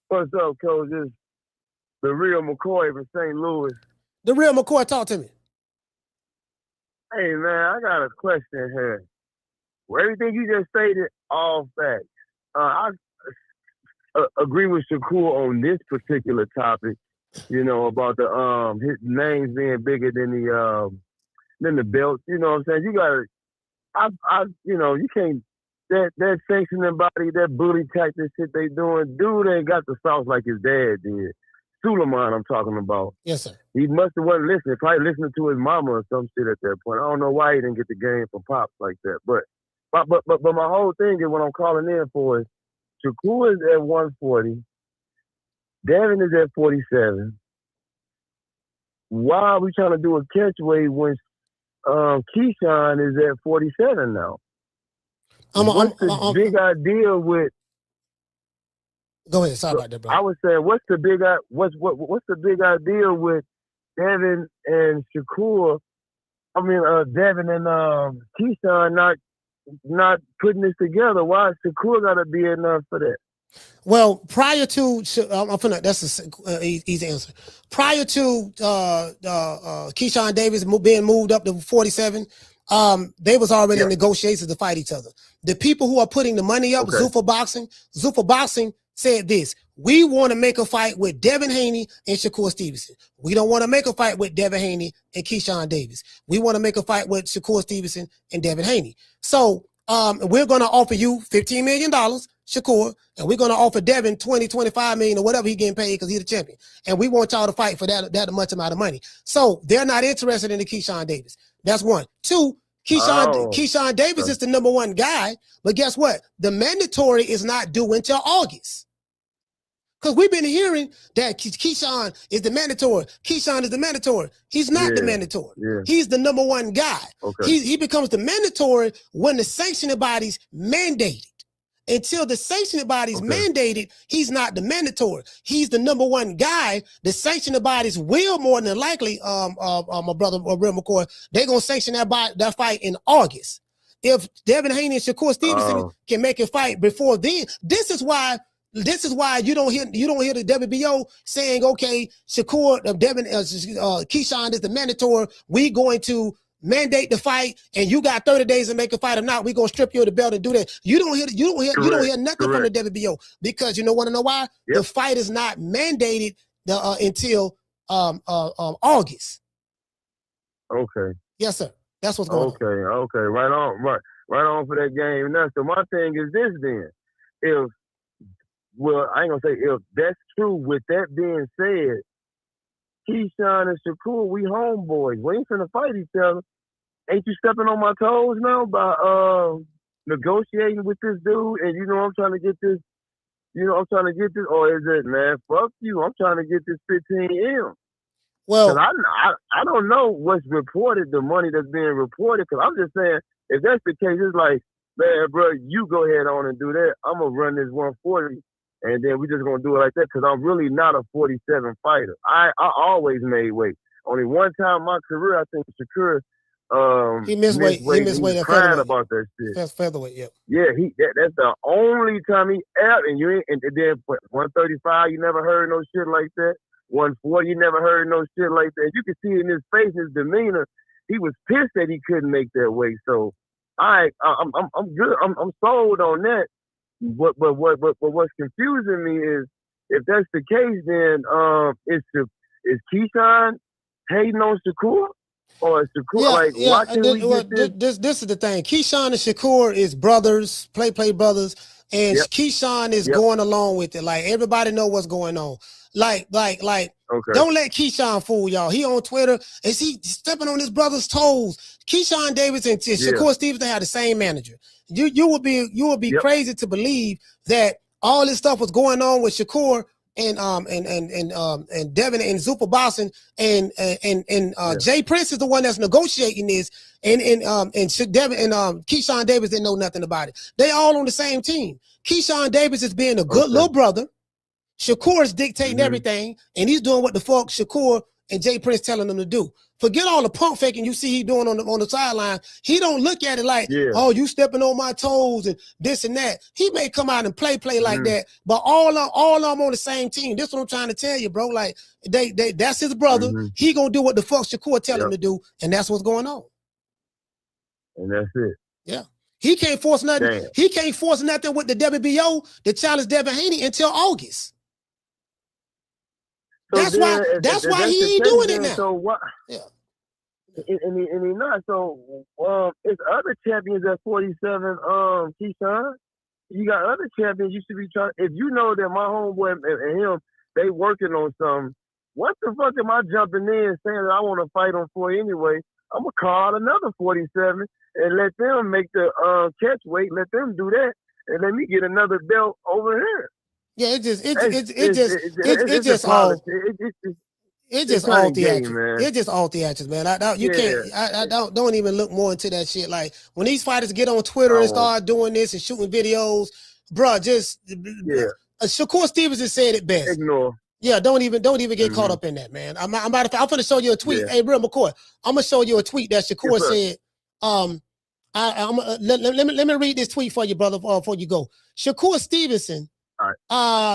What's up, Coach? It's the real McCoy from St. Louis. The real McCoy, talk to me. Hey, man, I got a question here. Well, everything you just stated, all facts. I agree with Shakur on this particular topic, you know, about the his names being bigger than the belts. You know what I'm saying? You gotta, you know, you can't. That sanctioning body, that bully tactic shit they doing, dude ain't got the sauce like his dad did. Suleiman, I'm talking about. Yes, sir. He must have wasn't listening, probably listening to his mama or some shit at that point. I don't know why he didn't get the game from Pops like that. But my whole thing is what I'm calling in for is Shakur is at 140. Devin is at 47. Why are we trying to do a catchweight when Keyshawn is at 47 now? What's the big idea with? Go ahead. Sorry about that, bro. I was saying, what's the big idea with Devin and Shakur? I mean, Devin and Keyshawn not putting this together. Why Shakur got to be enough for that? Well, prior to that's an easy answer. Prior to Keyshawn Davis being moved up to 47, they was already in negotiations to fight each other. The people who are putting the money up, Zuffa Boxing said this: we want to make a fight with Devin Haney and Shakur Stevenson. We don't want to make a fight with Devin Haney and Keyshawn Davis. We want to make a fight with Shakur Stevenson and Devin Haney. So we're going to offer you $15 million, Shakur, and we're going to offer Devin 20, 25 million or whatever he getting paid because he's the champion. And we want y'all to fight for that much amount of money. So they're not interested in the Keyshawn Davis. That's one. Two, Keyshawn Davis is the number one guy, but guess what? The mandatory is not due until August. Because we've been hearing that Keyshawn is the mandatory. Keyshawn is the mandatory. He's not the mandatory. Yeah. He's the number one guy. Okay. He becomes the mandatory when the sanctioning body's mandated. Until the sanctioning body's mandated, he's not the mandatory. He's the number one guy. The sanctioning bodies will more than likely, my brother Real McCoy, they're gonna sanction that fight in August. If Devin Haney and Shakur Stevenson can make a fight before then, this is why you don't hear the WBO saying, okay, Shakur, Devin, Keyshawn is the mandatory. We going to mandate the fight, and you got 30 days to make a fight. Or not, we gonna strip you of the belt and do that. You don't hear nothing from the WBO because you want to know why? The fight is not mandated until August. Okay. Yes, sir. That's what's going on. Okay, right on for that game. Now, so my thing is this then. I ain't gonna say if that's true. With that being said, Keyshawn and Shakur, we homeboys. We ain't finna fight each other. Ain't you stepping on my toes now by negotiating with this dude? And I'm trying to get this. I'm trying to get this. Or is it, man? Fuck you. I'm trying to get this 15M. Well, I don't know what's reported, the money that's being reported. Because I'm just saying, if that's the case, it's like, man, bro, you go ahead on and do that. I'm gonna run this 140, and then we just gonna do it like that. Because I'm really not a 47 fighter. I always made weight. Only one time in my career, I think Shakur. He missed weight. He missed weight at featherweight. About that shit. That's featherweight. Yep. Yeah, that's the only time he ever. And then 135, you never heard no shit like that. 140, you never heard no shit like that. You can see it in his face, his demeanor. He was pissed that he couldn't make that weight. So, I'm good. I'm sold on that. But what's confusing me is if that's the case, then is Keyshawn hating on Shakur? Or is Shakur why can't we get this? This is the thing. Keyshawn and Shakur is brothers, play brothers, and Keyshawn is going along with it. Like everybody know what's going on. Like, don't let Keyshawn fool y'all. He on Twitter and he stepping on his brother's toes. Keyshawn Davis and Shakur Stevenson had the same manager. You would be crazy to believe that all this stuff was going on with Shakur and Devin and Zupa Boston and Jay Prince is the one that's negotiating this and Devin and Keyshawn Davis didn't know nothing about it. They all on the same team. Keyshawn Davis is being a good little brother. Shakur is dictating everything, and he's doing what the fuck Shakur and Jay Prince telling him to do. Forget all the pump faking you see he doing on the sideline. He don't look at it like, oh, you stepping on my toes and this and that. He may come out and play like that, but all of them on the same team. This is what I'm trying to tell you, bro. Like that's his brother. He gonna do what the fuck Shakur tell him to do, and that's what's going on. And that's it. Yeah. He can't force nothing. Damn. He can't force nothing with the WBO to challenge Devin Haney until August. So that's why he ain't doing it now. So what? Yeah. And he not. So it's other champions at 47. Keyshawn, you got other champions. You should be trying. If you know that my homeboy and him, they working on something. What the fuck am I jumping in saying that I want to fight on for anyway? I'm gonna call another 47 and let them make the catch weight. Let them do that, and let me get another belt over here. Yeah, it's just all theatrics. It's just all theatrics, man. I don't even look more into that shit. Like when these fighters get on Twitter and start doing this and shooting videos, bro, Shakur Stevenson said it best. Ignore. Yeah, don't even get caught up in that, man. I'm gonna show you a tweet. Hey, bro, McCoy, I'm gonna show you a tweet that Shakur said. Let me read this tweet for you, brother, before you go. Shakur Stevenson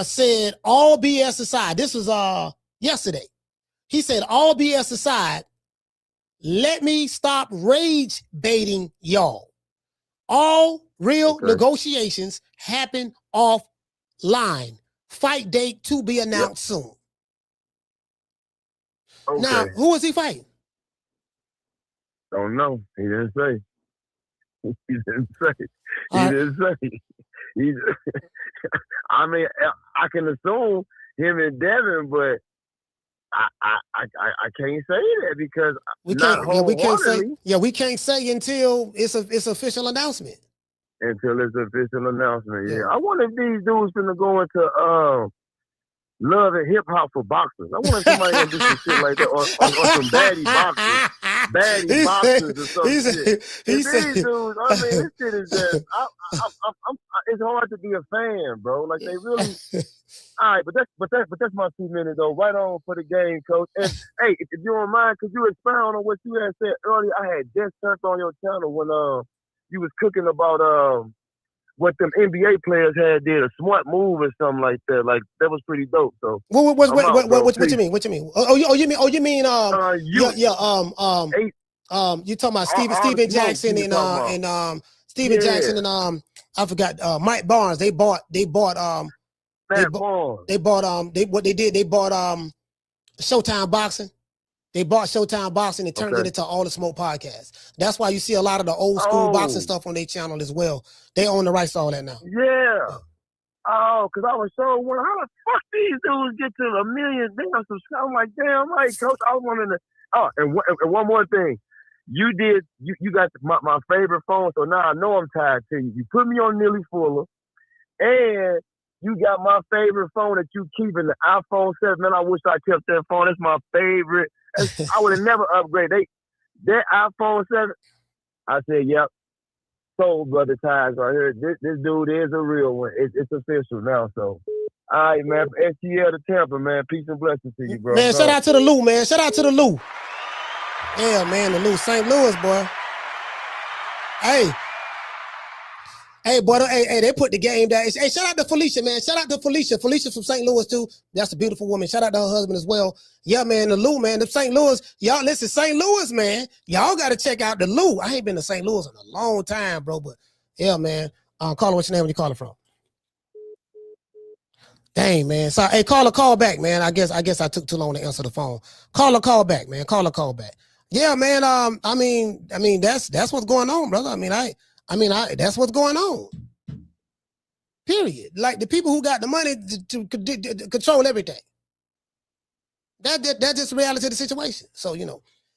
said, all BS aside, this was yesterday. He said, all BS aside, let me stop rage baiting y'all. All real negotiations happen offline. Fight date to be announced soon. Okay. Now, who is he fighting? Don't know. He didn't say. He didn't say. I mean, I can assume him and Devin, but I can't say that because we can't say until it's official announcement. Until it's official announcement, I wonder if these dudes finna go into love and hip hop for boxers. I wonder if somebody gonna do some shit like that, or some baddie boxers or some shit. These dudes, I mean, this shit is just. It's hard to be a fan, bro. Like they really. All right, but that's my 2 minutes though. Right on for the game, coach. And hey, if you don't mind, could you expound on what you had said earlier? I had just turned on your channel when you was cooking about what them NBA players did a smart move or something like that. Like that was pretty dope. So what you mean? What you mean? You mean you talking about Steven Jackson and Steven Jackson and I forgot Mike Barnes. They bought Showtime Boxing. They bought Showtime Boxing and turned it into All the Smoke podcast. That's why you see a lot of the old school boxing stuff on their channel as well. They own the rights to all that now. Yeah. Oh, because I was so wondering how the fuck these dudes get to 1 million damn subscribers. I'm like, damn right, coach. I was wondering. And one more thing. You got my favorite phone, so now I know I'm tied to you. You put me on Nearly Fuller, and you got my favorite phone that you keep in the iPhone 7. Man, I wish I kept that phone. That's my favorite. I would have never upgraded. That iPhone 7, I said, yep. So, Brother Ties right here. This dude is a real one. It's official now, so. All right, man. STL to Tampa, man. Peace and blessings to you, bro. Man, shout out to the Lou, man. Shout out to the Lou. Yeah, man, the Lou. St. Louis, boy. Hey, boy, they put the game down. Hey, shout out to Felicia, man. Shout out to Felicia. Felicia from St. Louis, too. That's a beautiful woman. Shout out to her husband as well. Yeah, man, the Lou, man. The St. Louis. Y'all, listen, St. Louis, man. Y'all got to check out the Lou. I ain't been to St. Louis in a long time, bro, but yeah, man. Caller, what's your name? Where you calling from? Dang, man. So, hey, caller, call back, man. I guess I took too long to answer the phone. Caller, call back, man. Caller, call back. Yeah, man. I mean, that's what's going on, brother. I mean, that's what's going on. Period. Like the people who got the money to control everything. That's just the reality of the situation. So,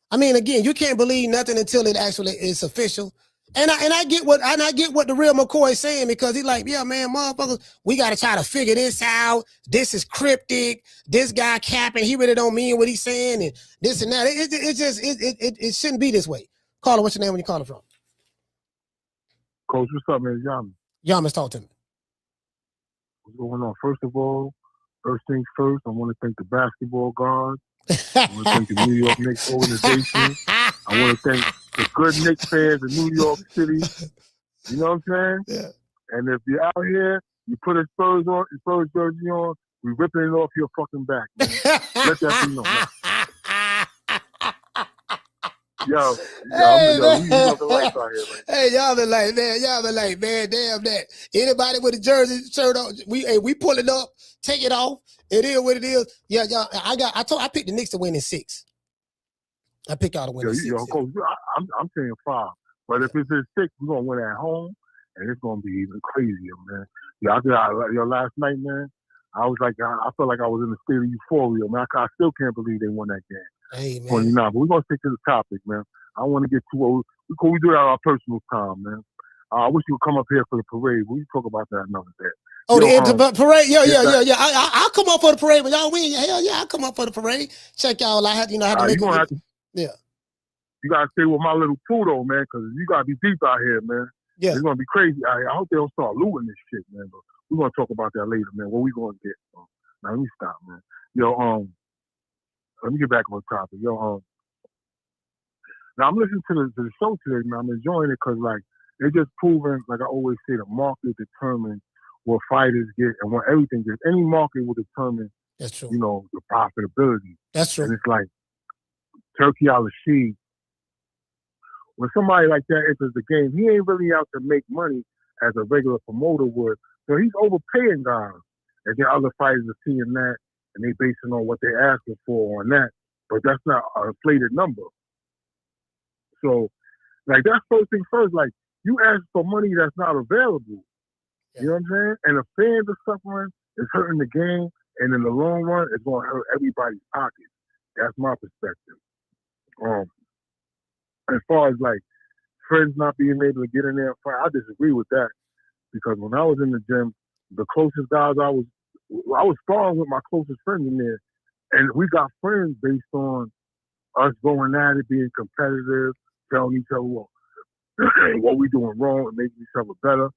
I mean, again, you can't believe nothing until it actually is official. And I get what the real McCoy is saying, because he's like, yeah, man, motherfuckers, we got to try to figure this out. This is cryptic. This guy capping. He really don't mean what he's saying, and this and that. It shouldn't be this way. Caller, what's your name when you calling from? Coach, what's up, man? Yamas. Yamas, talk to me. What's going on? First of all, first things first, I want to thank the basketball gods. I want to thank the New York Knicks organization. I want to thank the good Knicks fans in New York City. You know what I'm saying? Yeah. And if you're out here, you put a Spurs jersey on, we ripping it off your fucking back, man. Let that be known. Yo, we love the lights out here, man. Hey, y'all been like, man, damn that. Anybody with a jersey shirt on, we pull it up, take it off. It is what it is. Yeah, y'all. I picked the Knicks to win in 6. I picked y'all to win in 6. Coach, I'm saying 5. But if it's in 6, we're gonna win at home, and it's gonna be even crazier, man. Last night, man, I was like, I felt like I was in a state of euphoria, man. I still can't believe they won that game. Hey, man. 29, but we're gonna stick to the topic, man. I don't want to get too old. We do that on our personal time, man. I wish you would come up here for the parade. We talk about that another day. Oh, the parade? Yeah. I'll come up for the parade when y'all win. Hell yeah, I'll come up for the parade. Check y'all. I have to make it. Yeah. You gotta stay with my little Pluto, man, because you gotta be deep out here, man. Yeah. It's gonna be crazy out here. I hope they don't start looting this shit, man. But we're gonna talk about that later, man. What we gonna get? Now let me stop, man. Let me get back on the topic. Now I'm listening to the show today, man. I'm enjoying it because, like, they just proving, like I always say, the market determines what fighters get and what everything gets. Any market will determine, that's true, the profitability. That's true. And it's like Turkey Al-Rashid. When somebody like that enters the game, he ain't really out to make money as a regular promoter would. So he's overpaying guys. And then other fighters are seeing that, and they basing on what they're asking for on that. But that's not an inflated number. So, like, that's first thing first. Like, you ask for money that's not available. Yeah. You know what I'm saying? And the fans are suffering. It's hurting the game. And in the long run, it's going to hurt everybody's pockets. That's my perspective. As far as, like, friends not being able to get in there and fight, I disagree with that. Because when I was in the gym, the closest guys I was sparring with my closest friends in there. And we got friends based on us going at it, being competitive, telling each other what we doing wrong and making each other better.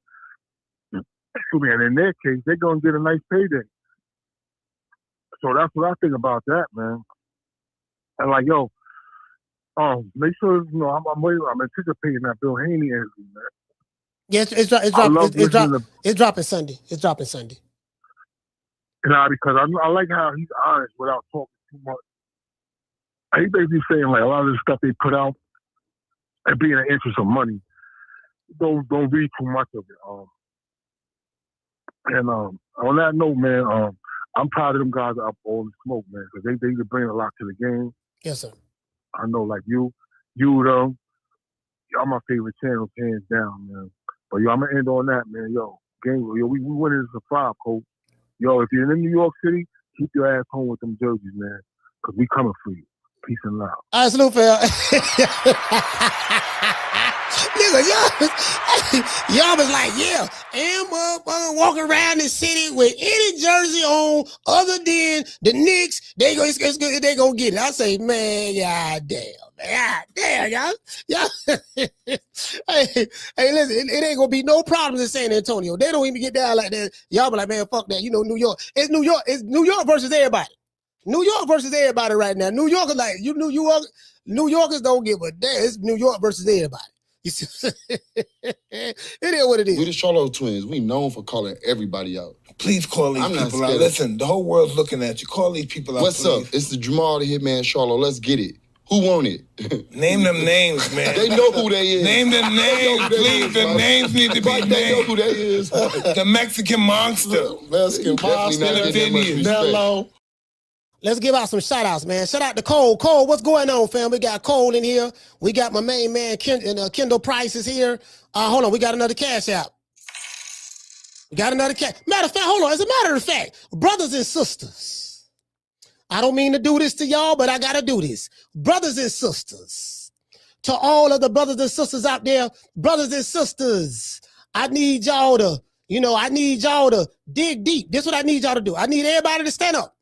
And in their case, they're going to get a nice payday. So that's what I think about that, man. And like, make sure, I'm anticipating that Bill Haney interview, man. Yeah, it's dropping Sunday. It's dropping Sunday. Because I like how he's honest without talking too much. He basically saying, like, a lot of the stuff they put out and being an interest of money, don't read too much of it. And on that note, man, I'm proud of them guys up all the smoke, man, because they bring a lot to the game. Yes, sir. I know, like you, them, y'all my favorite channels, hands down, man. But yo, I'm gonna end on that, man. Yo, game, yo, we winning this a 5, coach. Yo, if you're in New York City, keep your ass home with them jerseys, man, because we coming for you. Peace and love. All right, salute, fam. Nigga, y'all was like, yeah, and motherfucker walking around the city with any jersey on other than the Knicks, they gonna get it. I say, man, god damn, y'all. hey, listen, it ain't gonna be no problems in San Antonio. They don't even get down like that. Y'all be like, man, fuck that. You know, New York. It's New York versus everybody. New York versus everybody right now. New York is like, New Yorkers don't give a damn. It's New York versus everybody. You see, it is what it is. We the Charlotte Twins. We known for calling everybody out. Please call these people out. Listen, the whole world's looking at you. Call these people out. What's up? It's the Jamal the Hitman Charlotte. Let's get it. Who want it? Name them names, man. They know who they is. Name them names, please. The names need to be named. They know who they is. The Mexican monster. Mexican monster. Nello. Let's give out some shout outs, man. Shout out to Cole. Cole, what's going on, fam? We got Cole in here. We got my main man, Kendall Price is here. Hold on, we got another cash out. Matter of fact, hold on. As a matter of fact, brothers and sisters, I don't mean to do this to y'all, but I got to do this. Brothers and sisters, to all of the brothers and sisters out there, brothers and sisters, I need y'all to dig deep. This is what I need y'all to do. I need everybody to stand up.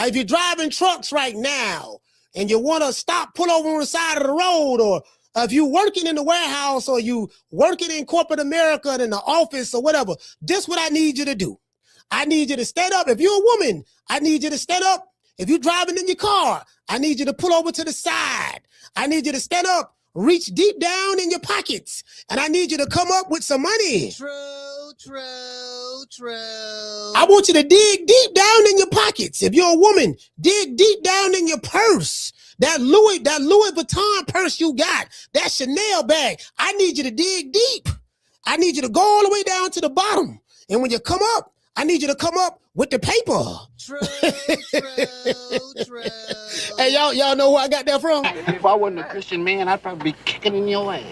If you're driving trucks right now and you want to stop, pull over on the side of the road, or if you're working in the warehouse or you working in corporate America and in the office or whatever, this is what I need you to do. I need you to stand up. If you're a woman, I need you to stand up. If you're driving in your car, I need you to pull over to the side. I need you to stand up, reach deep down in your pockets, and I need you to come up with some money. True. I want you to dig deep down in your pockets. If you're a woman, dig deep down in your purse. That Louis Vuitton purse you got, that Chanel bag. I need you to dig deep. I need you to go all the way down to the bottom. And when you come up, I need you to come up with the paper. True. Hey, y'all know where I got that from? If I wasn't a Christian man, I'd probably be kicking in your ass.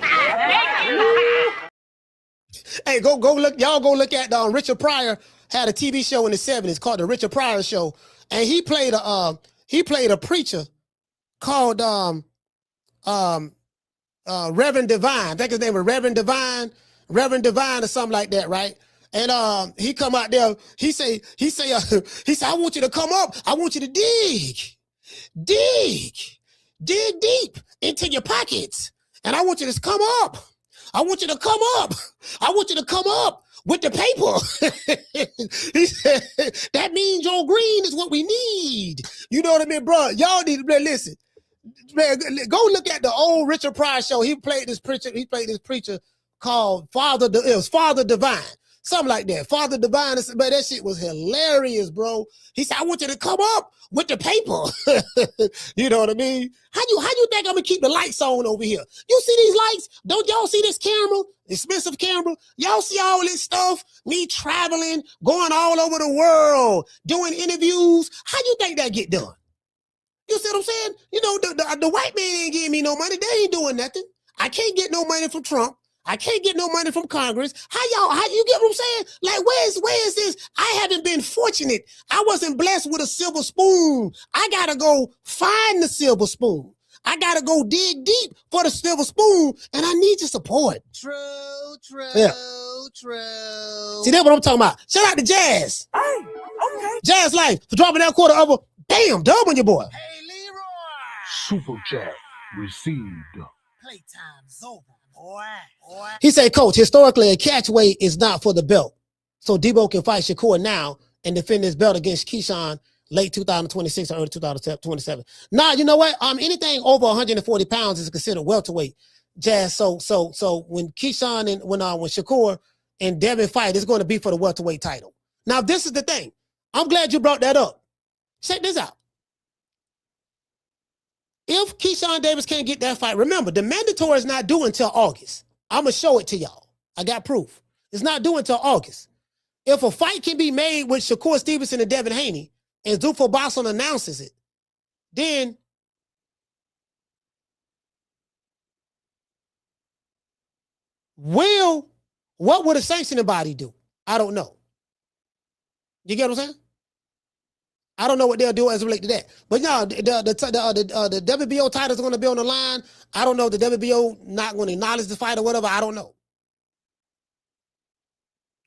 Hey, go look. Y'all go look at Richard Pryor had a TV show in the 70s called the Richard Pryor Show, and he played a preacher called Reverend Divine. I think his name was Reverend Divine or something like that, right? And he come out there. He say, I want you to come up. I want you to dig deep into your pockets, and I want you to come up. I want you to come up. I want you to come up with the paper. He said, that means Joe Green is what we need. You know what I mean, bro? Y'all need to listen. Man, go look at the old Richard Pryor show. He played this preacher called Father Divine. Something like that. Father Divine. But that shit was hilarious, bro. He said, I want you to come up with the paper. You know what I mean? How you think I'm gonna keep the lights on over here? You see these lights? Don't y'all see this camera? Expensive camera? Y'all see all this stuff? Me traveling, going all over the world, doing interviews. How you think that get done? You see what I'm saying? You know, the white man ain't giving me no money. They ain't doing nothing. I can't get no money from Trump. I can't get no money from Congress. How you get what I'm saying? Like, where is this? I haven't been fortunate. I wasn't blessed with a silver spoon. I gotta go find the silver spoon. I gotta go dig deep for the silver spoon, and I need your support. True. See, that's what I'm talking about. Shout out to Jazz. Hey, okay. Jazz Life for dropping that quarter over. Bam, dub on your boy. Hey, Leroy. Super chat received. Playtime's over. He said, Coach, historically, a catchweight is not for the belt. So Debo can fight Shakur now and defend his belt against Keyshawn late 2026 or early 2027. Nah, you know what? Anything over 140 pounds is considered welterweight. Jazz. So when Keyshawn and when Shakur and Devin fight, it's going to be for the welterweight title. Now, this is the thing. I'm glad you brought that up. Check this out. If Keyshawn Davis can't get that fight, remember, the mandatory is not due until August. I'm going to show it to y'all. I got proof. It's not due until August. If a fight can be made with Shakur Stevenson and Devin Haney, and Zuffa Bosson announces it, then what would a sanctioning body do? I don't know. You get what I'm saying? I don't know what they'll do as it relates to that. But no, the WBO title's going to be on the line. I don't know if the WBO not going to acknowledge the fight or whatever. I don't know.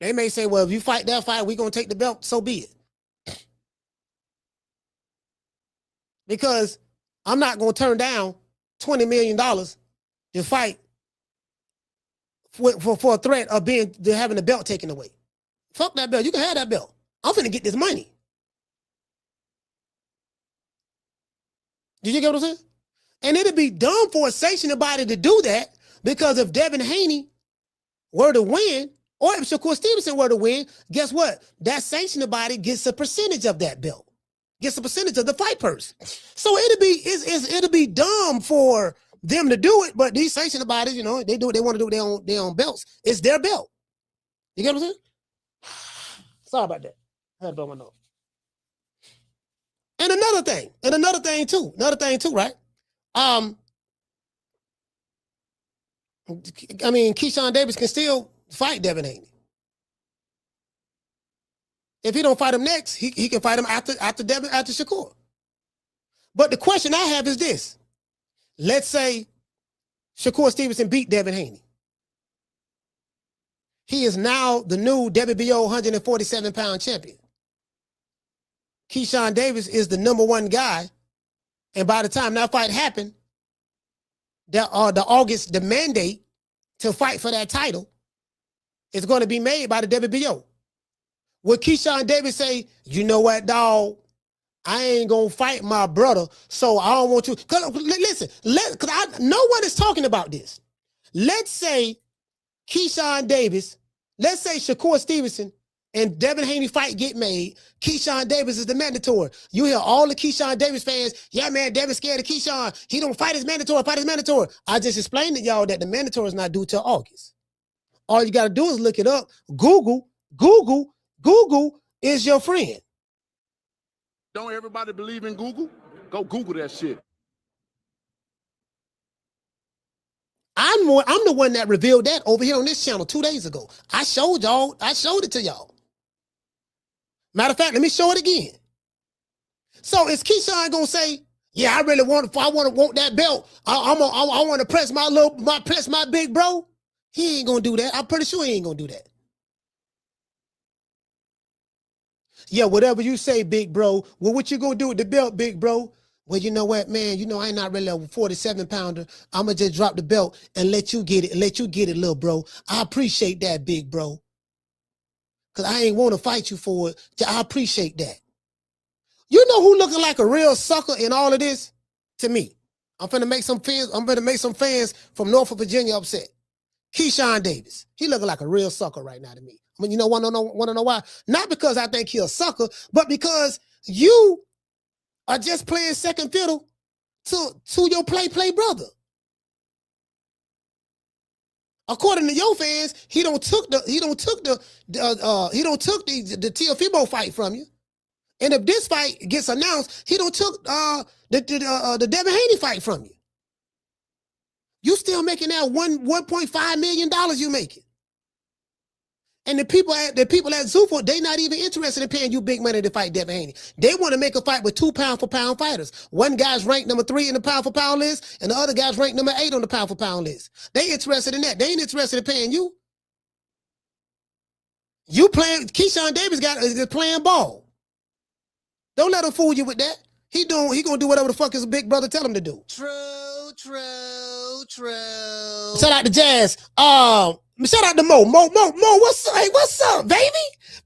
They may say, well, if you fight that fight, we're going to take the belt. So be it. Because I'm not going to turn down $20 million to fight for a threat of having the belt taken away. Fuck that belt. You can have that belt. I'm finna get this money. Did you get what I'm saying? And it'd be dumb for a sanctioning body to do that, because if Devin Haney were to win, or if Shakur Stevenson were to win, guess what? That sanctioning body gets a percentage of that belt, gets a percentage of the fight purse. So it'd be dumb for them to do it, but these sanctioning bodies, you know, they do what they want to do with their own belts. It's their belt. You get what I'm saying? Sorry about that. I had to blow my nose. And another thing too, right? I mean, Keyshawn Davis can still fight Devin Haney. If he don't fight him next, he can fight him after Shakur. But the question I have is this. Let's say Shakur Stevenson beat Devin Haney. He is now the new WBO 147-pound champion. Keyshawn Davis is the number one guy. And by the time that fight happened, the mandate to fight for that title is going to be made by the WBO. Would Keyshawn Davis say, you know what, dog? I ain't going to fight my brother, so I don't want to. Listen, no one is talking about this. Let's say Keyshawn Davis, let's say Shakur Stevenson and Devin Haney fight get made. Keyshawn Davis is the mandatory. You hear all the Keyshawn Davis fans, yeah, man, Devin's scared of Keyshawn. He don't fight his mandatory, I just explained to y'all that the mandatory is not due till August. All you got to do is look it up. Google is your friend. Don't everybody believe in Google? Go Google that shit. I'm the one that revealed that over here on this channel 2 days ago. I showed it to y'all. Matter of fact, let me show it again. So is Keyshawn gonna say, yeah, I really want that belt. I want to press my big bro? He ain't gonna do that. I'm pretty sure he ain't gonna do that. Yeah, whatever you say, big bro. Well, what you gonna do with the belt, big bro? Well, you know what, man? You know, I'm not really a 47-pounder. I'm going to just drop the belt and let you get it, little bro. I appreciate that, big bro. Because I ain't want to fight you for it. I appreciate that. You know who looking like a real sucker in all of this? To me. I'm finna make some fans from Norfolk, Virginia upset. Keyshawn Davis. He looking like a real sucker right now to me. I mean, you know, want to know why? Not because I think he's a sucker, but because you are just playing second fiddle to your play brother. According to your fans, he don't took the Teofimo fight from you. And if this fight gets announced, he don't took the Devin Haney fight from you. You still making that $1.5 million you making. And the people at Zufo, they not even interested in paying you big money to fight Devin Haney. They want to make a fight with 2 pound-for-pound fighters. One guy's ranked number 3 in the pound-for-pound list, and the other guy's ranked number 8 on the pound-for-pound list. They interested in that. They ain't interested in paying you. Keyshawn Davis is playing ball. Don't let him fool you with that. He gonna do whatever the fuck his big brother tell him to do. True. Shout out to Jazz. Shout out to Mo. Mo, what's up? Hey, what's up, baby?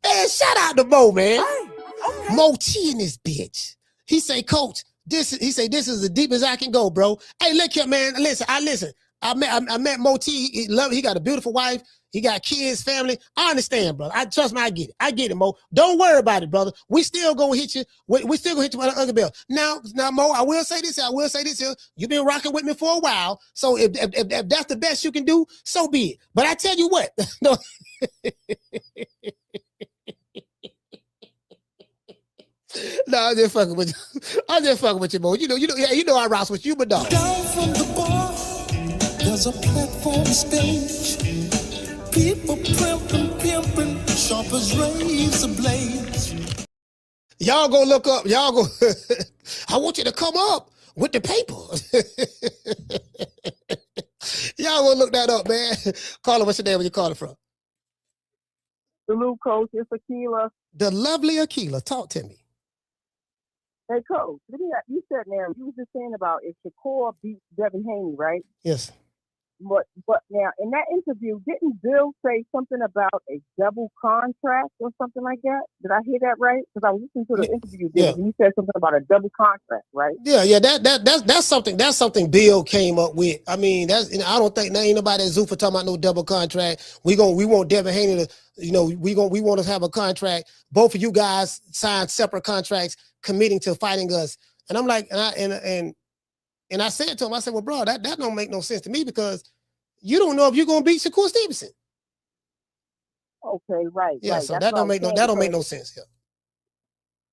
Man, shout out to Mo, man. Hey, okay. Mo T in this bitch. He say, Coach, this is as deep as I can go, bro. Hey, look here, man. Listen. I met Mo T. He got a beautiful wife. He got kids, family. I understand, brother. Trust me, I get it. I get it, Mo. Don't worry about it, brother. We still gonna hit you. We still gonna hit you with an ugly belt. Now, Mo, I will say this here. You've been rocking with me for a while. So if that's the best you can do, so be it. But I tell you what, no. No, I'm just fucking with you. Mo. You know I rock with you, but dog. Down from the bar, there's a platform stage. People pimping, sharp as razor blades. Y'all go look up. Y'all go. I want you to come up with the paper. Y'all go look that up, man. Caller, what's your name? Where you calling from? Salute, Coach. It's Aquila. The lovely Aquila. Talk to me. Hey, Coach. You said now you was just saying about if Shakur beats Devin Haney, right? Yes. But now in that interview, didn't Bill say something about a double contract or something like that? Did I hear that right? Because I was listening to the interview, and you said something about a double contract, right? Yeah. That's something Bill came up with. I mean, I don't think ain't nobody at Zuffa talking about no double contract. We want Devin Haney to, we want to have a contract. Both of you guys signed separate contracts committing to fighting us. And I'm like, and I said to him, I said, well, bro, that don't make no sense to me because you don't know if you're gonna beat Shakur Stevenson. Okay, right. Yeah, right. so That's that don't make no sense. Yeah.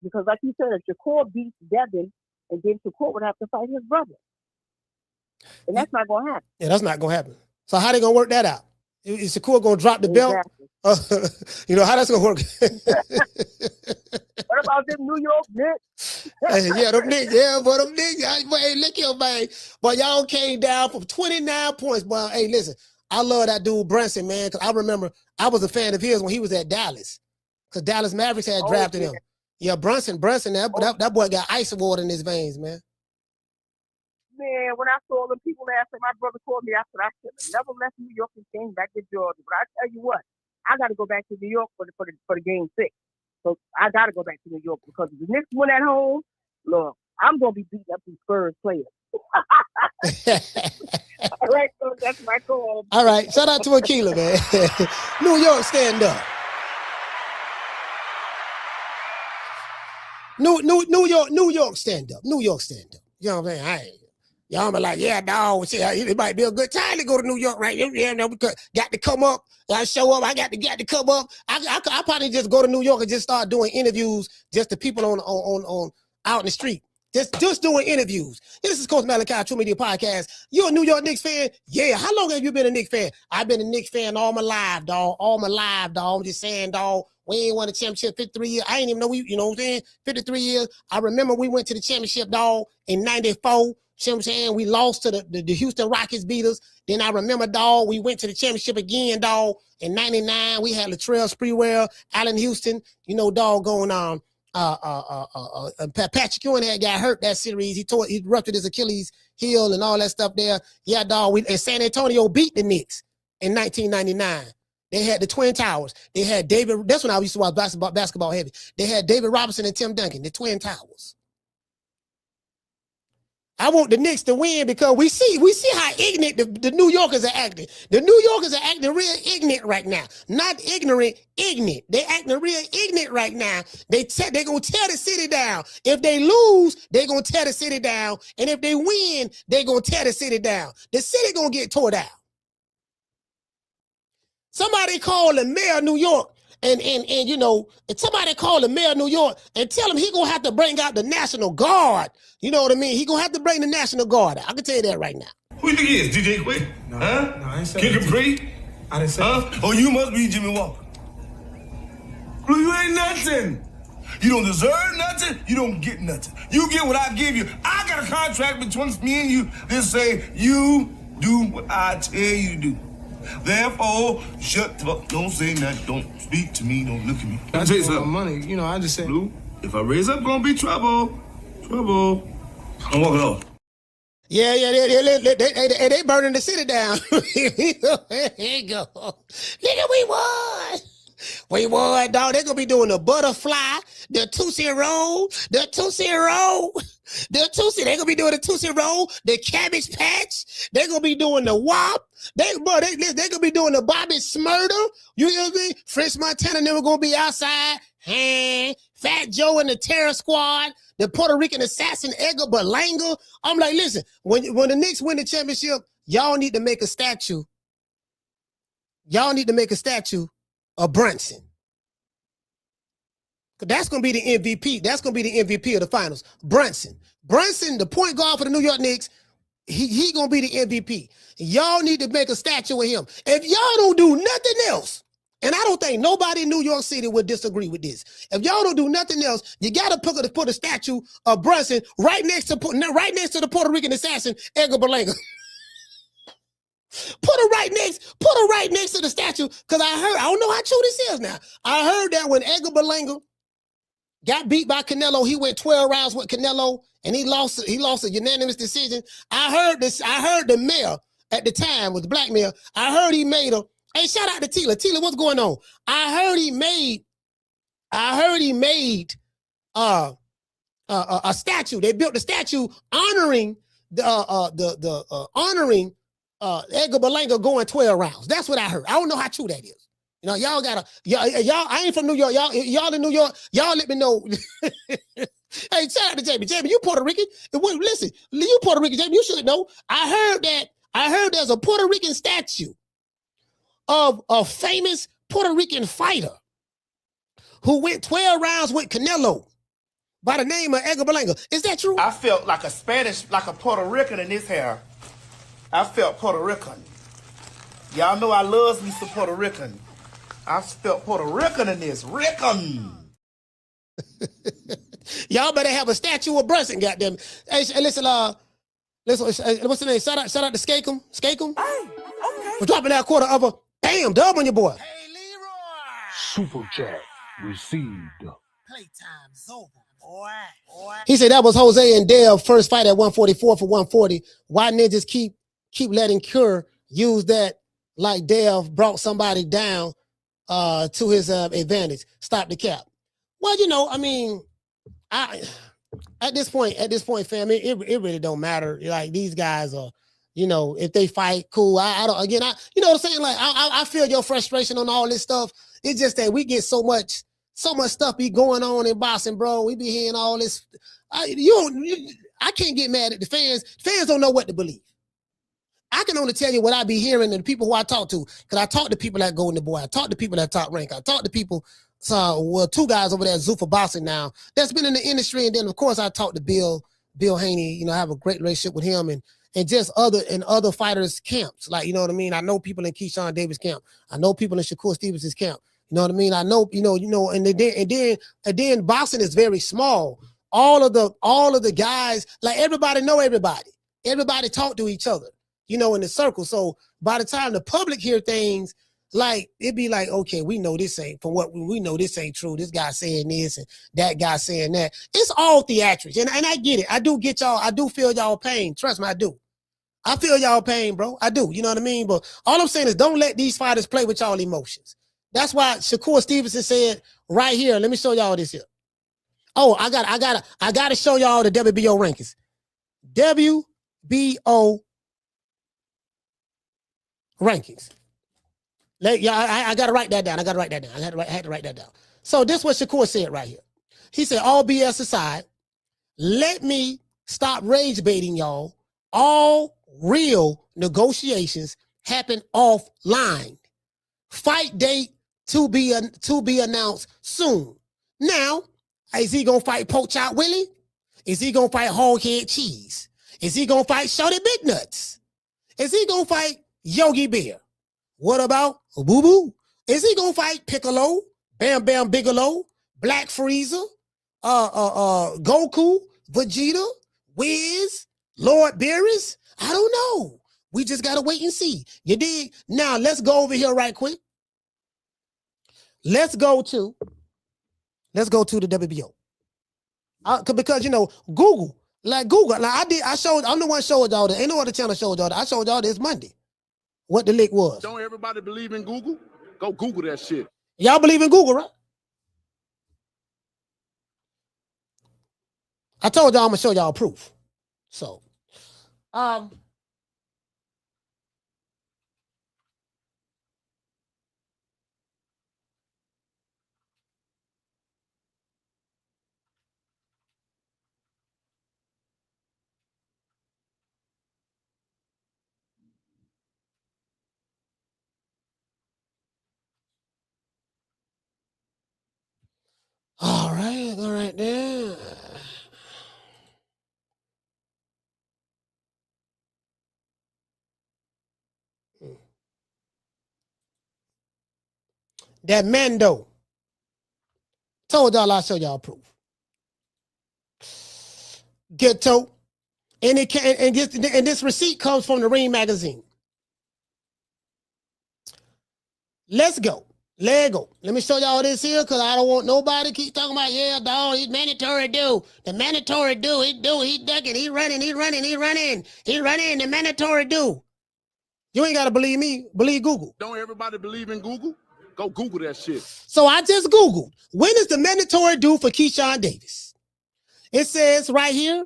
Because like you said, if Shakur beats Devin, and then Shakur would have to fight his brother. And that's not gonna happen. Yeah, that's not gonna happen. So how they gonna work that out? Is Shakur gonna drop the belt? How that's gonna work? What about them New York Knicks? Yeah, them Knicks. Yeah, but them Knicks. Hey, look here, man. But y'all came down from 29 points. But hey, listen, I love that dude Brunson, man. Because I remember I was a fan of his when he was at Dallas. Because Dallas Mavericks had drafted him. Yeah, Brunson. That boy got ice water in his veins, man. Man, when I saw them people last time, my brother called me. I said I should have never left New York and came back to Georgia. But I tell you what, I got to go back to New York for the game 6. So I got to go back to New York because if the Knicks win at home, look, I'm going to be beating up these Spurs players. All right, so that's my call. All right, shout out to Aquila, man. New York, stand up. New York, stand up. New York, stand up. You know what I'm saying? Y'all be like, yeah, dog. It might be a good time to go to New York, right? Yeah, no, because got to come up. I show up. I got to come up. I probably just go to New York and just start doing interviews just to people on out in the street. Just doing interviews. This is Coach Malachi, True Media Podcast. You a New York Knicks fan? Yeah. How long have you been a Knicks fan? I've been a Knicks fan all my life, dog. All my life, dog. I'm just saying, dog. We ain't won a championship 53 years. I ain't even know you know what I'm saying? 53 years. I remember we went to the championship, dog, in 94. You know what I'm saying? We lost to the Houston Rockets beat us. Then I remember, dog, we went to the championship again, dog. In 99, we had Latrell Sprewell, Allen Houston, dog going on. Patrick Ewing had got hurt that series. He ruptured his Achilles heel and all that stuff there. Yeah, dog. And San Antonio beat the Knicks in 1999. They had the Twin Towers. They had David. That's when I used to watch basketball heavy. They had David Robinson and Tim Duncan, the Twin Towers. I want the Knicks to win because we see how ignorant the New Yorkers are acting. The New Yorkers are acting real ignorant right now. Not ignorant, ignorant. They acting real ignorant right now. They're going to tear the city down. If they lose, they're going to tear the city down. And if they win, they're going to tear the city down. The city going to get tore down. Somebody call the mayor of New York and somebody call the mayor of New York and tell him he gonna have to bring out the National Guard. You know what I mean? He gonna have to bring the National Guard out. I can tell you that right now. Who you think he is? DJ Quick? No, huh? No, I ain't saying Kid Capri? I didn't say that. Oh, you must be Jimmy Walker. Blue, you ain't nothing. You don't deserve nothing. You don't get nothing. You get what I give you. I got a contract between me and you that say you do what I tell you to do. Therefore, shut the fuck. Don't say nothing. Don't speak to me. Don't look at me. I tell you something. Money, I just said. Blue, if I raise up, gonna be trouble. Trouble. I'm walking off. Yeah, they burning the city down. Here you go. Nigga, we won. We won, dog. They're gonna be doing the butterfly, the Tootsie Roll, the Tootsie Roll. They're gonna be doing the Tootsie Roll, the Cabbage Patch. They're gonna be doing the WAP. They're gonna be doing the Bobby Smurder. You know what I mean? French Montana never gonna be outside. Hey, Fat Joe and the Terror Squad, the Puerto Rican assassin Edgar Berlanga. I'm like, listen, when the Knicks win the championship, y'all need to make a statue. Y'all need to make a statue of Brunson. That's going to be the MVP. That's going to be the MVP of the finals. Brunson, the point guard for the New York Knicks, he gonna be the MVP. Y'all need to make a statue of him. If y'all don't do nothing else, and I don't think nobody in New York City would disagree with this. If y'all don't do nothing else, you gotta put a statue of Brunson right next to the Puerto Rican assassin Edgar Berlanga. Put her right next to the statue. Cause I don't know how true this is now. I heard that when Edgar Berlanga got beat by Canelo, he went 12 rounds with Canelo, and he lost a unanimous decision. I heard the mayor at the time was the black mayor. I heard he made a, hey, shout out to Tila. Tila, what's going on? I heard he made a statue. They built a statue honoring honoring Edgar Berlanga going 12 rounds. That's what I heard. I don't know how true that is. You know, y'all I ain't from New York. Y'all in New York, y'all let me know. Hey, shout out to Jamie. Jamie, you Puerto Rican. Listen, you Puerto Rican, Jamie, you should know. I heard there's a Puerto Rican statue of a famous Puerto Rican fighter who went 12 rounds with Canelo by the name of Edgar Berlanga. Is that true? I felt like a Puerto Rican in this hair. I felt Puerto Rican. Y'all know I love me some Puerto Rican. I felt Puerto Rican in this. Rican. Y'all better have a statue of Brunson, goddamn. Hey, listen, what's the name? Shout out to Skakem. Skakem? Hey, okay. We're dropping that quarter of a bam dub on your boy. Hey, Leroy. Super chat received. Playtime's over, boy. He said that was Jose and Dev first fight at 144 for 140. Why ninjas keep letting Cure use that like Dev brought somebody down to his advantage? Stop the cap. Well, you know, I mean, at this point, fam, it really don't matter. Like these guys are, you know, if they fight, cool. I don't. Again, you know what I'm saying? Like I feel your frustration on all this stuff. It's just that we get so much stuff be going on in boxing, bro. We be hearing all this. I can't get mad at the fans. Fans don't know what to believe. I can only tell you what I be hearing and the people who I talk to, because I talk to people that Golden Boy. I talk to people that Top Rank. I talk to people. So, two guys over there at Zuffa Boxing now that's been in the industry, and then of course I talked to Bill Haney. You know, I have a great relationship with him, and just other fighters' camps. Like, you know what I mean. I know people in Keyshawn Davis' camp. I know people in Shakur Stevenson's camp. You know what I mean. I know, you know, and then boxing is very small. All of the guys, like everybody know everybody. Everybody talk to each other, you know, in the circle. So by the time the public hear things, like it'd be like, okay, we know this ain't this ain't true. This guy saying this and that guy saying that. It's all theatrics, and I get it. I do get y'all. I do feel y'all pain. Trust me, I do. I feel y'all pain, bro. I do. You know what I mean? But all I'm saying is, don't let these fighters play with y'all emotions. That's why Shakur Stevenson said right here. Let me show y'all this here. Oh, I gotta show y'all the WBO rankings. WBO rankings. I gotta write that down. I had to write that down. So this is what Shakur said right here. He said, all BS aside, let me stop rage baiting y'all. All real negotiations happen offline. Fight date to be announced soon. Now, is he gonna fight Poach Chop Willie? Is he gonna fight Hoghead Cheese? Is he gonna fight Shorty Big Nuts? Is he gonna fight Yogi Bear? What about Boo Boo? Is he gonna fight Piccolo, Bam Bam Bigelow, Black Freezer, Goku, Vegeta, Wiz, Lord Beerus? I don't know. We just gotta wait and see. You dig? Now let's go over here right quick. Let's go to the WBO. Because you know, Google, I'm the one showed y'all that. Ain't no other channel showed y'all that. I showed y'all this Monday what the lick was. Don't everybody believe in Google? Go Google that shit. Y'all believe in Google, right? I told y'all I'm gonna show y'all proof. So, all right there. that Mando. Told y'all I'll show y'all proof. Ghetto. And it can, and this receipt comes from the Ring magazine. Let's go. Let go. Let me show y'all this here because I don't want nobody to keep talking about, yeah, dog, he's mandatory do. The mandatory do. He ducking. He running. The mandatory do. You ain't got to believe me. Believe Google. Don't everybody believe in Google? Go Google that shit. So I just Googled, when is the mandatory due for Keyshawn Davis? It says right here,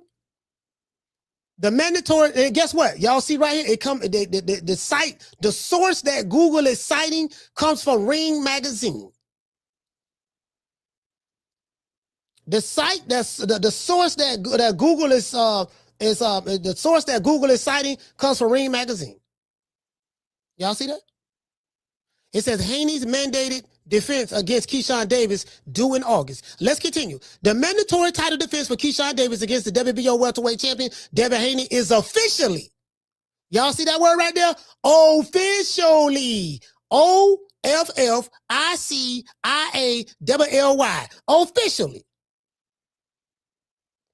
the mandatory, and guess what? Y'all see right here, it come the site, the source that Google is citing comes from Ring magazine. The site that's the source that Google is the source that Google is citing comes from Ring magazine. Y'all see that? It says Haney's mandated defense against Keyshawn Davis due in August. Let's continue. The mandatory title defense for Keyshawn Davis against the WBO welterweight champion Devin Haney is officially, y'all see that word right there? Officially. OFFICIALLY. Officially.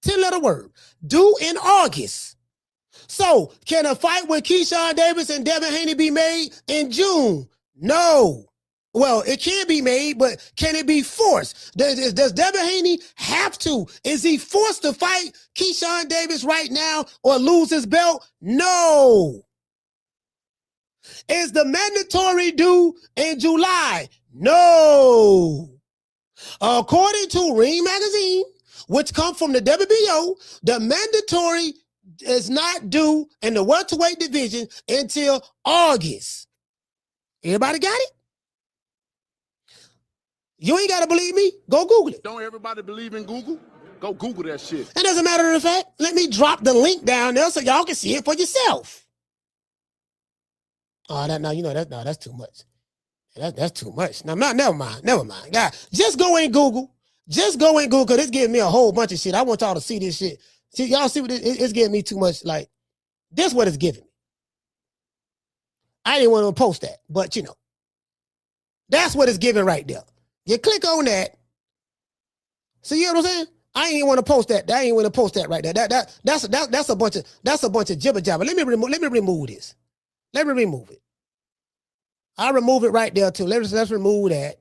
10-letter word. Due in August. So, can a fight with Keyshawn Davis and Devin Haney be made in June? No. Well, it can be made, but can it be forced? Does Devin Haney have to? Is he forced to fight Keyshawn Davis right now or lose his belt? No. Is the mandatory due in July? No. According to Ring magazine, which come from the WBO, the mandatory is not due in the welterweight division until August. Everybody got it? You ain't got to believe me. Go Google it. Don't everybody believe in Google? Go Google that shit. And as a matter of fact, let me drop the link down there so y'all can see it for yourself. Oh, that's too much. That's too much. Now, never mind. God, just go in Google. Just go in Google because it's giving me a whole bunch of shit. I want y'all to see this shit. See, y'all see what it's giving me too much. Like, this is what it's giving me. I didn't want to post that, but that's what it's giving right there. You click on that. See, you know what I'm saying? I ain't even want to post that. I ain't want to post that right there. That's a bunch of jibber jabber. Let me remove this. Let me remove it. I remove it right there too. Let's remove that.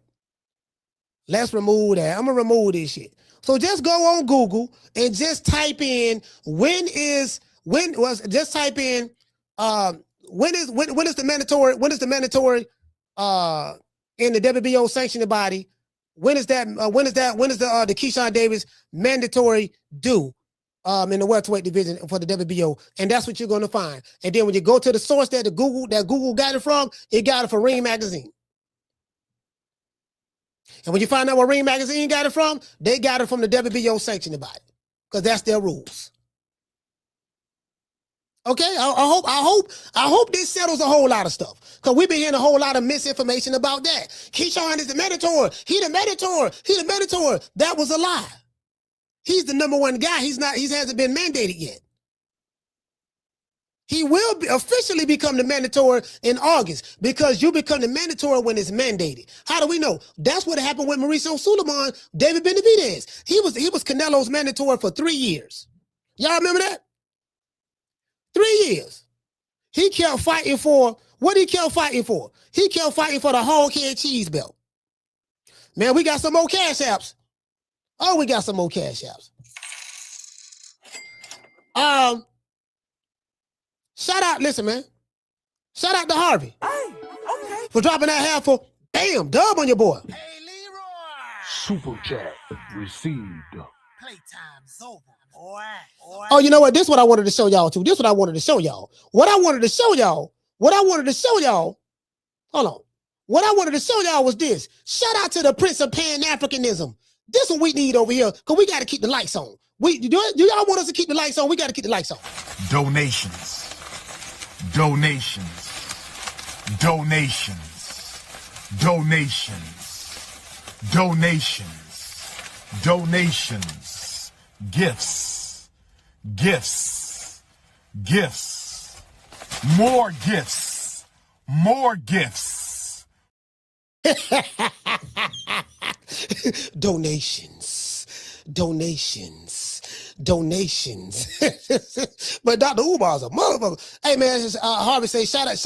Let's remove that. I'm gonna remove this shit. So just go on Google and just type in when is the mandatory in the WBO sanctioning body? When is the Keyshawn Davis mandatory due in the welterweight division for the WBO? And that's what you're going to find. And then when you go to the source that Google got it from, it got it from Ring magazine. And when you find out where Ring magazine got it from, they got it from the WBO sanctioning body because that's their rules. Okay, I hope this settles a whole lot of stuff. Because we've been hearing a whole lot of misinformation about that. Keyshawn is the mandatory. He the mandatory. That was a lie. He's the number one guy. He hasn't been mandated yet. He will officially become the mandatory in August because you become the mandatory when it's mandated. How do we know? That's what happened with Mauricio Sulaiman, David Benavidez. He was Canelo's mandatory for 3 years. Y'all remember that? 3 years. He kept fighting for, what he kept fighting for? He kept fighting for the hog head cheese belt. Man, we got some more cash apps. Oh, we got some more cash apps. Shout out, listen, man. Shout out to Harvey. For dropping that half for, bam, dub on your boy. Super chat received. Playtime's over, boy. Oh, you know what? This is what I wanted to show y'all too. What I wanted to show y'all. Hold on. What I wanted to show y'all was this. Shout out to the Prince of Pan-Africanism. This is what we need over here, because we got to keep the lights on. Do y'all want us to keep the lights on? We got to keep the lights on. Donations. Gifts. More gifts. Donations. But Dr. Ubar's a motherfucker. Hey man, Harvey say shout out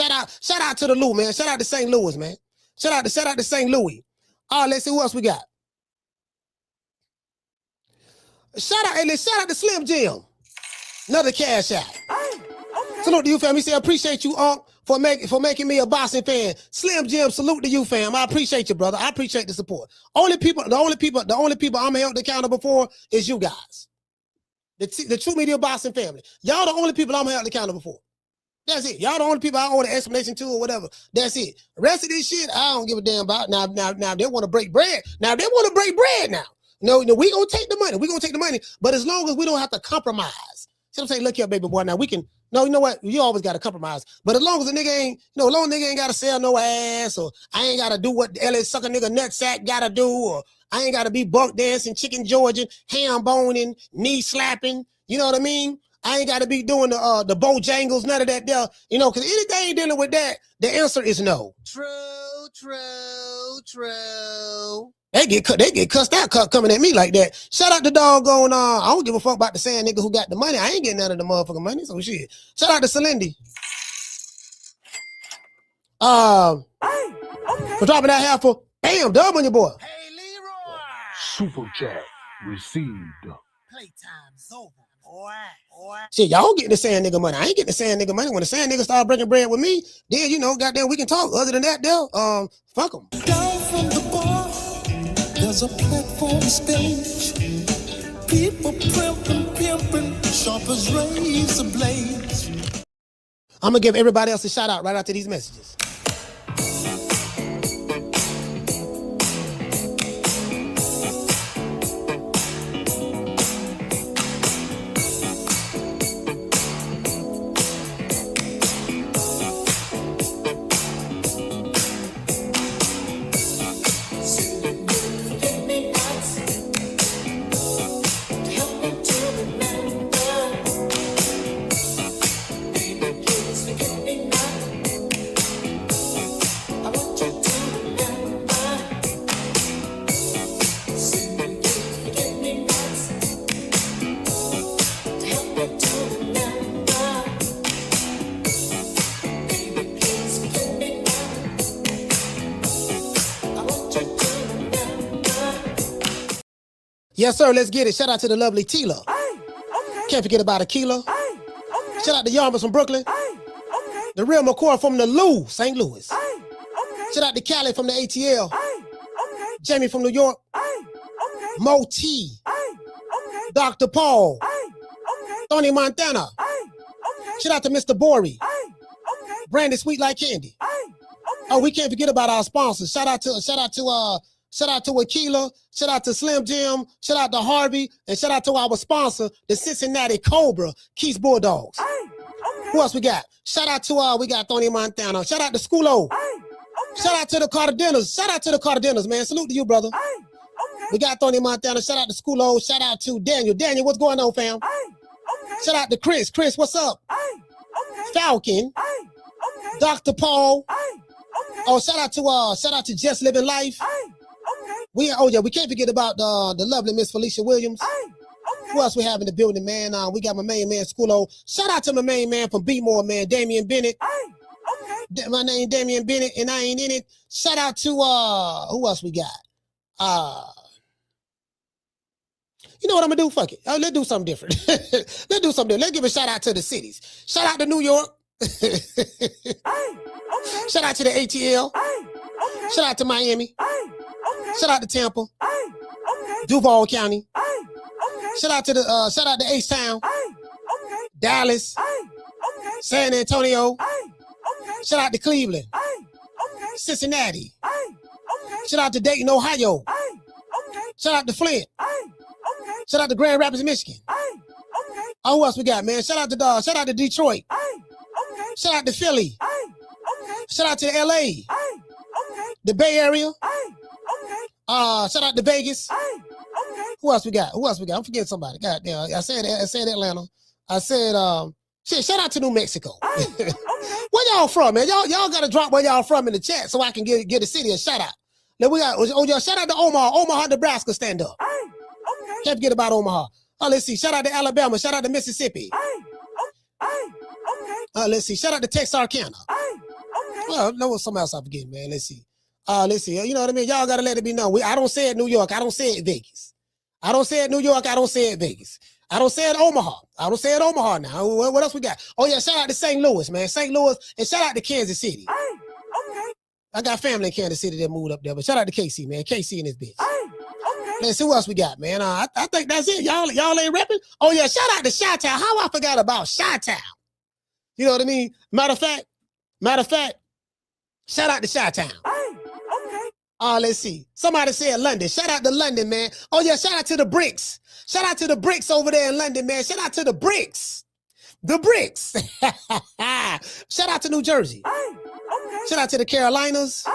to the Lou, man. Shout out to St. Louis, man. Shout out to St. Louis. All right, let's see who else we got. Shout out to Slim Jim. Another cash out. Salute to you, fam. He said, appreciate you, Unc, for making me a boxing fan. Slim Jim, salute to you, fam. I appreciate you, brother. I appreciate the support. The only people I'm held accountable for is you guys. The True Media Boxing family. Y'all the only people I'm held accountable for. That's it. Y'all the only people I owe the explanation to or whatever. That's it. The rest of this shit, I don't give a damn about. Now they want to break bread. Now, No, we gonna take the money. We gonna take the money. But as long as we don't have to compromise. See what I'm saying? Look here, baby boy. Now we can. No, you know what? You always gotta compromise. But as long as a nigga ain't, ain't gotta sell no ass, or I ain't gotta do what the LA sucker nigga nutsack gotta do, or I ain't gotta be buck dancing, chicken Georgian, ham boning, knee slapping. You know what I mean? I ain't gotta be doing the Bojangles, none of that there. You know, because anything dealing with that, the answer is no. True. They get cussed out coming at me like that. Shout out to doggone, I don't give a fuck about the sand nigga who got the money. I ain't getting none of the motherfucking money, so shit. Shout out to Celindy. For dropping that half for, bam, dub on your boy. Hey, Leroy. Super chat received. Playtime's over, boy. Shit, y'all getting the sand nigga money. I ain't getting the sand nigga money. When the sand nigga start breaking bread with me, then, goddamn, we can talk. Other than that, fuck them. Down from the bar, there's a platform stage. People pimping, sharp as razor blades. I'm gonna give everybody else a shout out right after these messages. Yes, sir. Let's get it. Shout out to the lovely Tila. Can't forget about Akila. Shout out to Yarmers from Brooklyn. The real McCoy from the Lou, St. Louis. Shout out to Cali from the ATL. Jamie from New York. Mo T. Dr. Paul. Tony Montana. Shout out to Mr. Bory. Brandon Sweet Like Candy. Oh, we can't forget about our sponsors. Shout out to Akila. Shout out to Slim Jim. Shout out to Harvey. And shout out to our sponsor, the Cincinnati Cobra, Keith's Bulldogs. Who else we got? Shout out to, we got Tony Montana. Shout out to Schoolo. Shout out to the Cardenals. Shout out to the Cardenals, man. Salute to you, brother. We got Tony Montana. Shout out to Schoolo. Shout out to Daniel. Daniel, what's going on, fam? Shout out to Chris. Chris, what's up? Falcon. Dr. Paul. Oh, shout out to Just Living Life. We can't forget about the lovely Miss Felicia Williams. Who else we have in the building, man? We got my main man, Schoolo. Shout out to my main man from B-More, man, Damian Bennett. My name Damian Bennett, and I ain't in it. Shout out to who else we got? You know what I'm gonna do? Fuck it. Let's do something different. Let's give a shout out to the cities. Shout out to New York. Shout out to the ATL. Shout out to Miami. Shout out to Tampa. Duval County. Shout out to H-Town. Dallas. San Antonio. Shout out to Cleveland. Cincinnati. Shout out to Dayton, Ohio. Shout out to Flint. Shout out to Grand Rapids, Michigan. Oh, who else we got, man? Shout out to Detroit. Shout out to Philly. Shout out to LA. The Bay Area. Shout out to Vegas. Who else we got? I'm forgetting somebody. God damn, I said Atlanta. I said shout out to New Mexico. Where y'all from, man? Y'all gotta drop where y'all from in the chat so I can get the city a shout out. Then we got, oh, yo, shout out to Omaha. Omaha, Nebraska, stand up. Can't forget about Omaha. Let's see. Shout out to Alabama. Shout out to Mississippi. Let's see. Shout out to Texarkana. Well, no, something else I forget, man. Let's see. You know what I mean? Y'all got to let it be known. I don't say it New York. I don't say it Vegas. I don't say it New York. I don't say it Vegas. I don't say it Omaha. I don't say it Omaha now. What else we got? Oh, yeah, shout out to St. Louis, man. St. Louis, and shout out to Kansas City. I got family in Kansas City that moved up there, but shout out to KC, man. KC and his bitch. Let's see who else we got, man. I think that's it. Y'all ain't repping? Oh, yeah, shout out to Chi-Town. How I forgot about Chi-Town? You know what I mean? Matter of fact, shout out to Chi-Town. Let's see. Somebody said London. Shout out to London, man. Oh, yeah, shout out to the Bricks. Shout out to the Bricks over there in London, man. Shout out to the Bricks. The Bricks. Shout out to New Jersey. Shout out to the Carolinas.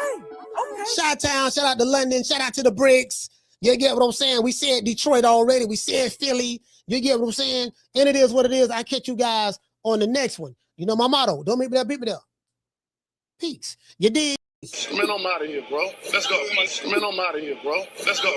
Chi-Town. Shout out to London. Shout out to the Bricks. You get what I'm saying? We said Detroit already. We said Philly. You get what I'm saying? And it is what it is. I catch you guys on the next one. You know my motto. Don't beat me there. Peace. You dig? Man, I'm out of here, bro. Let's go. Man, I'm out of here, bro. Let's go.